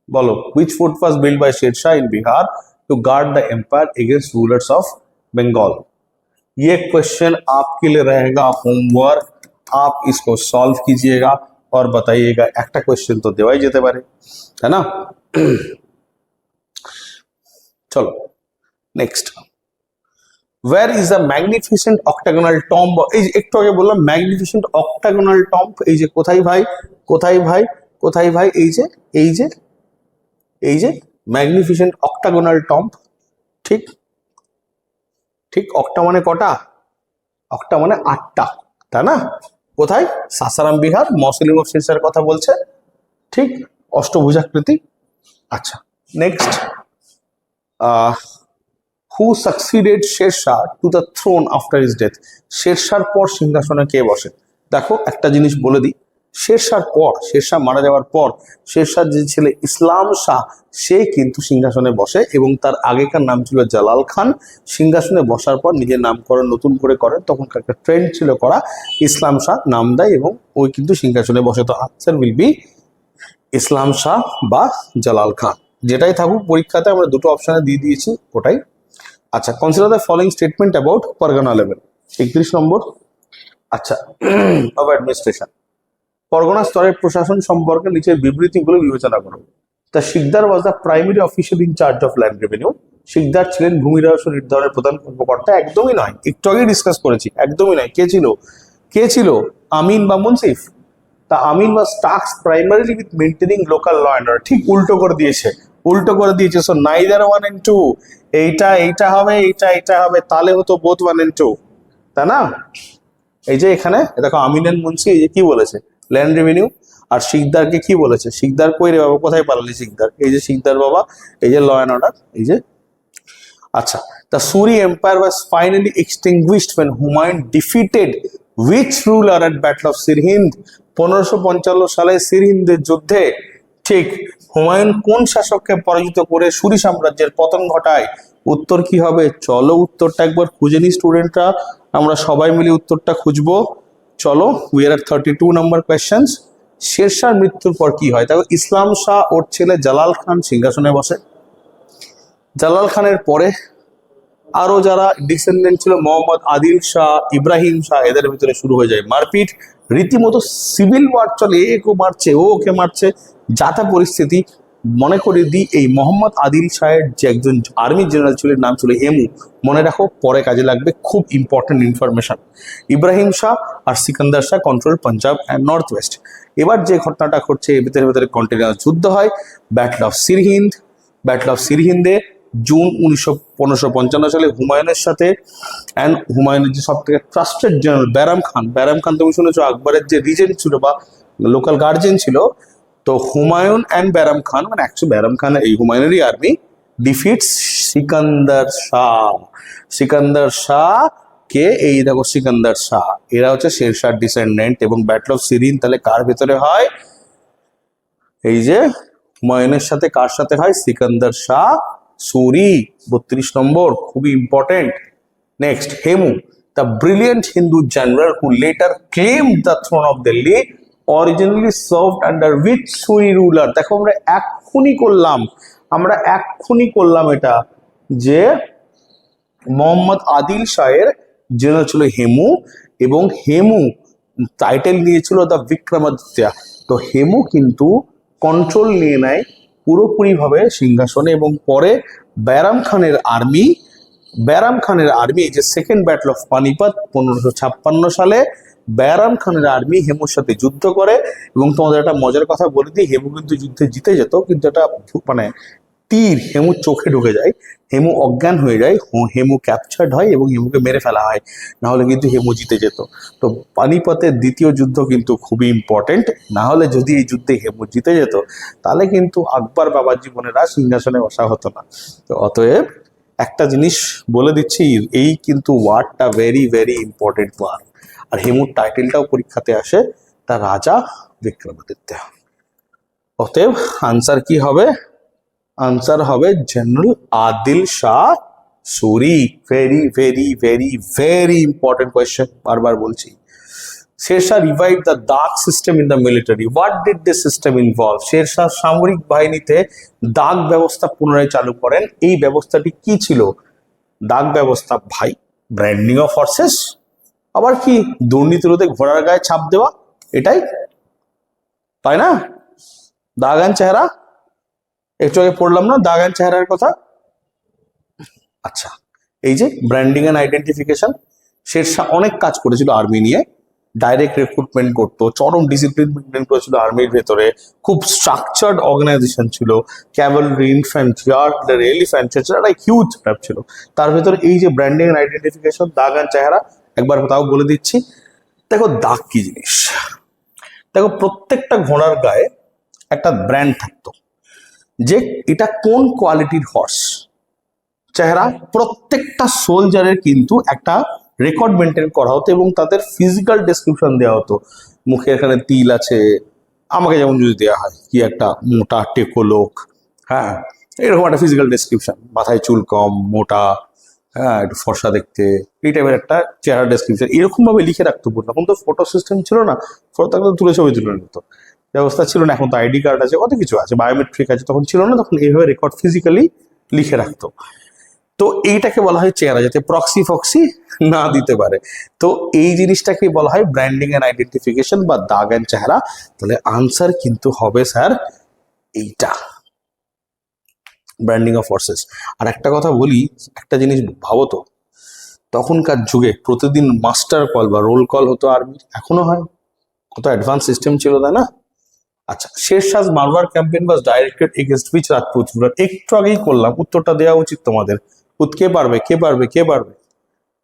বলো, which fort was built by Sher Shah in Bihar to guard the empire against rulers of Bengal? ये क्वेश्चन आपके लिए रहेगा होमवर्क, आप इसको सॉल्व कीजिएगा और बताइएगा। একটা क्वेश्चन तो দেওয়াই যেতে পারে, তাই না? চলো next. Where is the magnificent octagonal tomb? এই যে একটু আগে বললাম ম্যাগনিফিসেন্ট অক্টাগোনাল টম্ব, এই যে কোথায় ভাই, এই যে ম্যাগনিফিসেন্ট অক্টাগোনাল টম্ব। ঠিক অক্টা মানে কটা? অক্টা মানে 8টা, তাই না? কোথায়? সাসারাম বিহার, মসলিম অফ শেরশার কথা বলছে, ঠিক, অষ্টভুজাকৃতি। আচ্ছা, next. Who succeeded Sher Shah to the throne after his death? শেরশার পর সিংহাসনে কে বসে? দেখো, একটা জিনিস বলে দিই, শেরশাহ মারা যাওয়ার পর শেরশাহ যে ছেলে ইসলাম শাহ, সে কিন্তু সিংহাসনে বসে, এবং তার আগেকার নাম ছিল জালাল খান। সিংহাসনে বসার পর নিজের নামকরণ নতুন করে করেন, তখনকার একটা ট্রেন্ড ছিল করা, ইসলাম শাহ নাম দেয়, এবং ওই কিন্তু সিংহাসনে বসে। তো answer will be Islam Shah বা জালাল খান, যেটাই থাকুক পরীক্ষাতে আমরা দুটো অপশনে দিয়ে দিয়েছি, ওটাই। আচ্ছা, consider the following statement about Pargana level. 31 নম্বর। আচ্ছা, অফ অ্যাডমিনিস্ট্রেশন, পরগনা স্তরের প্রশাসন সম্পর্কে নিচের বিবৃতিগুলো বিবেচনা করো। The shiqdar was the primary official in charge of land revenue. Shiqdar ছিলেন ভূমি রাজস্ব নির্ধারণের প্রধান কর্মকর্তা। একদমই নয়, একটু আগে ডিসকাস করেছি, একদমই নয়। কে ছিল? আমিন বা মুনসিফ। তা Amin was tasked primarily with maintaining local law and order. ঠিক উল্টো করে দিয়েছে। সো নাইদার 1 and 2, এইটা হবে, এইটা হবে, তাহলে হতো বোথ 1 and 2, তাই না? এই যে এখানে দেখো, আমিন এন্ড মুন্সি এই যে কি বলেছে, ল্যান্ড রেভিনিউ। আর শিকদারকে কি বলেছে? শিকদার কই রে বাবা, কোথায় পালালি শিকদার? এই যে শিকদার বাবা, এই যে ল অ্যান্ড অর্ডার, এই যে। আচ্ছা, the Suri empire was finally extinguished when Humayun defeated which ruler at battle of Sirhind? 1555 সালে সিরহিন্দের যুদ্ধে ঠিক হুমায়ুন কোন শাসককে পরাজিত করে সুরি সাম্রাজ্যের পতন ঘটায়? উত্তর কি হবে? চলো উত্তরটা একবার খুঁজে নি স্টুডেন্টরা, আমরা সবাই মিলে উত্তরটা খুঁজবো। চলো, উই আর 32 নাম্বার কোয়েশ্চেন্স। শেরশাহর মৃত্যুর পর কি হয়? দেখো, ইসলাম শাহ ওর ছেলে জালাল খান সিংহাসনে বসে। জালাল খানের পরে আরো যারা ডিসেন্ডেন্ট ছিল, মোহাম্মদ আদিল শাহ, ইব্রাহিম শাহ, এদের ভিতরে শুরু হয়ে যায় মারপিট, রীতিমতো সিভিল ওয়ার চলে, একে মারছে, ওকে মারছে, যাতা পরিস্থিতি। মনে করে দিই, এই মোহাম্মদ আদিল শাহের যে একজন আর্মি জেনারেল ছিল, নাম ছিল এমু, মনে রাখো, পরে কাজে লাগবে, খুব ইম্পর্টেন্ট ইনফরমেশন। ইব্রাহিম শাহ আর Sikandar Shah control Punjab and north west. এবার যে ঘটনাটা ঘটছে, এর ভিতরে কন্টিনিউয়াস যুদ্ধ হয়, ব্যাটল অফ সিরহিন্দে জুন 1555 সালে হুমায়ুনের সাথে, অ্যান্ড হুমায়ুনের যে সব থেকে ট্রাস্টেড জেনারেল ব্যারাম খান, তুমি শুনেছো আকবরের যে রিজেন্ট ছিল বা লোকাল গার্জিয়ান ছিল। তো হুমায়ুন অ্যান্ড ব্যারাম খান, মানে অ্যাকচুয়ালি ব্যারাম খান এই হুমায়ুনেরই আর্মি, ডিফিটস সিকান্দার শাহ কে? এই দেখো সিকান্দার শাহ, এরা হচ্ছে শেরশাহ ডিসেন্ডেন্ট। এবং ব্যাটল অফ সিরিন তাহলে কার ভেতরে হয়? এই যে হুমায়ুনের সাথে কার সাথে হয়? সিকান্দার শাহ সুরি, 32 নম্বর, খুবই important. Next, Hemu, the brilliant Hindu general who later claimed the throne of Delhi, originally served under which Suri ruler? দেখো আমরা এক্ষুনি করলাম এটা, যে মোহাম্মদ আদিল শাহের জেনারেল ছিল হেমু, এবং হেমু টাইটেল নিয়েছিল দ্য বিক্রমাদিত্য। তো হেমু কিন্তু কন্ট্রোল নিয়ে নেয় পুরোপুরিভাবে সিংহাসনে, এবং পরে ব্যারাম খানের আর্মি এই যে সেকেন্ড ব্যাটল অফ পানিপত 1556 সালে ব্যারাম খানের আর্মি হেমুর সাথে যুদ্ধ করে। এবং তোমাদের একটা মজার কথা বলে দিই, হেমু কিন্তু যুদ্ধে জিতে যেত, কিন্তু এটা মানে তীর হেমুর চোখে ঢুকে যায়, হেমু অজ্ঞান হয়ে যায়, হেমু ক্যাপচার্ড হয় এবং হেমুকে মেরে ফেলা হয়, না হলে কিন্তু হেমু জিতে যেত। তো পানিপতের দ্বিতীয় যুদ্ধ কিন্তু খুবই ইম্পর্টেন্ট, না হলে যদি এই যুদ্ধে হেমু জিতে যেত তাহলে কিন্তু আকবর বাবার জীবনেরা সিংহাসনে বসা হতো না। তো অতএব একটা জিনিস বলে দিচ্ছি, এই কিন্তু ওয়ার্ডটা ভেরি ভেরি ইম্পর্টেন্ট ওয়ার্ড। আর হেমুর টাইটেলটাও পরীক্ষাতে আসে, তা রাজা বিক্রমাদিত্য। অতএব আনসার কি হবে? আনসার হবে general Adil Shah Suri. Very very very very important question, বারবার বলছি। Sher Shah revive the dagh system in the military. What did this system involve? Sher Shah সামরিক বাহিনীতে দাগ ব্যবস্থা পুনরায় চালু করেন। এই ব্যবস্থাটি কি ছিল? দাগ ব্যবস্থা ভাই, ব্র্যান্ডিং অফ ফোর্সেস, আবার কি দুর্নীতি রোধে ঘোড়ার গায়ে ছাপ দেওয়া, এটাই তাই না? দাগান চেহারা, একটু আগে পড়লাম না দাগান চেহারার কথা? আচ্ছা, এই যে ব্র্যান্ডিং এন্ড আইডেন্টিফিকেশন, শেরশাহ অনেক কাজ করেছিল আর্মি নিয়ে, ডাইরেক্ট রিক্রুটমেন্ট করতো, চরম ডিসিপ্লিন মেনটেন করেছিল আর্মির ভেতরে, খুব স্ট্রাকচার্ড অর্গানাইজেশন ছিল, ক্যাভেলরি, ইনফ্যান্ট্রি, আর্টিলারি, এলিফ্যান্ট্রি, একটা হিউজ সেটআপ ছিল। তার ভেতরে এই যে ব্র্যান্ডিং এন্ড আইডেন্টিফিকেশন, দাগ এন্ড চেহারা, একবার তাও বলে দিচ্ছি। দেখো দাগ কি জিনিস, দেখো প্রত্যেকটা ঘোড়ার গায়ে একটা ব্র্যান্ড থাকতো, যে এটা কোন কোয়ালিটির হর্স। চেহারা, প্রত্যেকটা সোলজারের কিন্তু একটা রেকর্ড মেনটেন করা হতো এবং তাদের ফিজিক্যাল ডেসক্রিপশন দেওয়া হতো। মুখে এখানে তিল আছে, আমাকে যেমন যদি দেওয়া হয় কি একটা মোটা টেকো লোক, হ্যাঁ এরকম একটা ফিজিক্যাল ডেসক্রিপশন, মাথায় চুল কম, মোটা, হ্যাঁ একটু ফর্সা দেখতে, এই টাইপের একটা চেহারা ডেসক্রিপশন এরকম ভাবে লিখে রাখতো। তখন তো ফটো সিস্টেম ছিল না, ফটো থাকলে তুলে ছবি তুলে নিত, ব্যবস্থা ছিল না। এখন তো আইডি কার্ড আছে, কত কিছু আছে, বায়োমেট্রিক আছে, তখন ছিল না। তখন এইভাবে রেকর্ড ফিজিক্যালি লিখে রাখতো। তো এইটাকে বলা হয় চেহারা, যাতে প্রক্সি ফক্সি না দিতে পারে। তো এই জিনিসটাকে বলা হয় ব্র্যান্ডিং এন্ড আইডেন্টিফিকেশন বা দাগ এন্ড চেহারা। তাহলে আনসার কিন্তু হবে স্যার এইটা, ব্র্যান্ডিং অফ ফোর্সেস। আর একটা কথা বলি, একটা জিনিস ভাবো তো, তখনকার যুগে প্রতিদিন মাস্টার কল বা রোল কল হতো আর্মির, এখনো হয়, কত অ্যাডভান্স সিস্টেম ছিল তাই না? আচ্ছা, Sher Shah Marwar campaign was directed against which Rajput ruler? একটু আগেই করলাম, উত্তরটা দেওয়া উচিত তোমাদের। কে পারবে, কে পারবে, কে পারবে?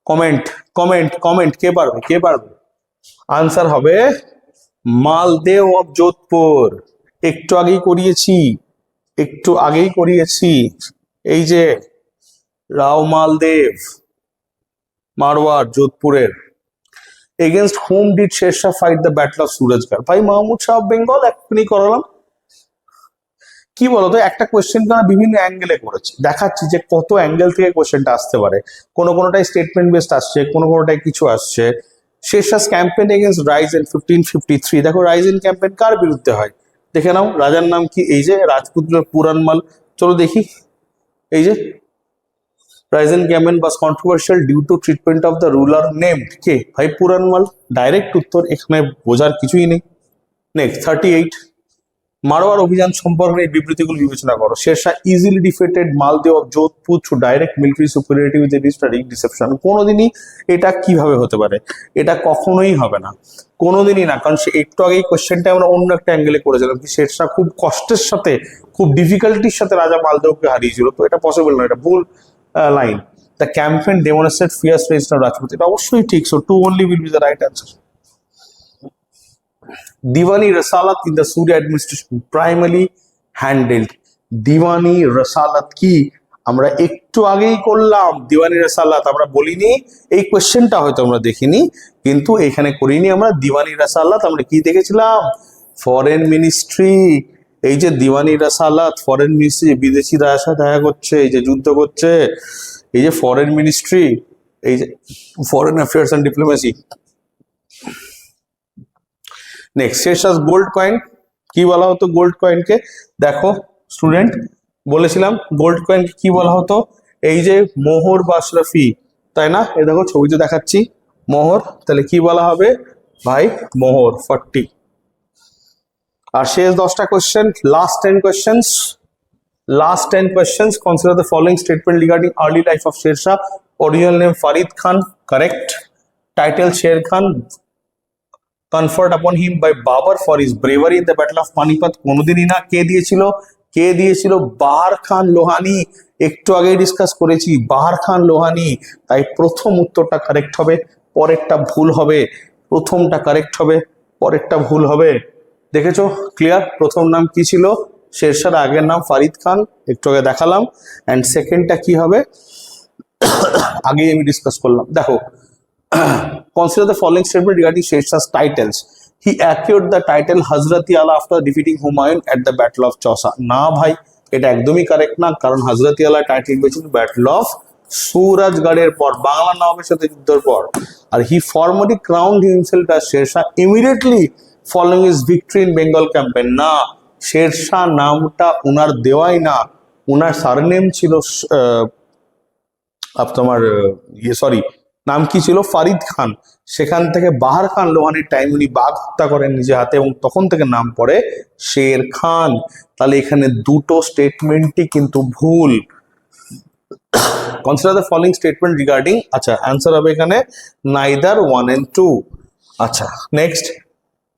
কমেন্ট কমেন্ট কমেন্ট, কে পারবে, কে পারবে? আনসার হবে মালদেও অফ যোধপুর। একটু আগেই করিয়েছি, একটু আগেই করিয়েছি, এই যে রাও মালদেব, মারওয়ার, যোধপুরের। Against whom did Sher Shah fight the battle of Surajgarh? ভাই মাহমুদ শাহ অফ বেঙ্গল, এক্ষুনি করালাম। কি বলতো, একটা কোয়েশ্চেন আমরা বিভিন্ন অ্যাঙ্গেলে করেছি, দেখাচ্ছি যে কত অ্যাঙ্গেল থেকে কোয়েশ্চেনটা আসতে পারে। কোনোটাই স্টেটমেন্ট বেসড আসছে, কোনোটাই কিছু আসছে। শেরশাহ ক্যাম্পেইন এগেইনস্ট রাইজেন 1553, দেখো রাইজেন ক্যাম্পেইন কার বিরুদ্ধে হয় দেখে নাও। রাজার নাম কি? এই যে রাজপুতদের পুরানমাল, চলো দেখি। এই যে Ryzen campaign was controversial due to treatment of the ruler named, কে ভাই? পুরানমাল। ডাইরেক্ট উত্তর, এখানে বোঝার কিছুই নেই। নেক্সট 38, মারওয়ার অভিযান সম্পর্কে এই বিবৃতিগুলো বিবেচনা করো। Sher Shah easily defeated Maldeo of Jodhpur through direct military superiority with a strategic deception. কোনোদিনই এটা কিভাবে হতে পারে? এটা কখনোই হবে না, কোনোদিনই না। কারণ সে একটু আগেই কোশ্চেনটা আমরা অন্য একটা অ্যাঙ্গেলে করেছিলাম, কি শেরশাহ খুব কষ্টের সাথে, খুব ডিফিকাল্টির সাথে রাজা মালদেওকে হারিয়েছিল। তো এটা পসিবল না, এটা ভুল line. The campaign demonstrate fierce register Rajput, এটা অবশ্যই ঠিক। So 2 only will be the right answer. Diwani Rasalat in the Surya administration primarily handled, Diwani Rasalat কি আমরা একটু আগেই করলাম দিওয়ানি রাসালাত, আমরা বলিনি এই কোয়েশ্চেনটা হয়তো আমরা দেখিনি, কিন্তু এখানে করিনি আমরা দিওয়ানি রাসালাত। আমরা কি দেখেছিলাম? Foreign ministry. এই যে দিওয়ানি রাসালাত, ফরেন মিনিস্ট্রি, বিদেশিরা আসা দেখা করছে, এই যে যুদ্ধ করছে, এই যে ফরেন মিনিস্ট্রি, এই যে foreign affairs and diplomacy. Next, Sher Shah gold coin. কি বলা হতো গোল্ড কয়েনকে? দেখো স্টুডেন্ট, বলেছিলাম গোল্ড কয়েন কি বলা হতো? এই যে মোহর বা আশরাফি, তাই না? এই দেখো ছবিতে দেখাচ্ছি মোহর, তাহলে কি বলা হবে ভাই? মোহর 40। আর শেষ 10টা question, last 10 questions. Last 10 questions. Consider the following statement regarding early life of Sher Shah. Original name Farid Khan, correct. Title Sher Khan, conferred upon him by Babur for his bravery in the Battle of Panipat. কোনোদিনই না। কে দিয়েছিল? কে দিয়েছিল? বাহার খান লোহানি। একটু আগেই discuss করেছি, বাহার খান লোহানি। তাই প্রথম উত্তরটা কারেক্ট হবে, পরেরটা ভুল হবে। প্রথমটা কারেক্ট হবে, পরেরটা ভুল হবে। দেখেছো? ক্লিয়ার? প্রথম নাম কি ছিল? শেরশার আগের নাম ফারিদ খান, একটু আগে দেখালাম। অ্যান্ড সেকেন্ডটা কি হবে? আগেই আমি ডিসকাস করলাম। দেখো, consider the following statement regarding Sher Shah's titles. He acquired the title Hazrati Ala after defeating Humayun at the Battle of Chausa. না ভাই, এটা একদমই কারেক্ট না, কারণ হাজরতি আলা টাইটেল পেয়েছিল ব্যাটল অফ সুরজগড়ের পর, বাংলা নবাবের সাথে যুদ্ধের পর। আর he formally crowned himself as Sher Shah immediately following his victory in Bengal campaign. না, শের শাহ নামটা উনার দেওয়াই না, উনার সারনেম ছিল তোমার সরি, নাম কি ছিল? ফারিদ খান। সেখান থেকে বাহার খান লোহানির টাইম উনি বাঘ হত্যা করেন নিজে হাতে, এবং তখন থেকে নাম পড়ে শের খান। তাহলে এখানে দুটো স্টেটমেন্টই কিন্তু ভুল। Consider the following statement regarding, আচ্ছা অ্যান্সার হবে এখানে নাইদার 1 and 2। আচ্ছা next,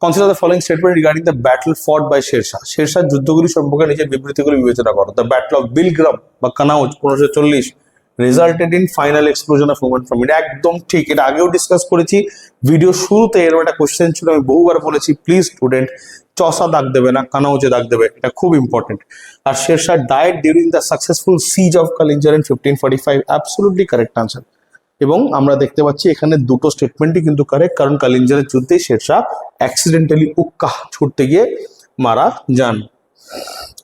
consider the following statement regarding the battle ফট বাই শের শাহ। শের শাহ যুদ্ধগুলি সম্পর্কে নিজের বিবৃতিগুলি বিবেচনা করো। দ্য ব্যাটল অফ বিলগ্রাম বা কানাউজ 1540 resulted in final explosion of human from it. একদম ঠিক, এটা আগেও ডিসকাস করেছি ভিডিও শুরুতে। এর একটা কোশ্চেন ছিল, আমি বহুবার বলেছি প্লিজ স্টুডেন্ট চসা দাগ দেবে না, কানাউজে দাগ দেবে, এটা খুব ইম্পর্টেন্ট। আর Sher Shah died during the successful siege of Kalinjar in 1545, absolutely correct answer. এবং আমরা দেখতে পাচ্ছি এখানে দুটো স্টেটমেন্টই কিন্তু কারেক্ট, কারণ কালিঞ্জারের যুদ্ধে শের শাহ অ্যাক্সিডেন্টালি উক্কাহ ছুটতে গিয়ে মারা যান।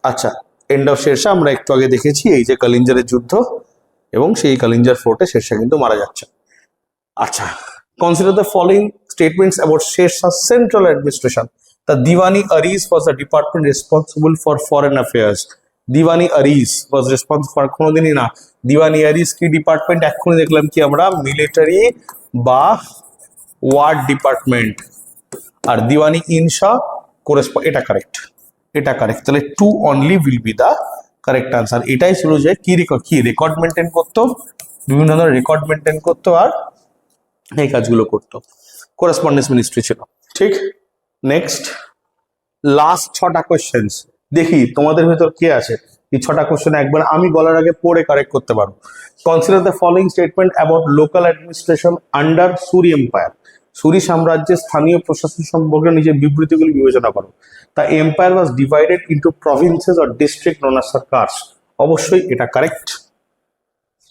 আচ্ছা, এন্ড অফ শের শাহ আমরা একটু আগে দেখেছি, এই যে কালিঞ্জারের যুদ্ধ, এবং সেই কালিঞ্জার ফোর্টে শের শাহ কিন্তু মারা যাচ্ছে। আচ্ছা, consider the following statements about Sher Shah central administration. The Deewani Ariz was the department responsible for foreign affairs. Deewani Ariz was responsible for, কোনোদিনই না। দিওয়ানি আরিজ কি ডিপার্টমেন্ট? এক্ষুনি দেখলাম কি আমরা, মিলিটারি বা ওয়ার ডিপার্টমেন্ট। আর দিওয়ানি ইনশা করেসপন্ড, এটা কারেক্ট, এটা কারেক্ট। তাহলে 2 only will be the correct answer. এটাই ছিল যে কি রেকর্ড মেনটেন করতো, বিভিন্ন ধরনের রেকর্ড মেনটেন করতো, আর এই কাজগুলো করতো। করেসপন্ডেন্স মিনিস্ট্রি ছিল, ঠিক। নেক্সট, লাস্ট 6টা কোয়েশ্চেন্স। দেখি তোমাদের ভেতর কে আছে এই 6টা কোয়েশ্চেন একবার আমি বলার আগে পড়ে কারেক্ট করতে পারো। Consider the following statement about local administration under Suri empire. Suri সাম্রাজ্যের স্থানীয় প্রশাসন সম্পর্কে নিজের বিবৃতিগুলি বিবেচনা করো। The empire was divided into provinces or district known as sarkars. অবশ্যই এটা কারেক্ট,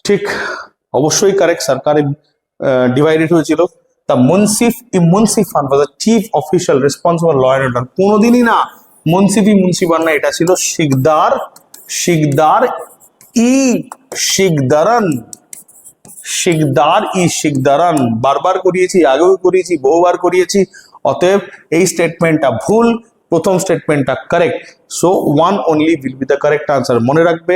ঠিক, অবশ্যই কারেক্ট। সরকারে ডিভাইডেড হয়েছিল। The Munsifan was the chief official responsible law and order. কোনোদিনই না মুন্সিফান না, এটা ছিল শিকদার ই শিকদারান। বারবার করিয়েছি, আগেও করিয়েছি, বহুবার করিয়েছি। অতএব এই স্টেটমেন্টটা ভুল, প্রথম স্টেটমেন্টটা correct. So 1 only will be the correct answer. মনে রাখবে,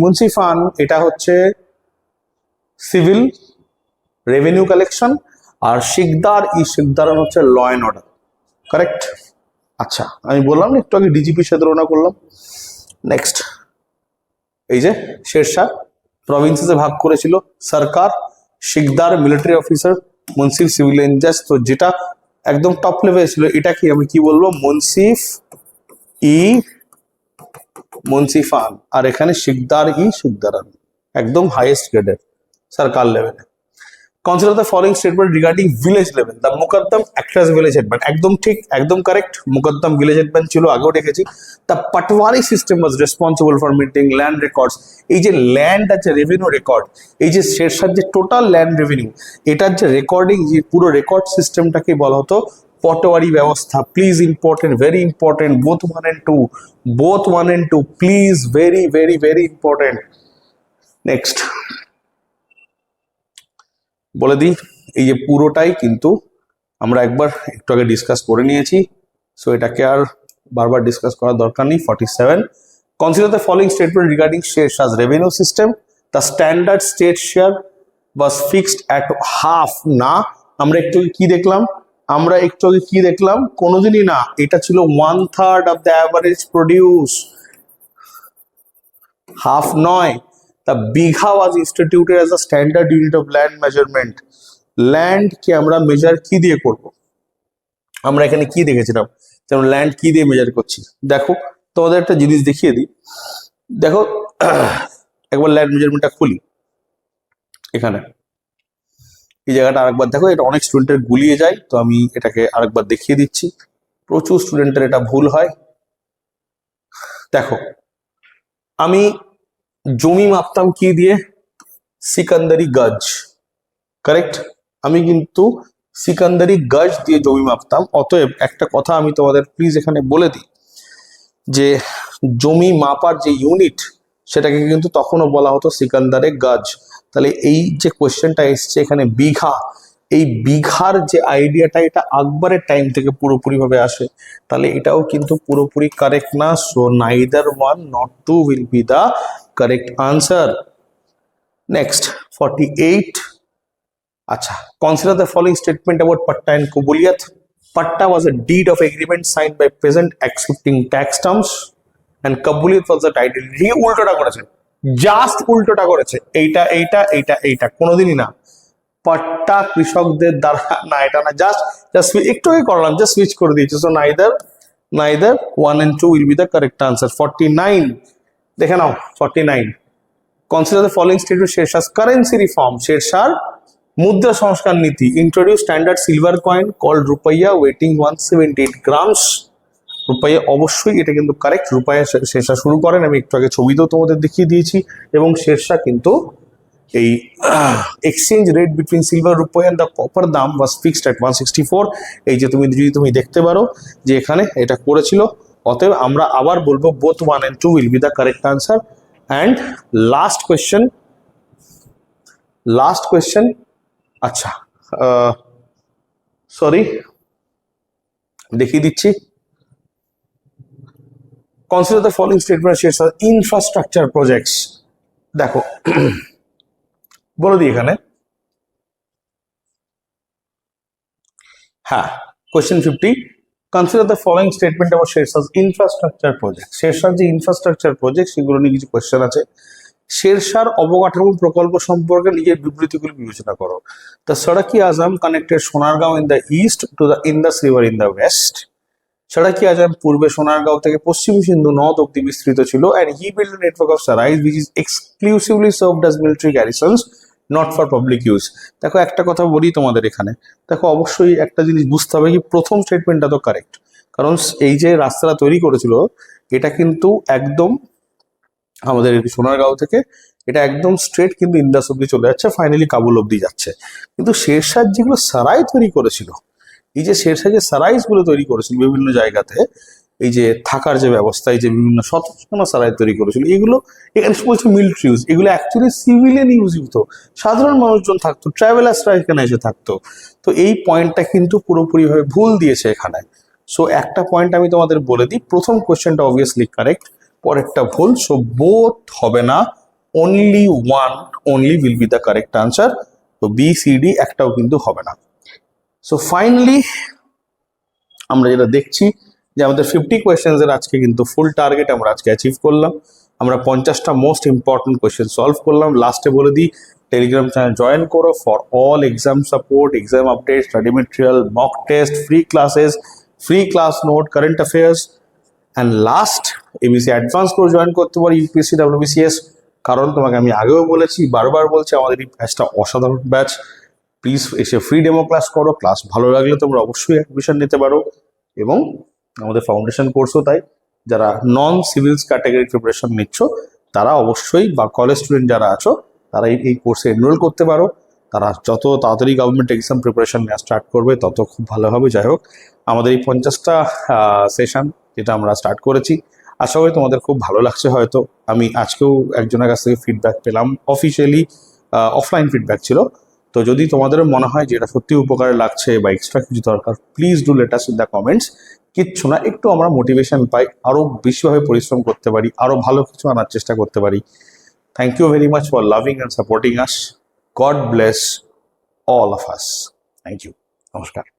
মুন্সিফান এটা হচ্ছে সিভিল রেভিনিউ কালেকশন, আর শিকদারান হচ্ছে ল অ্যান্ড অর্ডার, কারেক্ট। আচ্ছা, আমি বললাম না একটু আগে ডিজিপির সাথে তুলনা করলাম। নেক্সট, এই যে শের শাহ প্রভিন্সেসে ভাগ করেছিল, sarkar, Shiqdar military officer, Munsif civil ইনজাজ। তো যেটা একদম টপ লেভেল ছিল, এটা কি আমি কি বলবো, মুন্সিফান। আর এখানে শিকদারান, একদম হাইয়েস্ট গ্রেডের সরকার লেভেলে। Consider the following statement regarding village level. The Mukaddam act as village headman. একদম ঠিক, একদম কারেক্ট। মুকদ্দম village headman ছিল, আগেও দেখেছি। The Patwari system was responsible for maintaining land records. এই যে ল্যান্ড আছে, রেভিনিউ রেকর্ড, এই যে শেরশার যে টোটাল ল্যান্ড রেভিনিউ, এটার যে রেকর্ডিং, যে পুরো রেকর্ড সিস্টেমটাকে বলা হতো পটওয়ারি ব্যবস্থা। Please important, very important, both 1 and 2, both 1 and 2, please, very very very important. Next বলে দিই, এই যে পুরোটাই কিন্তু আমরা একবার একটু আগে ডিসকাস করে নিয়েছি, সো এটাকে আর বারবার ডিসকাস করার দরকার নেই। 47, consider the following statement regarding Sher Shah's revenue system. The standard state share was fixed at half. না, আমরা একটু কি দেখলাম, কোনোদিনই না, এটা ছিল 1/3 of the average produce, half নয়। The bigha was instituted as a standard unit of land measurement. Land কে আমরা মেজার কি দিয়ে করব? আমরা এখানে কি দেখেছিলাম, যেমন ল্যান্ড কি দিয়ে মেজার করছি। দেখো তোমাদের একটা জিনিস দেখিয়ে দিই, দেখো একবার ল্যান্ড মেজারমেন্টটা খুলি, এখানে এই জায়গাটা আরেকবার দেখো, এটা অনেক স্টুডেন্টের গুলিয়ে যায়, তো আমি এটাকে আরেকবার দেখিয়ে দিচ্ছি, প্রচুর স্টুডেন্টের এটা ভুল হয়। দেখো আমি জমি মাপতাম কি দিয়ে, সিকান্দারি গজ, কারেক্ট, আমি কিন্তু সিকান্দারি গজ দিয়ে জমি মাপতাম। অতএব একটা কথা আমি তোমাদের প্লিজ এখানে বলে দিই, যে জমি মাপার যে ইউনিট, সেটাকে কিন্তু তখনও বলা হতো সিকান্দারে গজ। তাহলে এই যে কোয়েশ্চেনটা এসছে এখানে বিঘা, এই বিঘার যে আইডিয়াটা, এটা আকবরের টাইম থেকে পুরোপুরি ভাবে আসে, তাহলে এটাও কিন্তু পুরোপুরি কারেক্ট না। So neither 1 not 2 will be the correct answer. Next 48, আচ্ছা, consider the following statement about patta and kabuliyat. Patta was a deed of agreement signed by peasant accepting tax terms and কবুলিয়াত was the title. হি উল্টোটা করেছে, just উল্টোটা করেছে, এইটা এইটা এইটা এইটা, কোনোদিনই না। পাট্টা কৃষকদের দ্বারা, না এটা না, জাস্ট একটু আগে করলাম, জাস্ট সুইচ করে দিয়েছি। So neither 1 and 2 will be the correct answer. 49, দেখে নাও 49, consider the following statement Sher Shah's currency reform. শেরশাহর মুদ্রা সংস্কার নীতি, introduce standard silver coin called rupiya ওয়েটিং 178 গ্রামস। রুপাইয়া, অবশ্যই এটা কিন্তু কারেক্ট, রুপাইয়া শেরশাহ শুরু করেন, আমি একটু আগে ছবিতেও তোমাদের দেখিয়ে দিয়েছি। এবং শেরশাহ কিন্তু এই exchange rate between silver rupiya and the copper dam was fixed at 164। এই যে তুমি দেখতে পারো যে এখানে এটা করেছিল। অতএব আমরা আবার বলবো both 1 and 2 will be the correct answer. And last question, আচ্ছা সরি দেখিয়ে দিচ্ছি। Consider the following statement Sher Shah infrastructure projects. দেখো বলে দিই এখানে, হ্যাঁ, question 50, consider the following statement about Sher Shah's infrastructure project. শেরশাহর যে ইনফ্রাস্ট্রাকচার প্রজেক্ট, সেগুলো নিয়ে কিছু কোয়েশ্চেন আছে। শেরশাহর অবকাঠামো প্রকল্প সম্পর্কে নিজের বিবৃতিগুলি বিবেচনা করো। The Sadak-e-Azam connected Sonargaon in the east to the Indus river in the west. Sadak-e-Azam পূর্বে সোনারগাঁও থেকে পশ্চিম সিন্ধু নদ অব্দি বিস্তৃত ছিল। And he build a network of sarais which is exclusively served as military garrisons, not for public use. দেখো একটা কথা বলি তোমাদের এখানে, দেখো অবশ্যই একটা জিনিস বুঝতে হবে, কি প্রথম স্টেটমেন্টটা তো কারেক্ট, কারণ এই যে রাস্তাটা তৈরি করেছিল, এটা কিন্তু একদম আমাদের সোনারগাঁও থেকে এটা একদম স্ট্রেট কিন্তু ইন্দাস অব্দি চলে যাচ্ছে, ফাইনালি কাবুল অব্দি যাচ্ছে। কিন্তু শেরশাহ যেগুলো সারাই তৈরি করেছিল, এই যে শেরশাহ যে সারাইস গুলো তৈরি করেছিল বিভিন্ন জায়গাতে, এই যে থাকার যে ব্যবস্থা, এই যে বিভিন্ন শতশতনা সারাই তৈরি করেছিল, এগুলো এখানে বলছে মিলিটারি ইউজ, এগুলো অ্যাকচুয়ালি সিভিলিয়ান ইউজ হতো, সাধারণ মানুষজন থাকতো, ট্রাভেলার্সরা এখানে এসে থাকতো। তো এই পয়েন্টটা কিন্তু পুরোপুরিভাবে ভুল দিয়েছে এখানে। সো একটা পয়েন্ট আমি তোমাদের বলে দিই, প্রথম কোয়েশ্চেনটা অবভিয়াসলি কারেক্ট, পরেরটা ভুল। সো বোথ হবে না, only one only will be the correct answer. তো বি সি ডি একটাও কিন্তু হবে না। সো ফাইনালি আমরা যেটা দেখছি যে আমাদের 50 কোয়েশ্চেন্স এর আজকে কিন্তু ফুল টার্গেট আমরা আজকে অ্যাচিভ করলাম। আমরা 50টা মোস্ট ইম্পর্টেন্ট কোয়েশ্চেন সলভ করলাম। লাস্টে বলে দিই, টেলিগ্রাম চ্যানেল জয়েন করো for all exam support, exam update, study material, mock test, free classes, free class note, current affairs. And last ABC advance করে জয়েন করতে পারো ইউপিএসসি ডাব্লিউবিসিএস, কারণ তোমাকে আমি আগেও বলেছি, বারবার বলছি, আমাদের এই ব্যাচটা অসাধারণ ব্যাচ। প্লিজ এসে ফ্রি ডেমো ক্লাস করো। ক্লাস ভালো লাগলে তোমরা অবশ্যই অ্যাডমিশন নিতে পারো। এবং আমাদের ফাউন্ডেশন কোর্সও তাই, যারা নন সিভিলস ক্যাটাগরি প্রিপারেশন নিচ্ছ তারা অবশ্যই, বা কলেজ স্টুডেন্ট যারা আছো তারা এই কোর্সে এনরোল করতে পারো। তারা যত তাড়াতাড়ি গভর্নমেন্ট এক্সাম প্রিপারেশন নেওয়া স্টার্ট করবে তত খুব ভালো হবে। যাই হোক, আমাদের এই 50টা সেশন যেটা আমরা স্টার্ট করেছি, আশা করি তোমাদের খুব ভালো লাগছে। হয়তো আমি আজকেও একজনের কাছ থেকে ফিডব্যাক পেলাম, অফিসিয়ালি অফলাইন ফিডব্যাক ছিল। তো যদি তোমাদেরও মনে হয় যে এটা সত্যি উপকারে লাগছে বা এক্সট্রা কিছু দরকার, please do let us in the comments. কিচ্ছু না, একটু আমরা মোটিভেশন পাই, আরও বেশিভাবে পরিশ্রম করতে পারি, আরও ভালো কিছু আনার চেষ্টা করতে পারি। Thank you very much for loving and supporting us. God bless all of us. Thank you. নমস্কার।